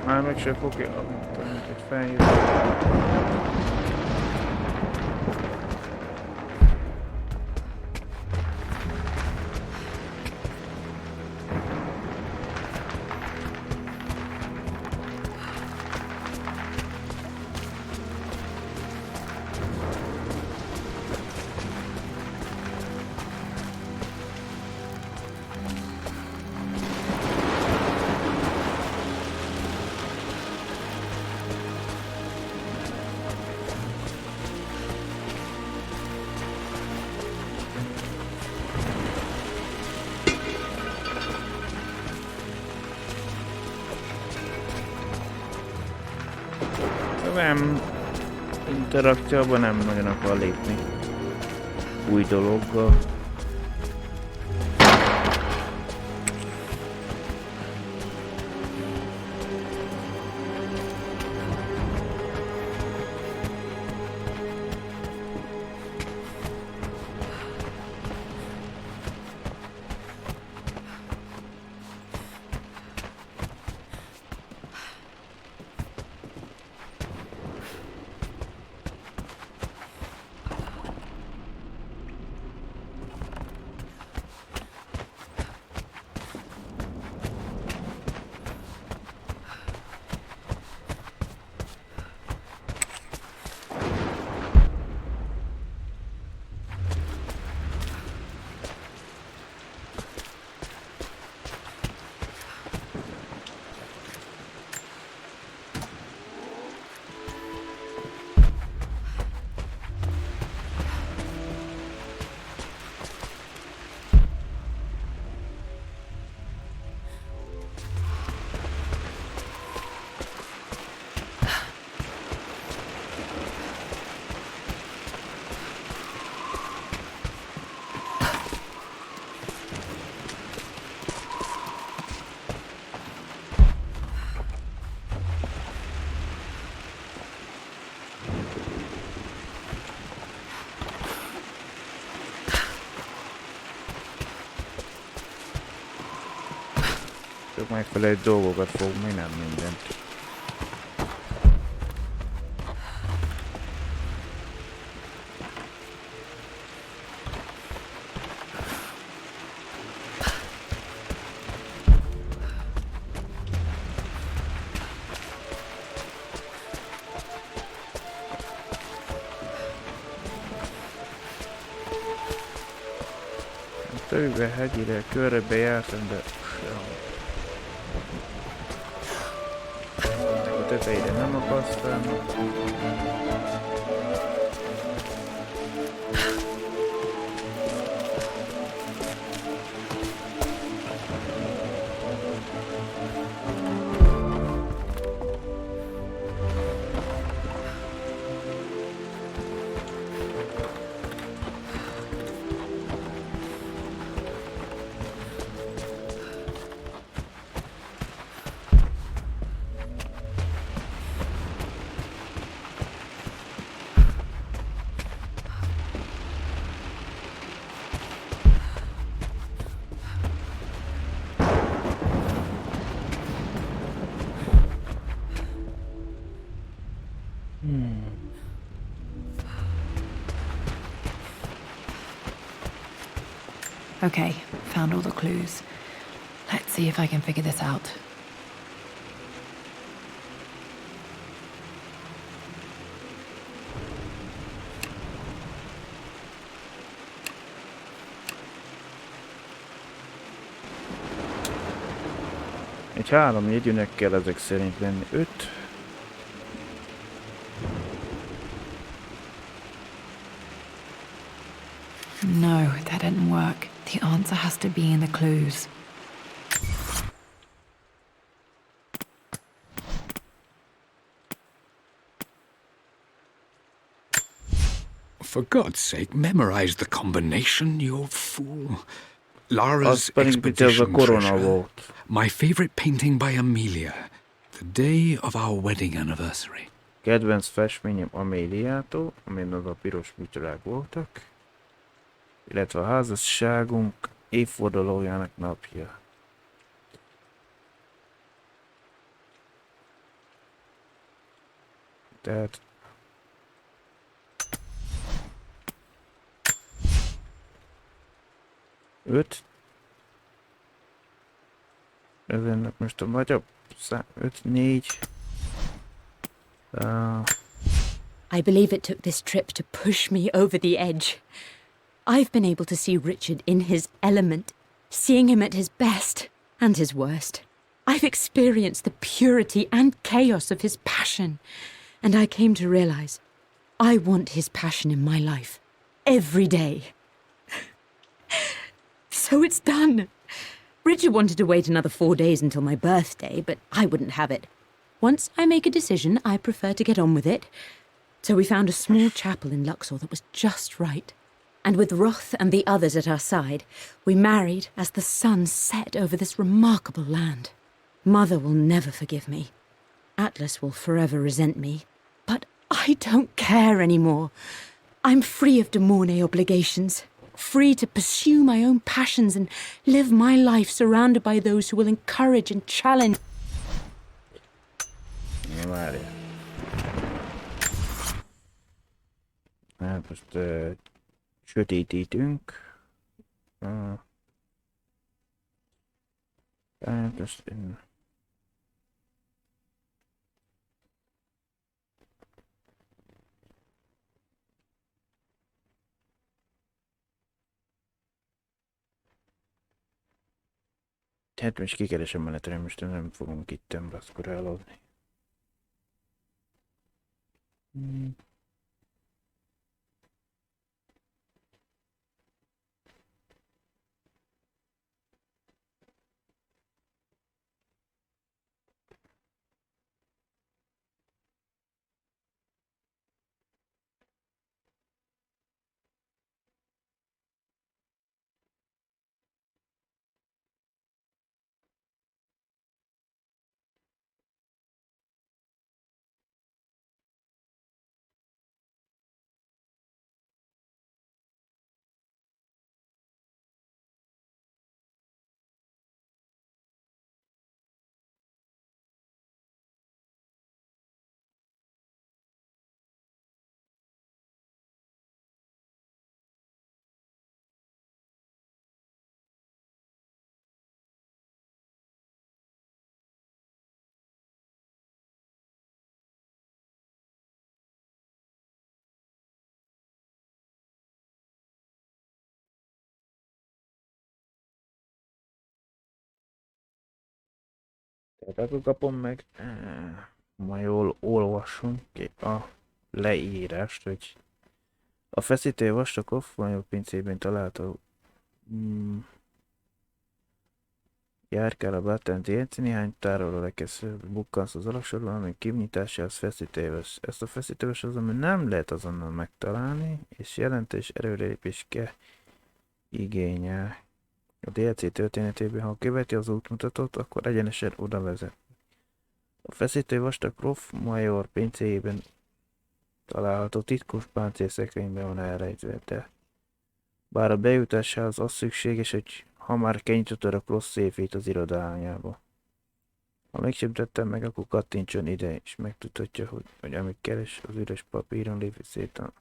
Már meg se fogja, hogy feljön. Nem interakcióban nem nagyon akar lépni új dologgal. Csak megfelelő dolgokat fog, mi nem mindent. Tőbe hegyire körbe jártam, de a tetejére nem akasztám. Okay, found all the clues. Let's see if I can figure this out. Egy 3 jegyűnek kell ezek szerint lenni. 5. No, that didn't work. The answer has to be in the clues. For God's sake, memorize the combination, you fool. Lara's expedition treasure. My favorite painting by Amelia. The day of our wedding anniversary. Kedvenc festményem Améliától, amin az a piros bútorák voltak. Illetve a házasságunk évfordulójának napja. Tehát... Öt. Ezen most a nagyobb szám. 5, 4. I believe it took this trip to push me over the edge. I've been able to see Richard in his element, seeing him at his best and his worst. I've experienced the purity and chaos of his passion, and I came to realize I want his passion in my life every day. So it's done. Richard wanted to wait another 4 days until my birthday, but I wouldn't have it. Once I make a decision, I prefer to get on with it. So we found a small chapel in Luxor that was just right. And with Roth and the others at our side, we married as the sun set over this remarkable land. Mother will never forgive me. Atlas will forever resent me. But I don't care anymore. I'm free of de Mornay obligations. Free to pursue my own passions and live my life surrounded by those who will encourage and challenge. Várja. Hát most sötétítünk. Hát most én... Hát most kikeresem menetre, most nem fogunk itt baszkor eladni. Tehát akkor kapom meg, ma jól olvasom ki a leírást, hogy a feszítő vastag major pincében található járkál a Battenti Enci, néhány tároló lekészül, bukkansz az alaksorban, ami kinyitásához feszítőves. Ezt a feszítőves azonban nem lehet azonnal megtalálni, és jelentős erőrelépés kell igényel. A DLC történetében, ha követi az útmutatót, akkor egyenesen oda vezet. A feszítő vastag prof major pincéjében található titkos páncélszekrényben van elrejtve, de bár a bejutásához az szükséges, hogy hamar kinyitottad a Cross széfét az irodájába. Ha mégsem tettem meg, akkor kattintson ide, és megtudhatja, hogy amit keres, az üres papíron lévő szépen.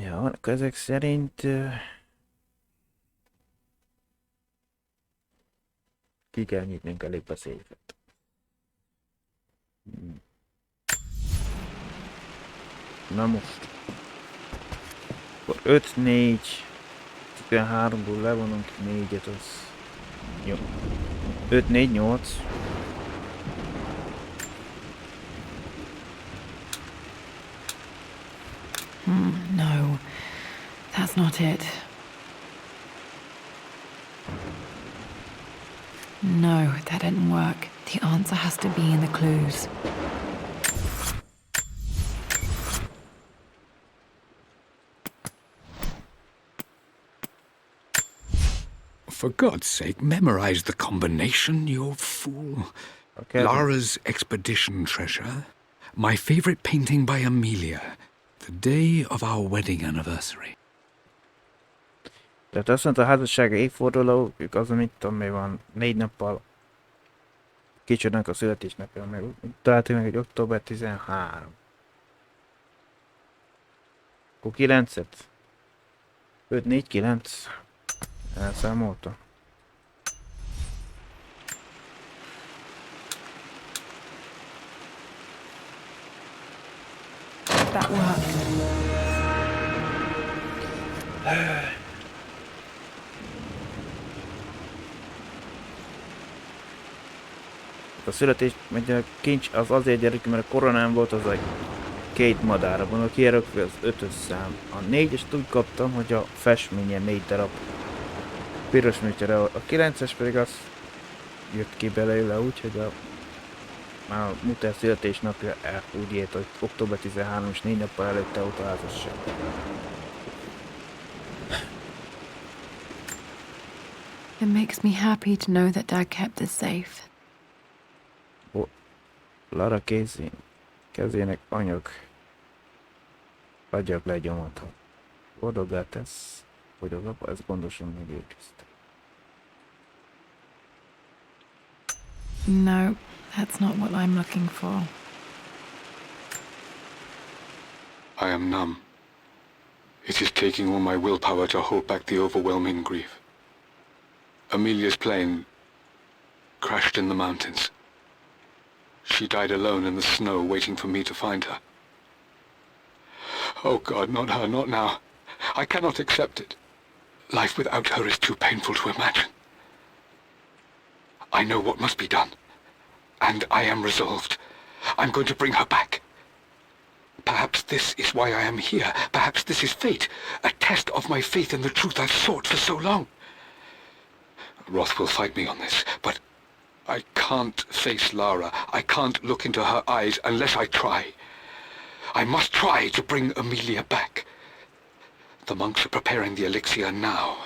Ja, ezek szerint ki kell nyitnunk elég a széfet. Na most. Akkor 5-4 13-ból levonunk 4-et, az jó. 5-4-8. No, that's not it. No, that didn't work. The answer has to be in the clues. For God's sake, memorize the combination, you fool. Okay. Lara's expedition treasure. My favorite painting by Amelia. The day of our wedding anniversary. Tehát azt mondta, a házassága évforduló, ők azon itt tudom, mi van 4 nappal kicsodnak a születésnapja, meg találtuk meg egy október 13. Akkor 9-et. 5-4-9. Elszámolta. That worked. A születés, mert a kincs az azért gyerek, mert a koronám volt, az a 2 madára van, a kijelökve az 5-ös szám. A 4-est úgy kaptam, hogy a festményen 4 darab piros műtyere, a 9-es pedig az jött ki belőle úgy, hogy már a Muter születésnapja úgy ért, hogy október 13 és 4 nappal előtte ott a házasság. It makes me happy to know that Dad kept this safe. Lara kezének agyag legyomata. Boldoggá tesz, hogy az apa ezt gondosan megőrizte. No, that's not what I'm looking for. I am numb. It is taking all my willpower to hold back the overwhelming grief. Amelia's plane crashed in the mountains. She died alone in the snow, waiting for me to find her. Oh God, not her, not now. I cannot accept it. Life without her is too painful to imagine. I know what must be done, and I am resolved. I'm going to bring her back. Perhaps this is why I am here. Perhaps this is fate, a test of my faith in the truth I've sought for so long. Roth will fight me on this, but I can't face Lara. I can't look into her eyes unless I try. I must try to bring Amelia back. The monks are preparing the elixir now,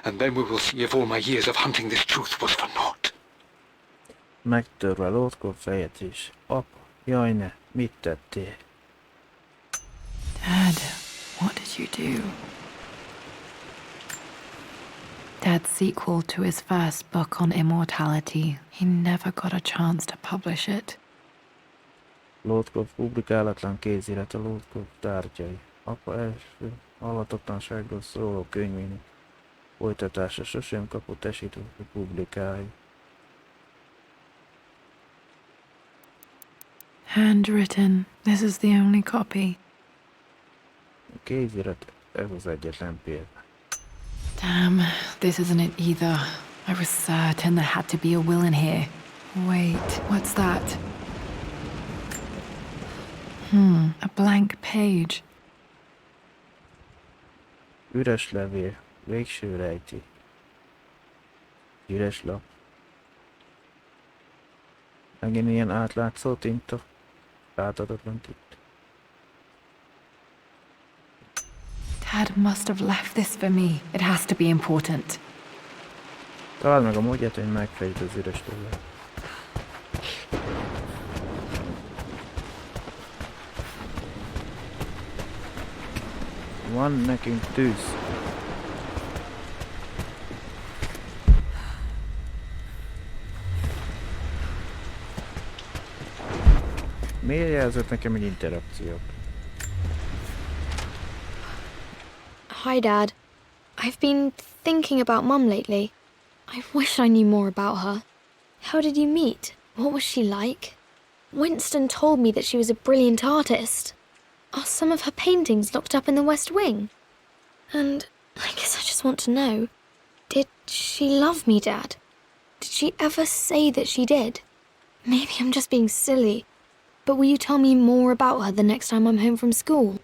and then we will see if all my years of hunting this truth was for naught. Megtörve Lotkov fejet is. Apa, jaj ne, mit tettél? Dad, what did you do? Dad's sequel to his first book on immortality. He never got a chance to publish it. Lotkov publikálatlan kézirat a Lotkov tárgyai. Apa első halhatatlanságról szóló könyvének folytatása sosem kapott esélyt, hogy publikálja. Handwritten. This is the only copy. A kézirat, ez az egyetlen példa. Damn, this isn't it either. I was certain there had to be a will in here. Wait, what's that? A blank page. Üres levél, végső rejti. Üres lap. Megint ilyen átlátszó tinta. Átadatlan tinta. Dad must have left this for me. It has to be important. Találd meg a módját, hogy megfejtsd az üres levél. Van nekünk tűz. Miért jelzett nekem egy interakciót? Hi, Dad. I've been thinking about Mum lately. I wish I knew more about her. How did you meet? What was she like? Winston told me that she was a brilliant artist. Are some of her paintings locked up in the West Wing? And I guess I just want to know, did she love me, Dad? Did she ever say that she did? Maybe I'm just being silly, but will you tell me more about her the next time I'm home from school?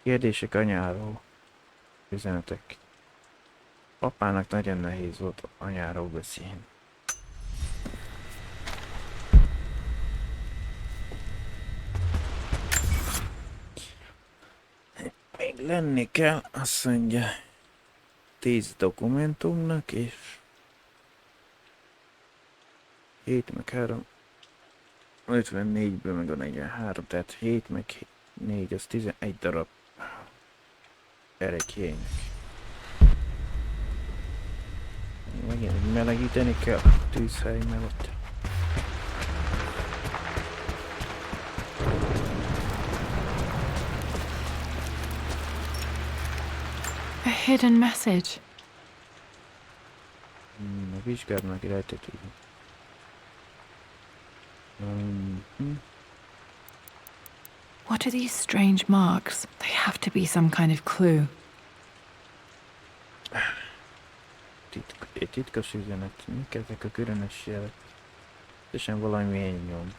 Kérdések anyáról. Üzenetek. Apának nagyon nehéz volt anyáról beszélni. Még lenni kell, azt mondja, 10 dokumentumnak, és 7 meg 3, 54-ből meg a 43, tehát 7 meg 4, az 11 darab erekjének. Megint melegíteni kell a tűzhely mellett. A hidden message. Vizsgáld meg rejtett. What are these strange marks? They have to be some kind of clue. Titkos üzenet. Mik ezek a különös jelek? Teljesen valamilyen nyom.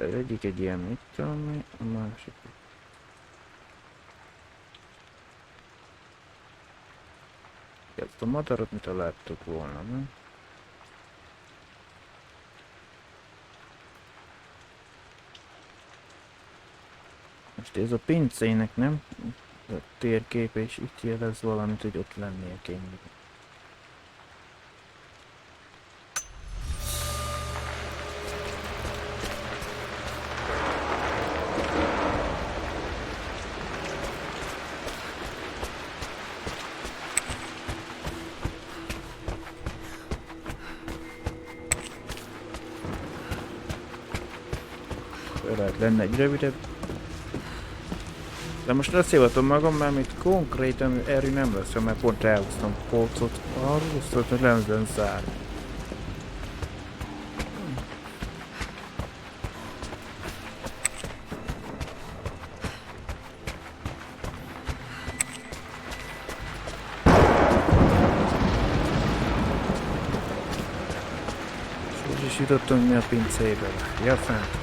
egyik egy ilyen, mit tudom, a másik. Ezt a madarat mit láttuk volna, nem? Most ez a pincének, nem? A térkép és itt jelez valamit, hogy ott lennie kéne. Lehet lenne egy rövidebb. De most leszévatom magam, mert itt konkrétan erő nem lesz, mert pont elhúztam polcot. Arról szólt, hogy lemzen zár. És úgy is jutottam mi a pincéből. Ja, fent.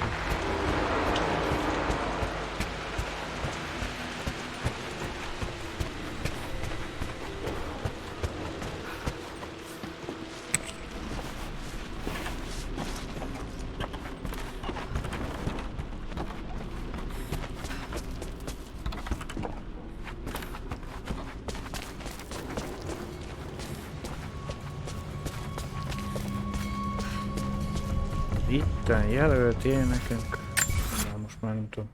Itten jelöltél nekünk. Na, most már nem tudom.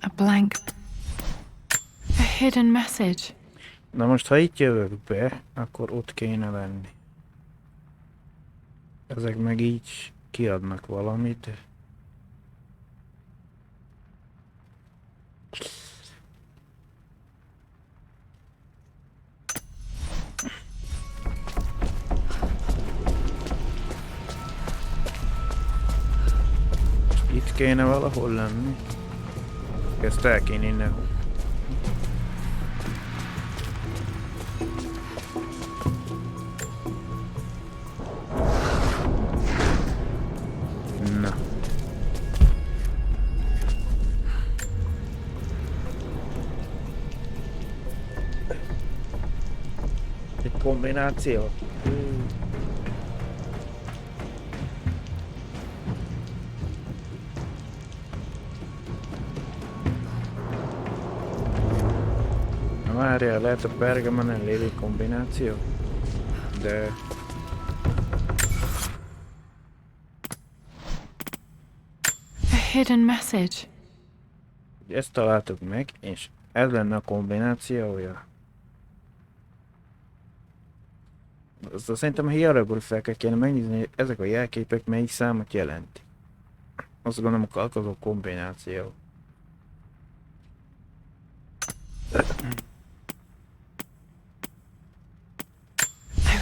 A blank. A hidden message. Na most, ha itt jövök be, akkor ott kéne lenni. Ezek meg így kiadnak valamit. Itt kéne valahol lenni. Ezt el kéne innen. Na. Egy kombináció. Várjál, lehet a pergamanen lévő kombináció? De... A hidden message. Ezt találtuk meg, és ez lenne a kombinációja. Aztán szerintem a hieroglifákat kéne megnézni, hogy ezek a jelképek melyik számot jelenti. Azt gondolom, a kalkozó kombináció.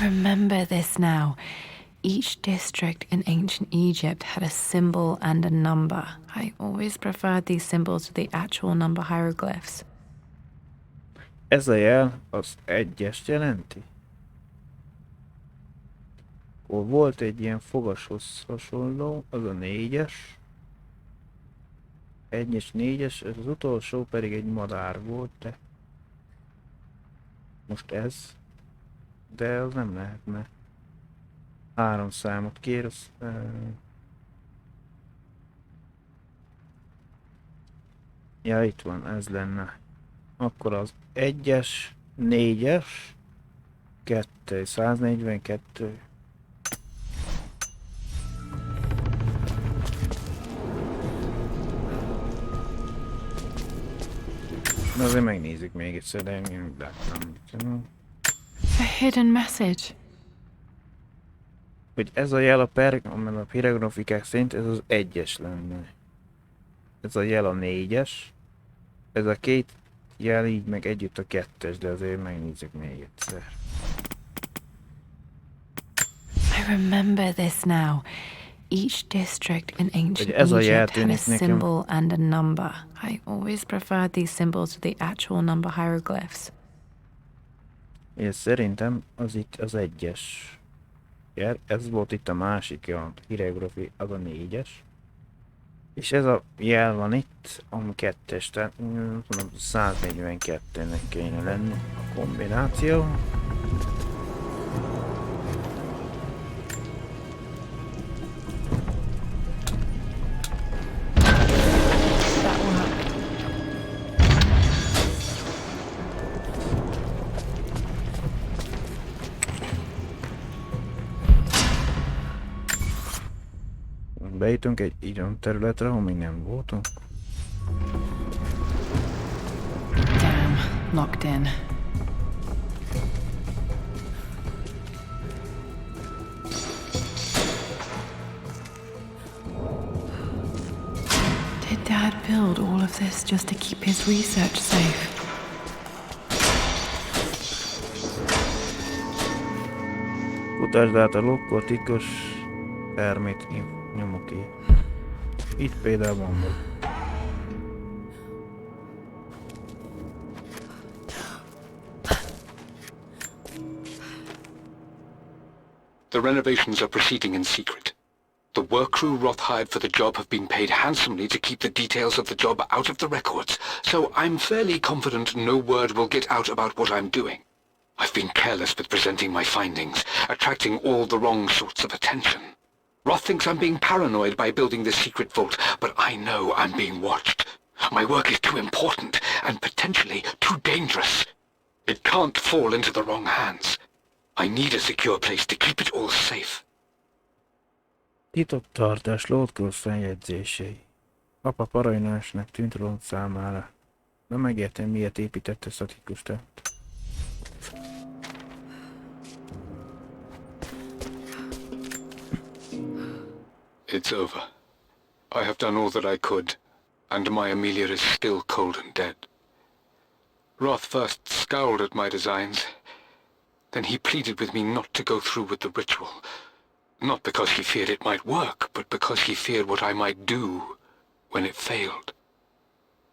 I remember this now. Each district in ancient Egypt had a symbol and a number. I always preferred these symbols to the actual number hieroglyphs. Ez a jel az egyest jelenti? Akkor volt egy ilyen fogashoz hasonló, az a 4-es. 1-es, 4-es, az utolsó pedig egy madár volt, de... Most ez... De az nem lehetne. 3 számot kér, az... Ja, itt van, ez lenne. Akkor az 1-es, 4-es, 2, 142. Na azért megnézzük még egyszer, de én láttam. A hidden message. Hogy ez a jel a hieroglifikák szerint ez az 1-es lenne. Ez a jel a 4-es. Ez a két jel így meg együtt a 2-es, de azért megnézzük még egyszer. I remember this now. Each district in ancient ez a Egypt had a eltűnik nekem. symbol and a number. I always preferred these symbols to the actual number hieroglyphs. És szerintem az itt az 1-es. Ez volt itt a másik, a hierografi, az a 4-es. És ez a jel van itt, ami 2-es, tehát 142-nek kéne lenni a kombináció. Bejutunk egy olyan területre, ahol még nem voltunk. Damn, locked in. Did Dad build all of this just to keep his research safe? Kutasd át a lokkor titkos termét nyomok ki. Itt például van. The renovations are proceeding in secret. The work crew Roth hired for the job have been paid handsomely to keep the details of the job out of the records, so I'm fairly confident no word will get out about what I'm doing. I've been careless with presenting my findings, attracting all the wrong sorts of attention. Roth thinks I'm being paranoid by building this secret vault, but I know I'm being watched. My work is too important and potentially too dangerous. It can't fall into the wrong hands. I need a secure place to keep it all safe. Titoktartás lótkör feljegyzései. Apa paranoiásnak tűnt Ron számára. De megértem, miért épített ezt a titkos tervet. It's over. I have done all that I could, and my Amelia is still cold and dead. Roth first scowled at my designs. Then he pleaded with me not to go through with the ritual. Not because he feared it might work, but because he feared what I might do when it failed.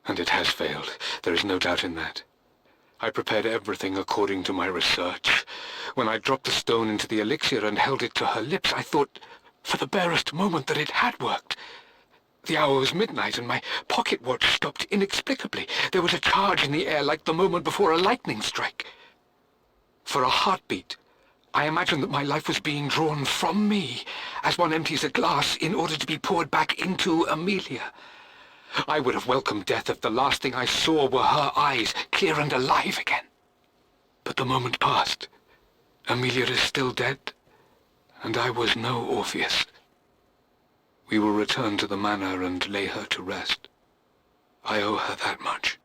And it has failed. There is no doubt in that. I prepared everything according to my research. When I dropped the stone into the elixir and held it to her lips, I thought for the barest moment that it had worked. The hour was midnight and my pocket watch stopped inexplicably. There was a charge in the air like the moment before a lightning strike. For a heartbeat, I imagined that my life was being drawn from me as one empties a glass in order to be poured back into Amelia. I would have welcomed death if the last thing I saw were her eyes, clear and alive again. But the moment passed. Amelia is still dead, and I was no Orpheus. We will return to the manor and lay her to rest. I owe her that much.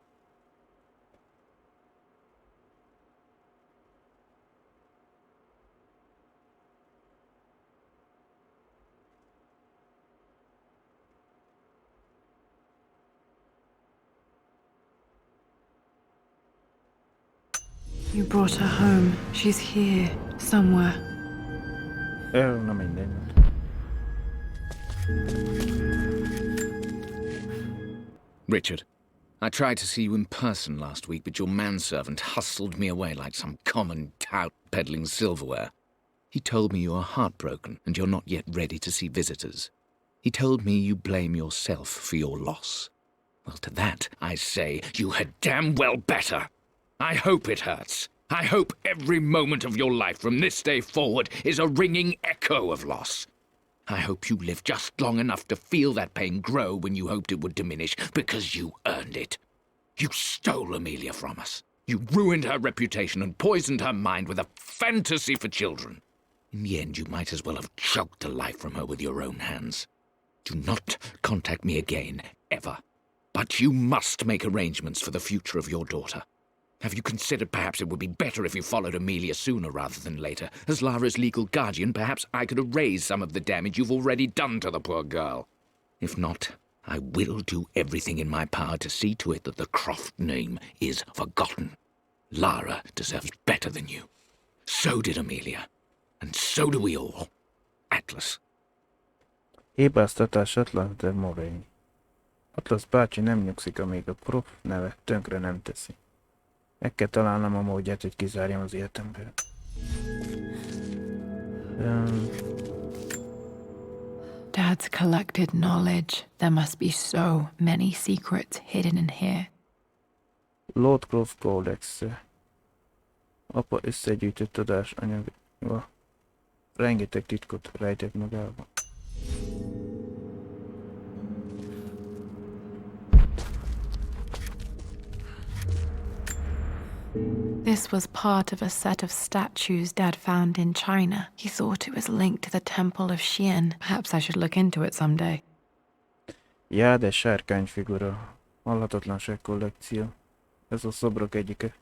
You brought her home. She's here, somewhere. Na mindegy. Richard, I tried to see you in person last week, but your manservant hustled me away like some common tout peddling silverware. He told me you are heartbroken and you're not yet ready to see visitors. He told me you blame yourself for your loss. Well, to that I say you had damn well better. I hope it hurts. I hope every moment of your life from this day forward is a ringing echo of loss. I hope you live just long enough to feel that pain grow when you hoped it would diminish, because you earned it. You stole Amelia from us. You ruined her reputation and poisoned her mind with a fantasy for children. In the end, you might as well have choked the life from her with your own hands. Do not contact me again, ever. But you must make arrangements for the future of your daughter. Have you considered perhaps it would be better if you followed Amelia sooner rather than later? As Lara's legal guardian, perhaps I could erase some of the damage you've already done to the poor girl. If not, I will do everything in my power to see to it that the Croft name is forgotten. Lara deserves better than you. So did Amelia. And so do we all. Atlas. Hibáztatás Atlas de Moraine. Atlas bácsi nem nyugszik, amíg a prof neve tönkre nem teszi. Meg kell találnom a módját, hogy kizárjam az életemből. Dad's collected knowledge. There must be so many secrets hidden in here. Lord Croft Codex. Apa összegyűjtött tudásanyaga. Rengeteg titkot rejtett magába. This was part of a set of statues Dad found in China. He thought it was linked to the Temple of Xian. Perhaps I should look into it someday. Já, de sárkányfigura. Halhatatlanság kollekció. Ez a szobrok egyike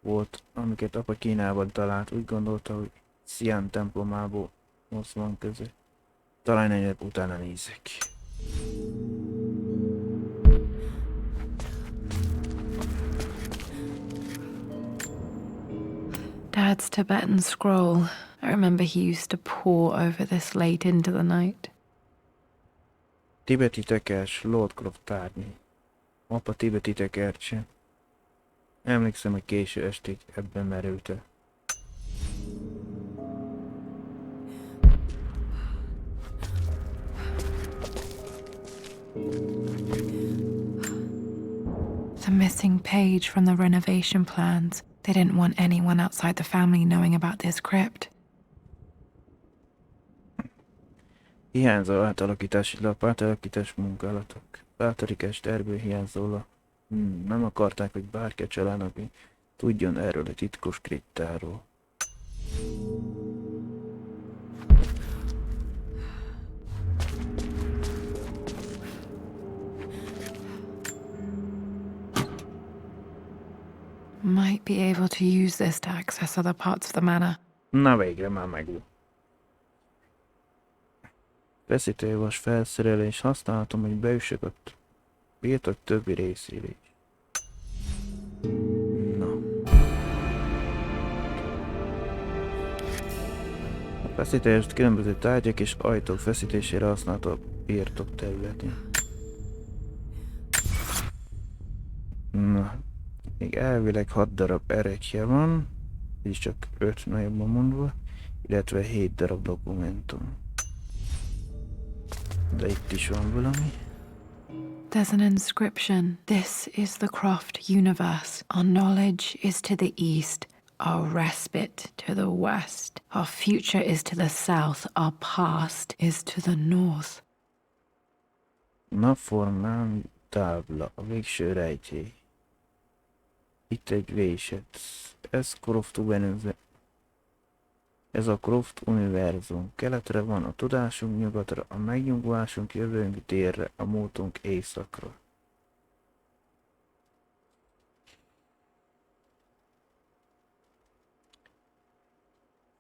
volt, amiket apa Kínában talált. Úgy gondolta, hogy Xian templomából most van közé. Talán egyet utána nézek. Dad's Tibetan scroll. I remember he used to pore over this late into the night. Tibeti tekers, Lord Croft tárgyi. Apa tibeti tekercse. Emlékszem, hogy késő estig ebben merült el. The missing page from the renovation plans. They didn't want anyone outside the family knowing about this crypt. Hiányzó átalakítási lap, átalakítás munkálatok. Bátorikás tervből hiányzó lap. Nem akarták, hogy bárki a családnak tudjon erről a titkos kriptáról. Might be able to use this to access other parts of the manor. Na végre már megvan. Feszítőjavas felszerelés, használhatom, hogy beüssek a birtok többi részére is. Na. A feszítőjavast különböző tárgyak és ajtók feszítésére használható a birtok területén. Na. Még elvileg 6 darab erekje van, így csak 5 nagyobban mondva, illetve 7 darab dokumentum. De itt is van valami. There's an inscription. This is the Croft universe. Our knowledge is to the east, our respite to the west. Our future is to the south, our past is to the north. Napformán tábla, a végső rejtély. Itt egy vésett. Ez a Croft univerzum. Keletre van a tudásunk, nyugatra a megnyugvásunk, jövőnk délre, a múltunk északra.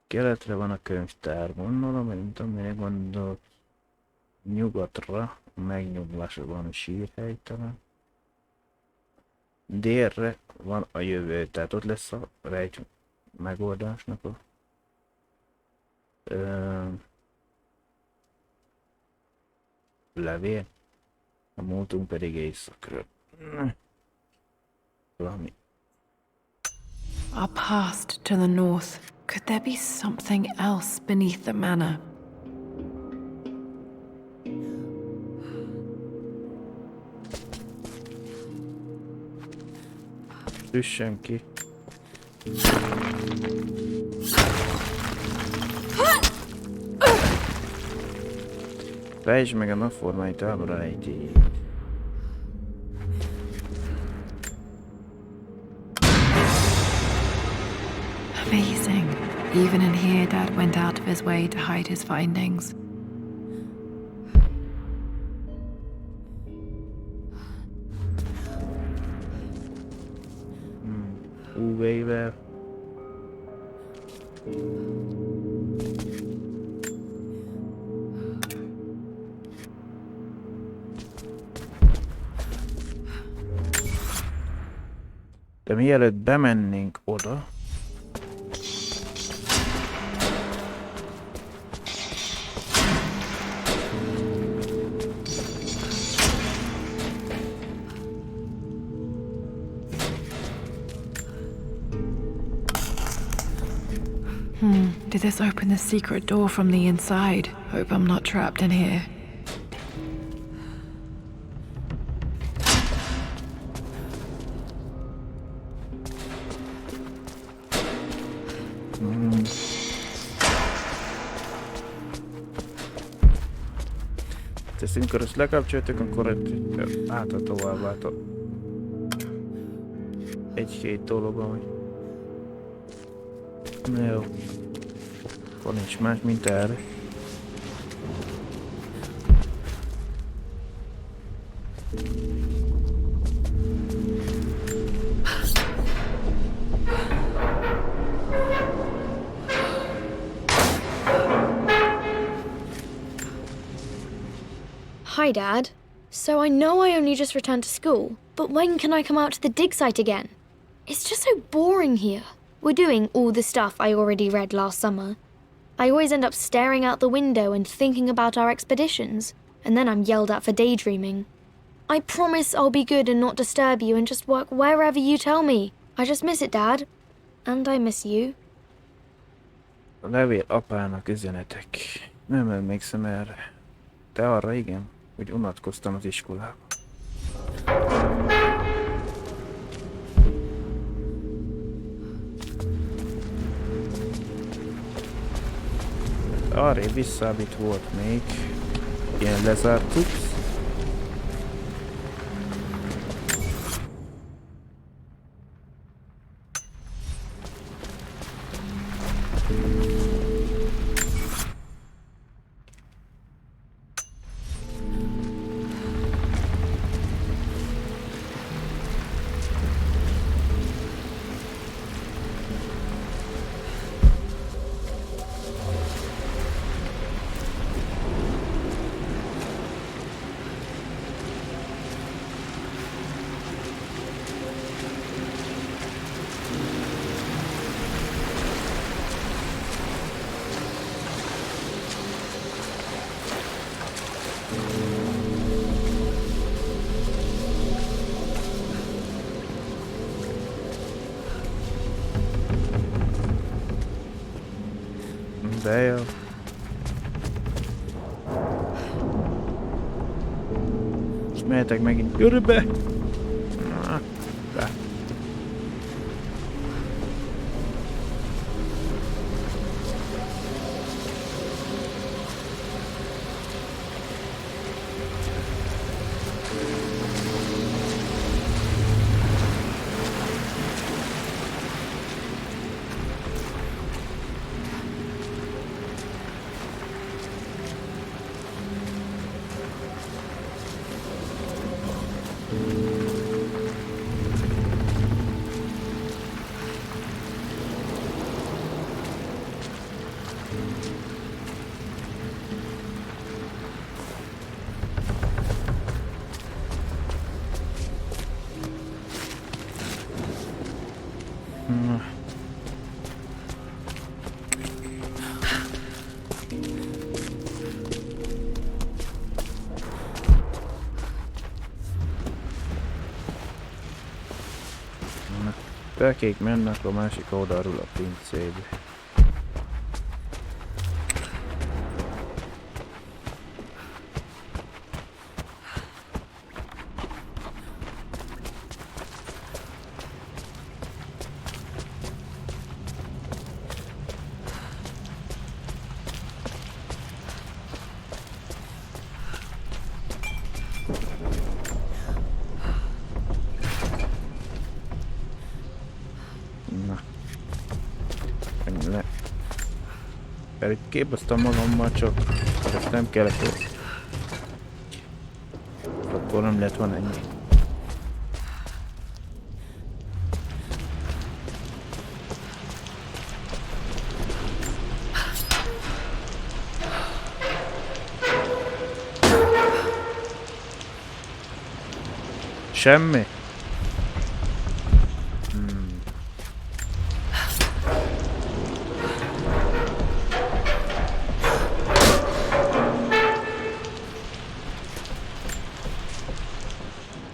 Keletre van a könyvtár, gondolom, mint amire gondolt. Nyugatra a megnyugvásra van a sírhely talán. Délre van a jövő, tehát ott lesz a rejt megoldásnak a levél, a múltunk pedig éjszakra. Valami. Our past to the north. Could there be something else beneath the manor? Üssen ki. Fejtsd meg a napformai tábla rejtélyét. Amazing. Even in here, Dad went out of his way to hide his findings. UV-vel. De mielőtt bemennénk oda, Did this open the secret door from the inside? Hope I'm not trapped in here. Tehát amikor ezt lekapcsoltuk, akkor átadóvá vált egy-két dolog, ami... Na jó. Akkor nincs más, mint erre. Hi, Dad. So I know I only just returned to school, but when can I come out to the dig site again? It's just so boring here. We're doing all the stuff I already read last summer. I always end up staring out the window and thinking about our expeditions, and then I'm yelled at for daydreaming. I promise I'll be good and not disturb you and just work wherever you tell me. I just miss it, Dad. And I miss you. A levél apának üzenetek. Nem emlékszem erre. De arra igen, hogy unatkoztam az iskolában. Arrébb visszább volt még ilyen lezártuk. De jó. És mehetek megint körbe. Na, de. Felkék mennek a másik oldalról a pincébe. Pedig képeztem magammal, csak ezt nem kellett. Akkor nem lett volna ennyi. Semmi.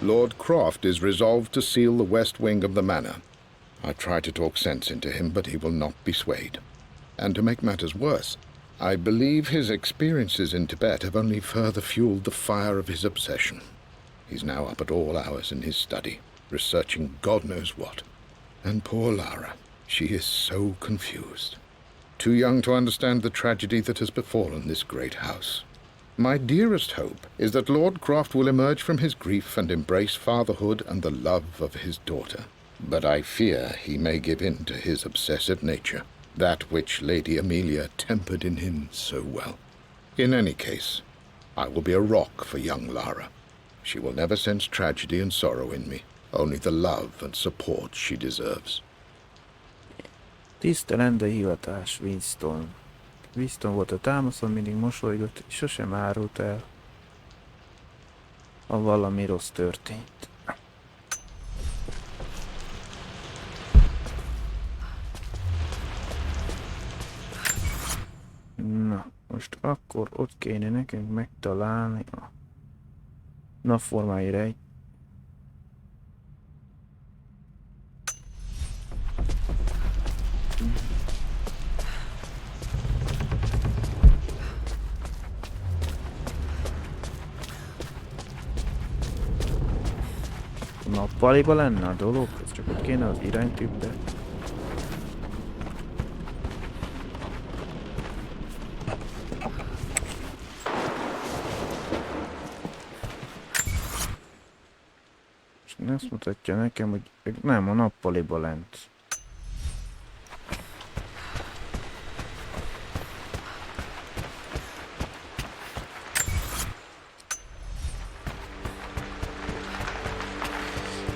Lord Croft is resolved to seal the west wing of the manor. I try to talk sense into him, but he will not be swayed. And to make matters worse, I believe his experiences in Tibet have only further fueled the fire of his obsession. He's now up at all hours in his study, researching God knows what. And poor Lara, she is so confused. Too young to understand the tragedy that has befallen this great house. My dearest hope is that Lord Croft will emerge from his grief and embrace fatherhood and the love of his daughter. But I fear he may give in to his obsessive nature, that which Lady Amelia tempered in him so well. In any case, I will be a rock for young Lara. She will never sense tragedy and sorrow in me, only the love and support she deserves. Tisztelendő hivatás, Winston. Winston volt a támaszon, mindig mosolygott, és sosem árult el, ha valami rossz történt. Na, most akkor ott kéne nekünk megtalálni a napformái rejt. Nappaliba lenne a dolog, ez csak ott kéne az iránytűbe. És azt mutatja nekem, hogy nem a nappaliba lent.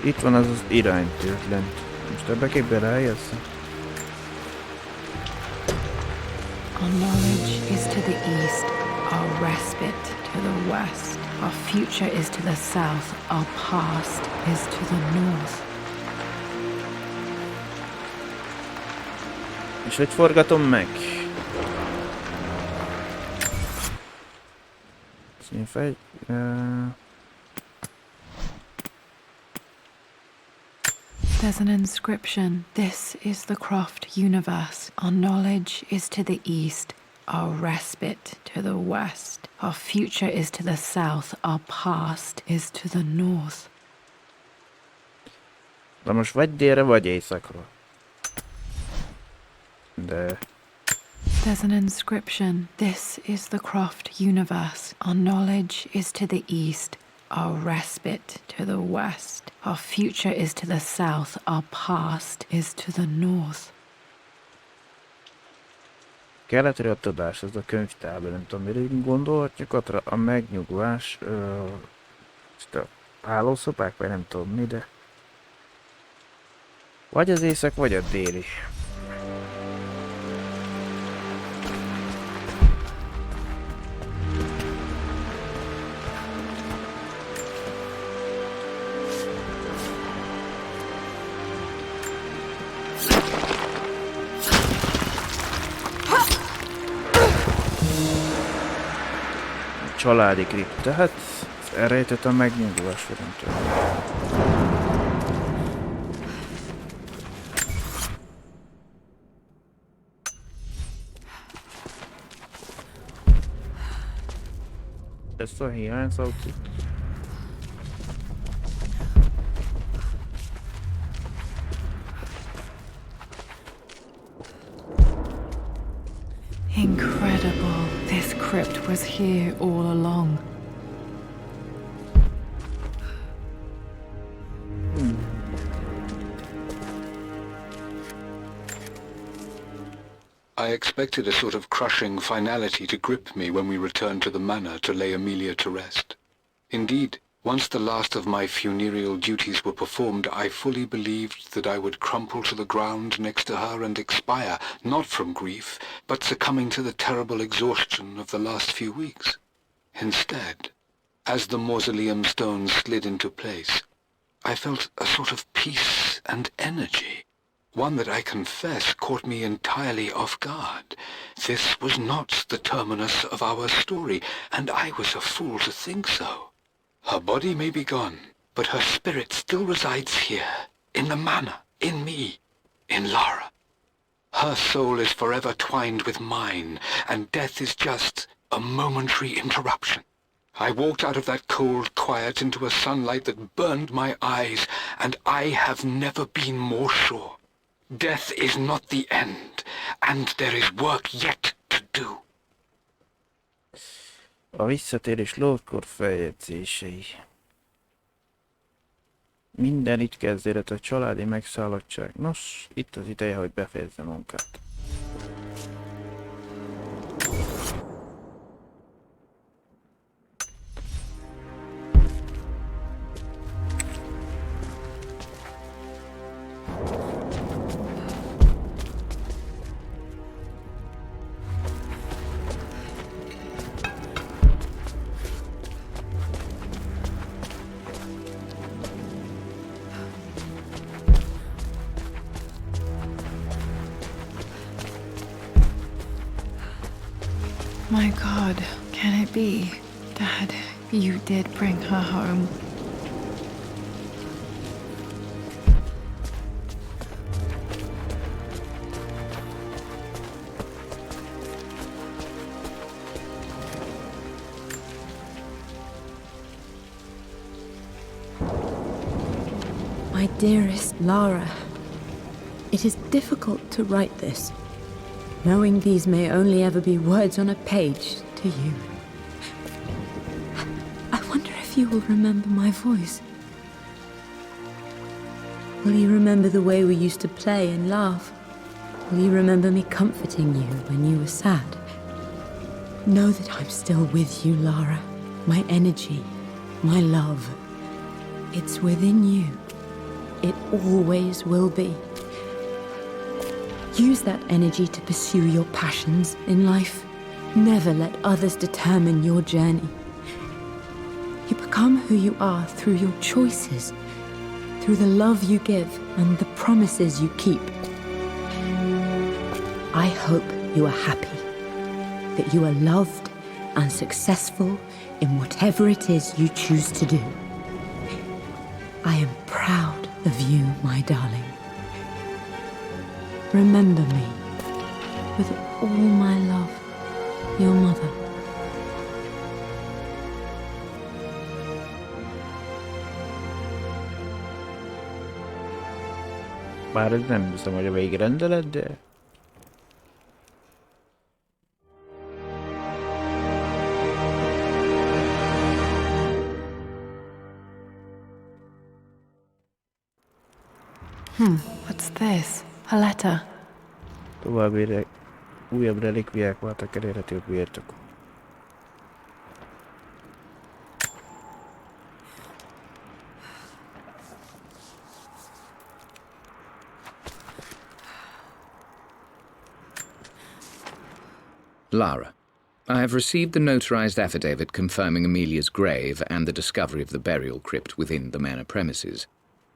Itt van az iránytű lent. Most ebbe kell belehelyezni. Our knowledge is to the east, our respite to the west. Our future is to the south, our past is to the north. És hogy forgatom meg? Színfej... There's an inscription. This is the Croft universe. Our knowledge is to the east, our respite to the west. Our future is to the south, our past is to the north. De most vagy délre, vagy északra. De... There's an inscription. This is the Croft universe. Our knowledge is to the east, our respite to the west. Our future is to the south, our past is to the north. Keletre a tudás, ez a könyvtárban, nem tudom, mire gondolhatjuk, a megnyugvás, a hálószobák, vagy nem tudom mi, de... Vagy az észak, vagy a déli. Családi kripta, hát elrejtett a megnyugvás, vagy nem tudom. Ezt a hiányzót. Incredible. This crypt was here all along. I expected a sort of crushing finality to grip me when we returned to the manor to lay Amelia to rest. Indeed, once the last of my funereal duties were performed, I fully believed that I would crumple to the ground next to her and expire, not from grief, but succumbing to the terrible exhaustion of the last few weeks. Instead, as the mausoleum stones slid into place, I felt a sort of peace and energy. One that I confess caught me entirely off guard. This was not the terminus of our story, and I was a fool to think so. Her body may be gone, but her spirit still resides here, in the manor, in me, in Lara. Her soul is forever twined with mine, and death is just a momentary interruption. I walked out of that cold quiet into a sunlight that burned my eyes, and I have never been more sure. Death is not the end, and there is work yet to do. A visszatérés lótkor feljegyzései. Minden itt kezdődött, a családi megszállottság. Nos, itt az ideje, hogy befejezze munkát. My God, can it be? Dad, you did bring her home. My dearest Lara, it is difficult to write this, knowing these may only ever be words on a page to you. I wonder if you will remember my voice. Will you remember the way we used to play and laugh? Will you remember me comforting you when you were sad? Know that I'm still with you, Lara. My energy, my love, it's within you. It always will be. Use that energy to pursue your passions in life. Never let others determine your journey. You become who you are through your choices, through the love you give and the promises you keep. I hope you are happy, that you are loved and successful in whatever it is you choose to do. I am proud of you, my darling. Remember me, with all my love, your mother. Bár ez nem hiszem, hogy a végrendelet, de... What's this? A letter. További újabb relikviák voltak elérhetők birtokon. Lara, I have received the notarized affidavit confirming Amelia's grave and the discovery of the burial crypt within the manor premises.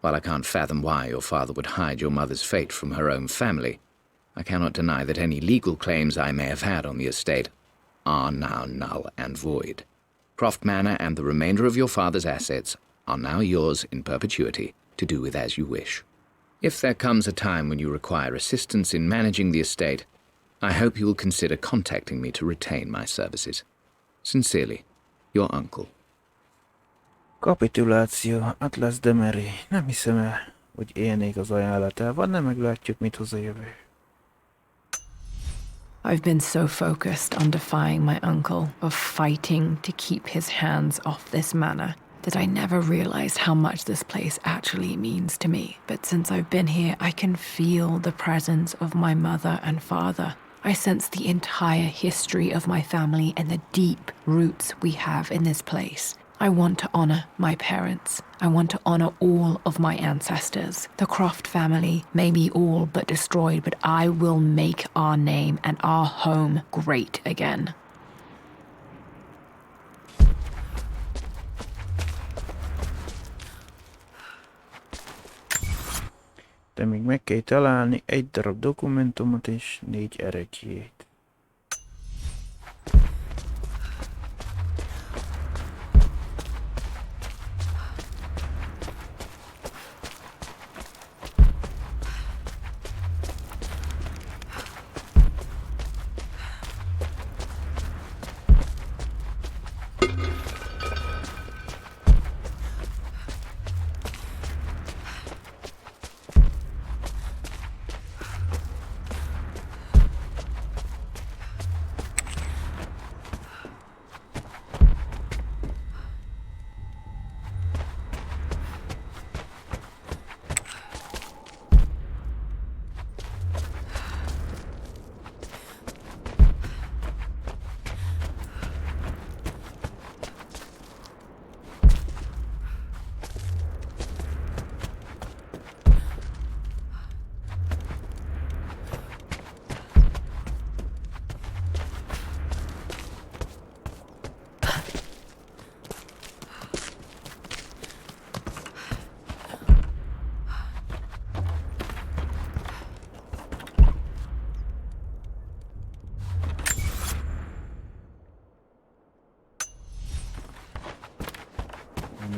While I can't fathom why your father would hide your mother's fate from her own family, I cannot deny that any legal claims I may have had on the estate are now null and void. Croft Manor and the remainder of your father's assets are now yours in perpetuity to do with as you wish. If there comes a time when you require assistance in managing the estate, I hope you will consider contacting me to retain my services. Sincerely, your uncle. Kapituláció, Atlas de Mary. Nem hiszem el, hogy élnék az ajánlatával, de meglátjuk, mit hoz a jövő. I've been so focused on defying my uncle, of fighting to keep his hands off this manor, that I never realized how much this place actually means to me. But since I've been here, I can feel the presence of my mother and father. I sense the entire history of my family and the deep roots we have in this place. I want to honor my parents. I want to honor all of my ancestors. The Croft family may be all but destroyed, but I will make our name and our home great again. De még meg kell találni egy darab dokumentumot és 4 erekjét.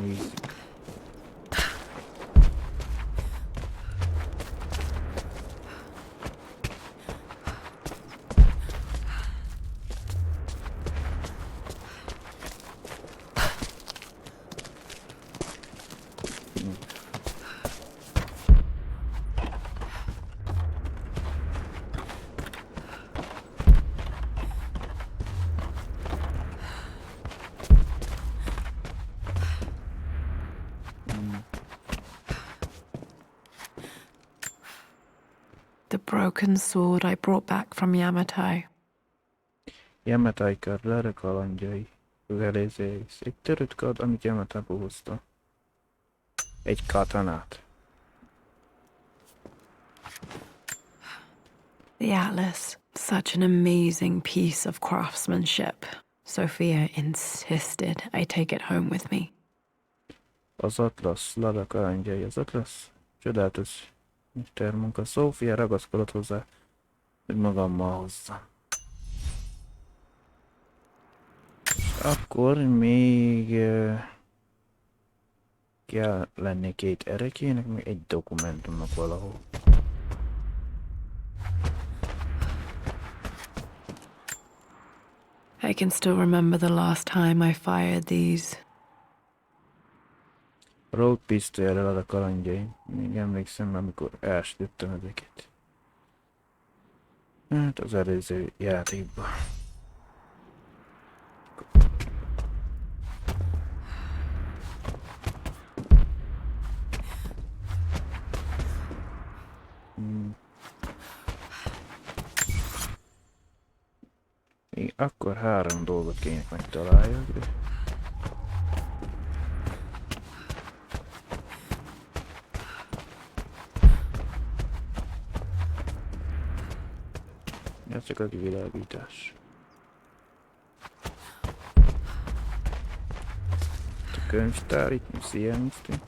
Nézzük. The broken sword I brought back from Yamato. Yamatai kardlára kalandjai. Velézész. Egy törött kard, amit Yamato hozta. Egy katanát. The Atlas. Such an amazing piece of craftsmanship. Sophia insisted I take it home with me. Az Atlasz, Lada kalandjai. Az Atlasz csodálatos mestermunka. Sophia ragaszkodott hozzá, hogy magammal hozzam. Akkor még kell lenni 2 erekének, meg egy dokumentumnak valahol. I can still remember the last time I fired these. Road pisztolyára ad a kalandjaim. Még emlékszem, amikor elsütöttem ezeket. Hát az előző játékban. Még akkor 3 dolgot kéne megtaláljak. Ez csak a kivilágítás. A könyvtár, itt mi szieniztünk.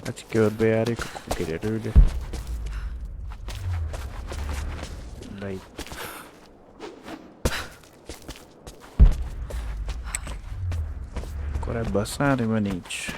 Hát körbejárjuk, akkor kiderül, de itt. Akkor ebben a szárnyban nincs.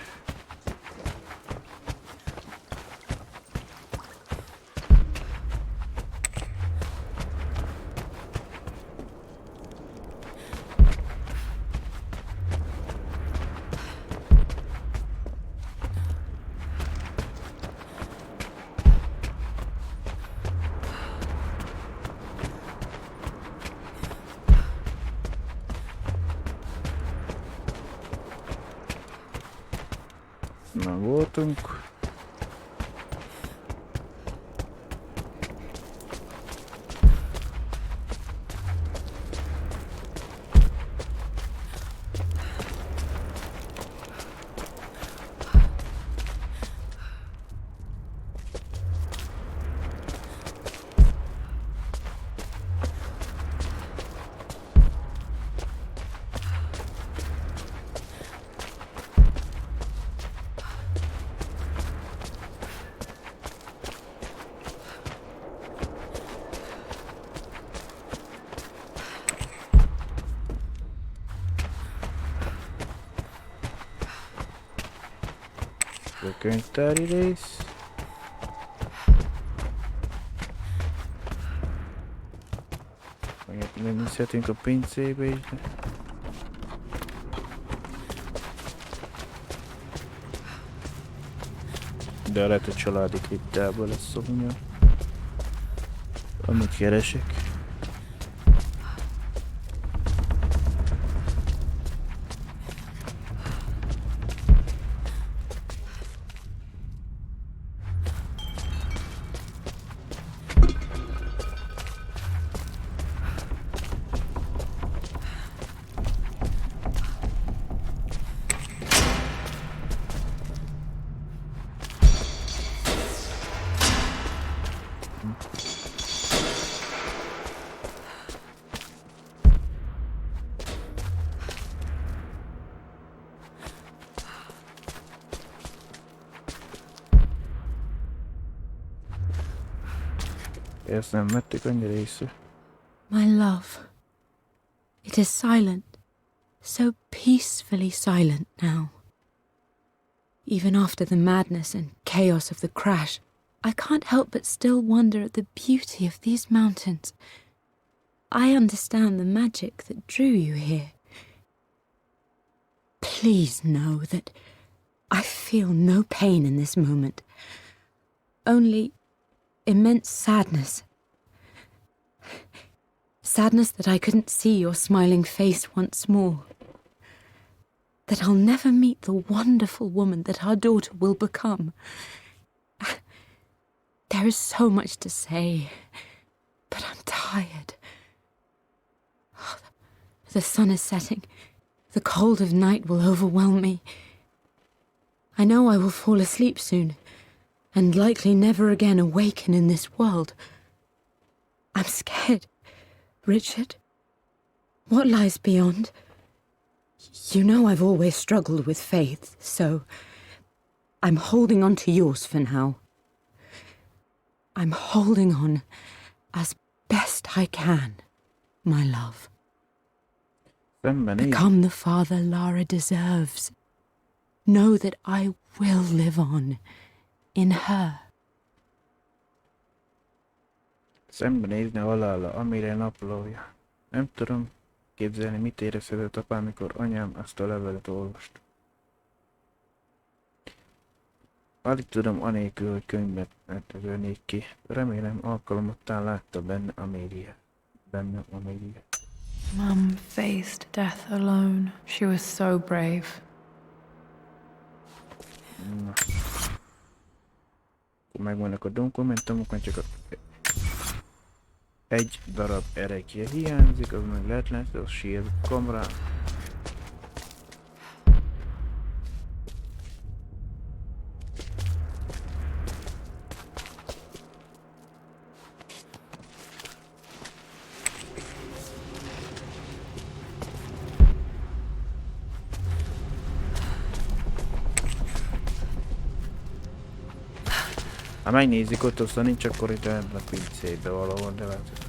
Na, voltunk. könyvtári rész. Nem nézhetünk a pincébe is. De lehet, hogy családi kriptában lesz a hunya. Amit keresek. Ezt nem vették annyira észre. My love. It is silent. So peacefully silent now. Even after the madness and chaos of the crash, I can't help but still wonder at the beauty of these mountains. I understand the magic that drew you here. Please know that I feel no pain in this moment. Only immense sadness. Sadness that I couldn't see your smiling face once more. That I'll never meet the wonderful woman that our daughter will become. There is so much to say, but I'm tired. The sun is setting. The cold of night will overwhelm me. I know I will fall asleep soon, and likely never again awaken in this world. I'm scared. Richard, what lies beyond? You know I've always struggled with faith, so I'm holding on to yours for now. I'm holding on as best I can, my love. Become the father Lara deserves. Know that I will live on in her. Szembenézni a halála, amire naplója. Nem tudom képzelni, mit érezhetett apám, mikor anyám azt a levelet olvast. Alig tudom anélkül, hogy könyvben törölnék ki. Remélem alkalomattán látta benne Amélia. Mum faced death alone. She was so brave. Na. Megvannak a dokumentumokon, csak egy darab erekje hiányzik, az meg lehet látni, az shield kamera. Ha megnézik ott, aztán nincs, akkor itt a pincébe valahol, de lehet.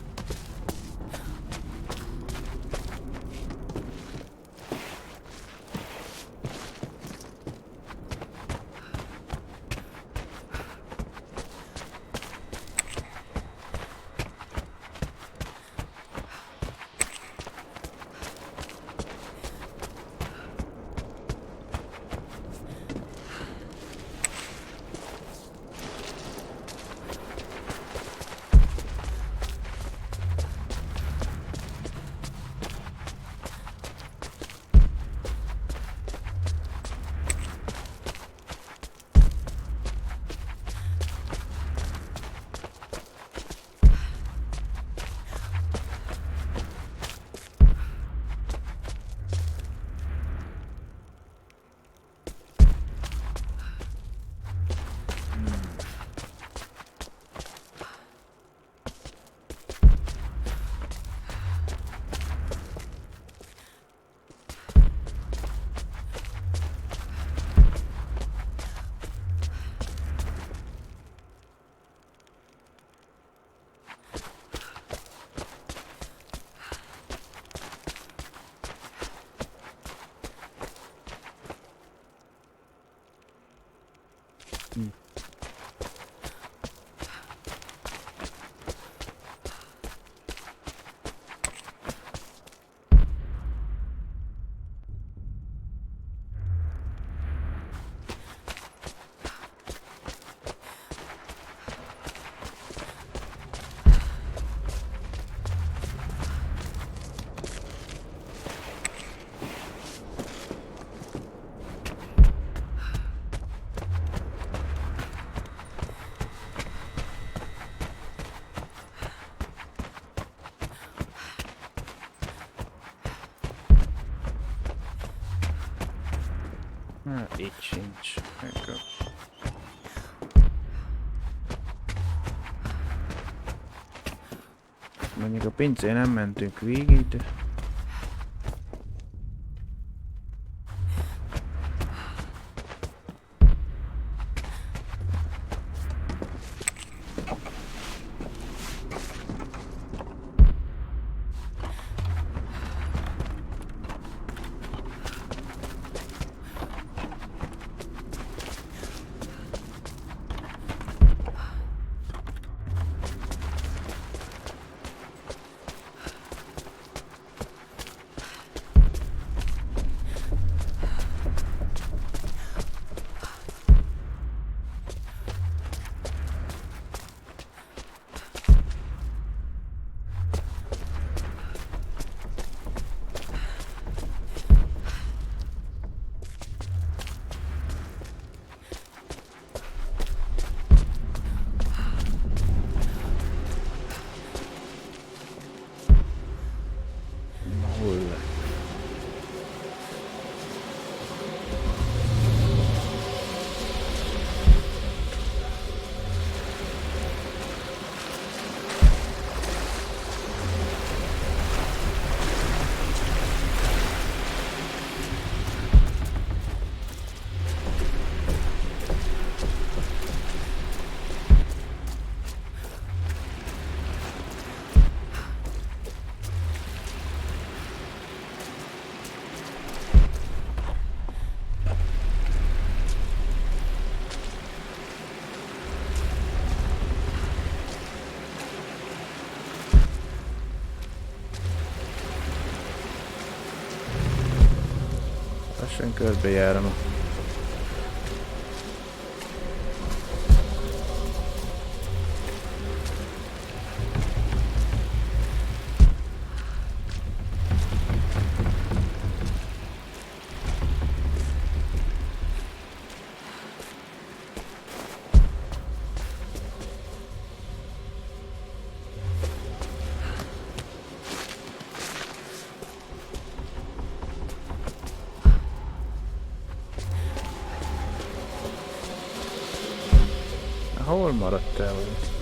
Itt sincs. Akkor. Mondjuk a pincén nem mentünk végig, de... Lassan körbejárom. Hol maradtál vagy?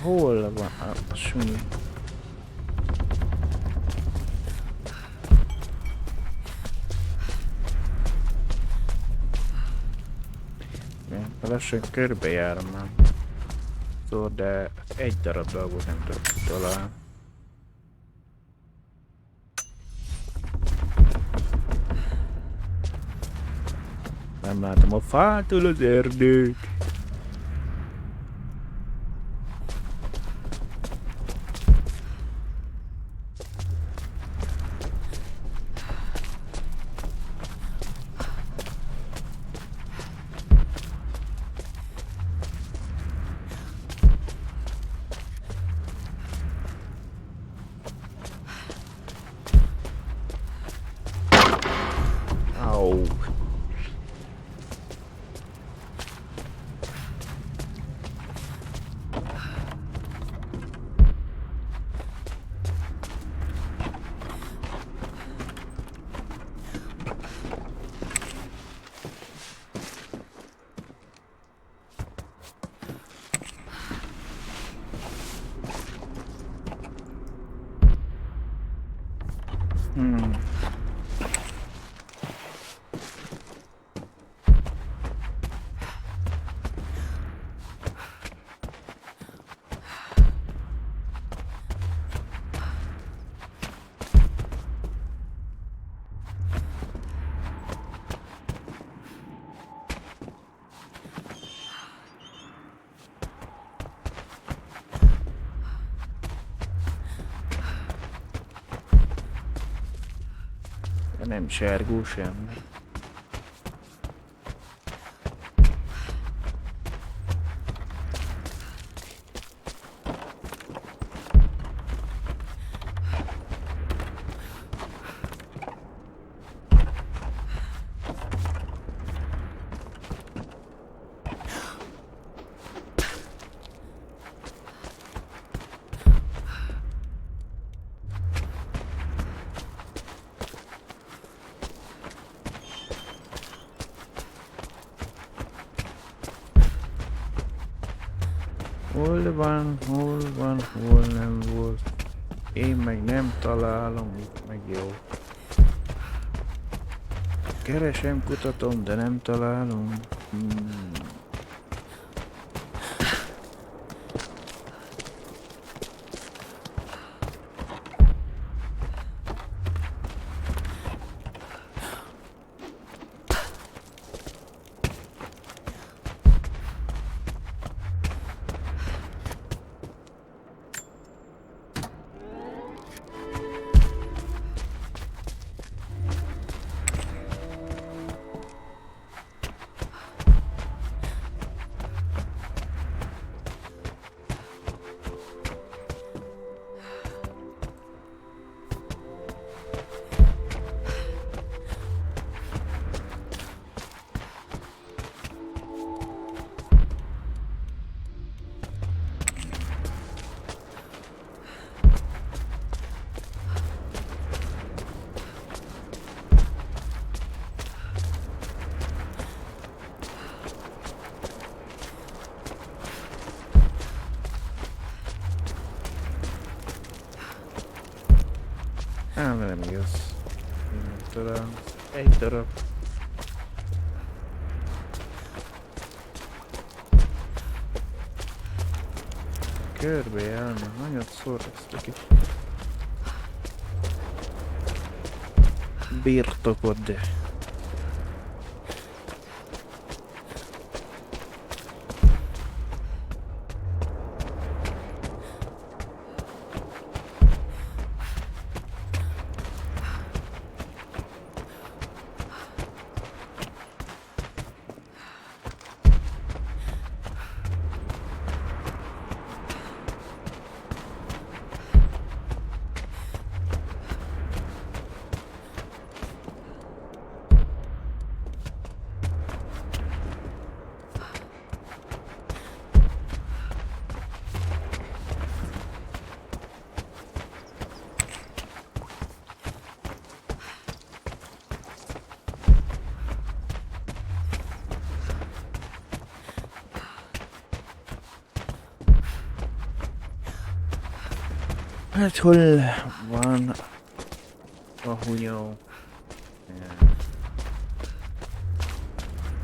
Hol van a sunyi? Lassan körbejárom már. Szóval, de egy darab dolgot nem tudok találni. Nem látom a fától az erdőt. Ó. Nem sárgó sem. Hol nem volt. Én meg nem találom, itt meg jó. Keresem, kutatom, de nem találom. Nem igaz. Talán egy darab. Körbe járni, nagyot szoroztak itt. Birtokod. Hát hol van a hunyó?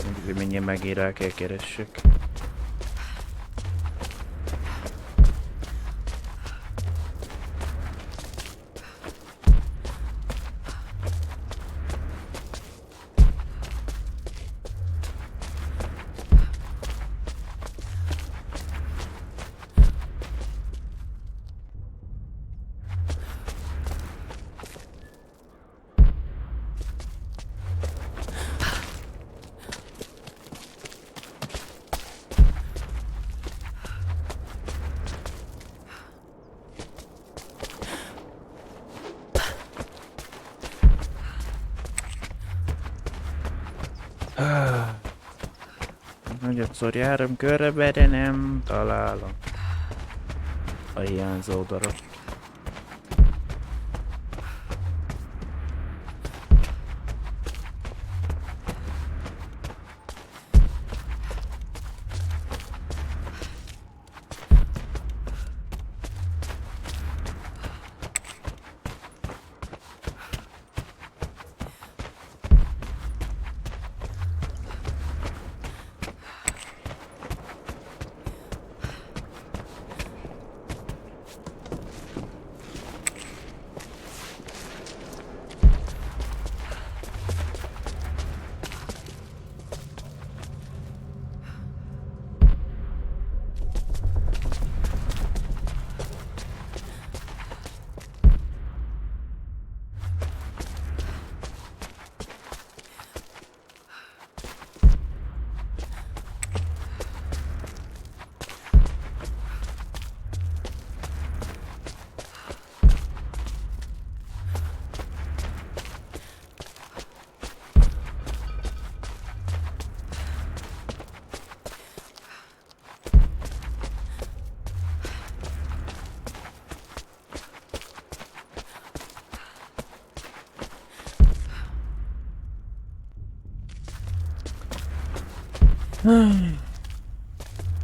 Mondjuk, hogy mennyien megér rá kell keressek. Nagyotszor járom körbe, de nem találom a hiányzó darab.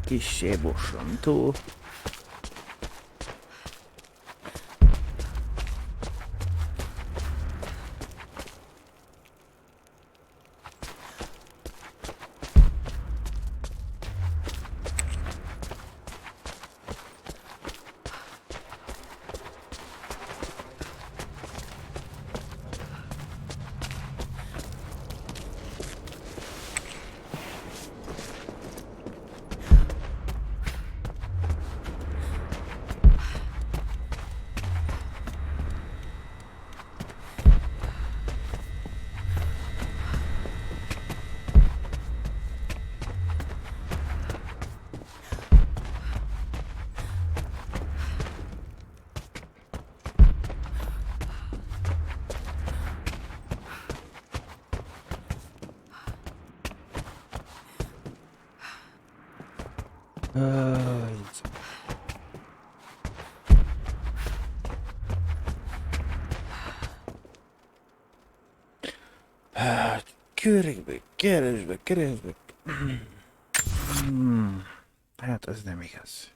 Kissé bosszantó. Keresbe. Hát ez nem igaz.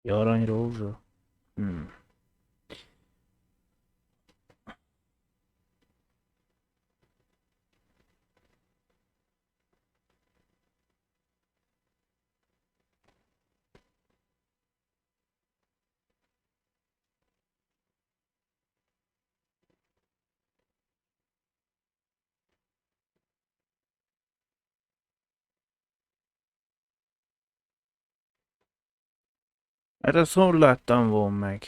Aranyrózsa? Hát azt hol láttam volna meg?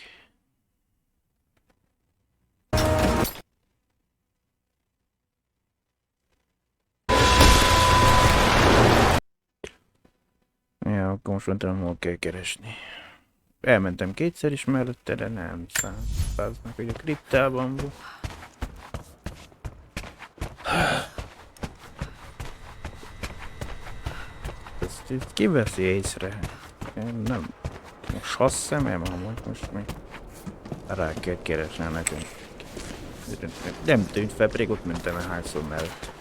Ja, akkor most mondtam, hol kell keresni. Elmentem kétszer is mellette, de nem számításnak, hogy a kriptában van. Ezt kiveszi észre. Én nem. Most ha szemem, amúgy most még rá kell keresni nekünk. Nem tűnt fel, pedig ott mentem el hányszor mellett.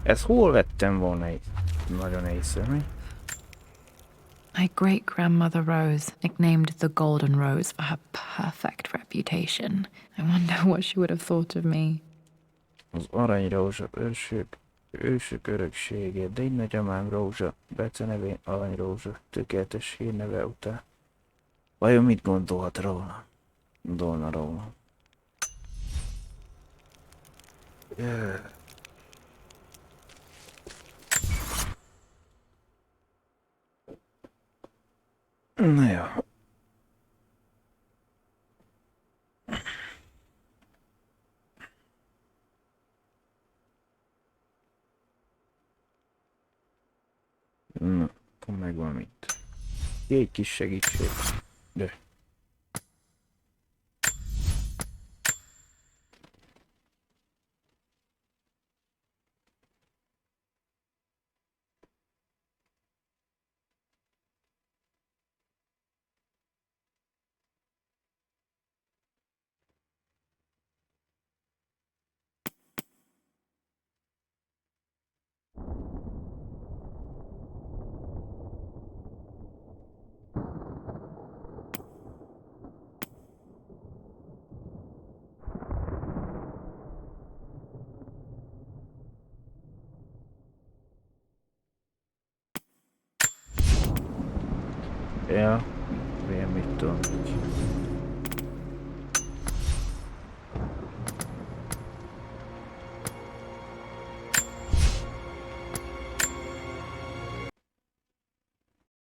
Ezt hol vettem volna itt? Nagyon észre, mi? My great-grandmother Rose nicknamed the Golden Rose for her perfect reputation. I wonder what she would have thought of me. Az aranyrózsa ősök öröksége, de így nagyamám rózsa, becenevén aranyrózsa, tökéletes hírneve után. Vajon mit gondolhat róla? Gondolna róla. Na jó. Na, akkor megvan itt. Egy kis segítség. De. Ja, vem mitt och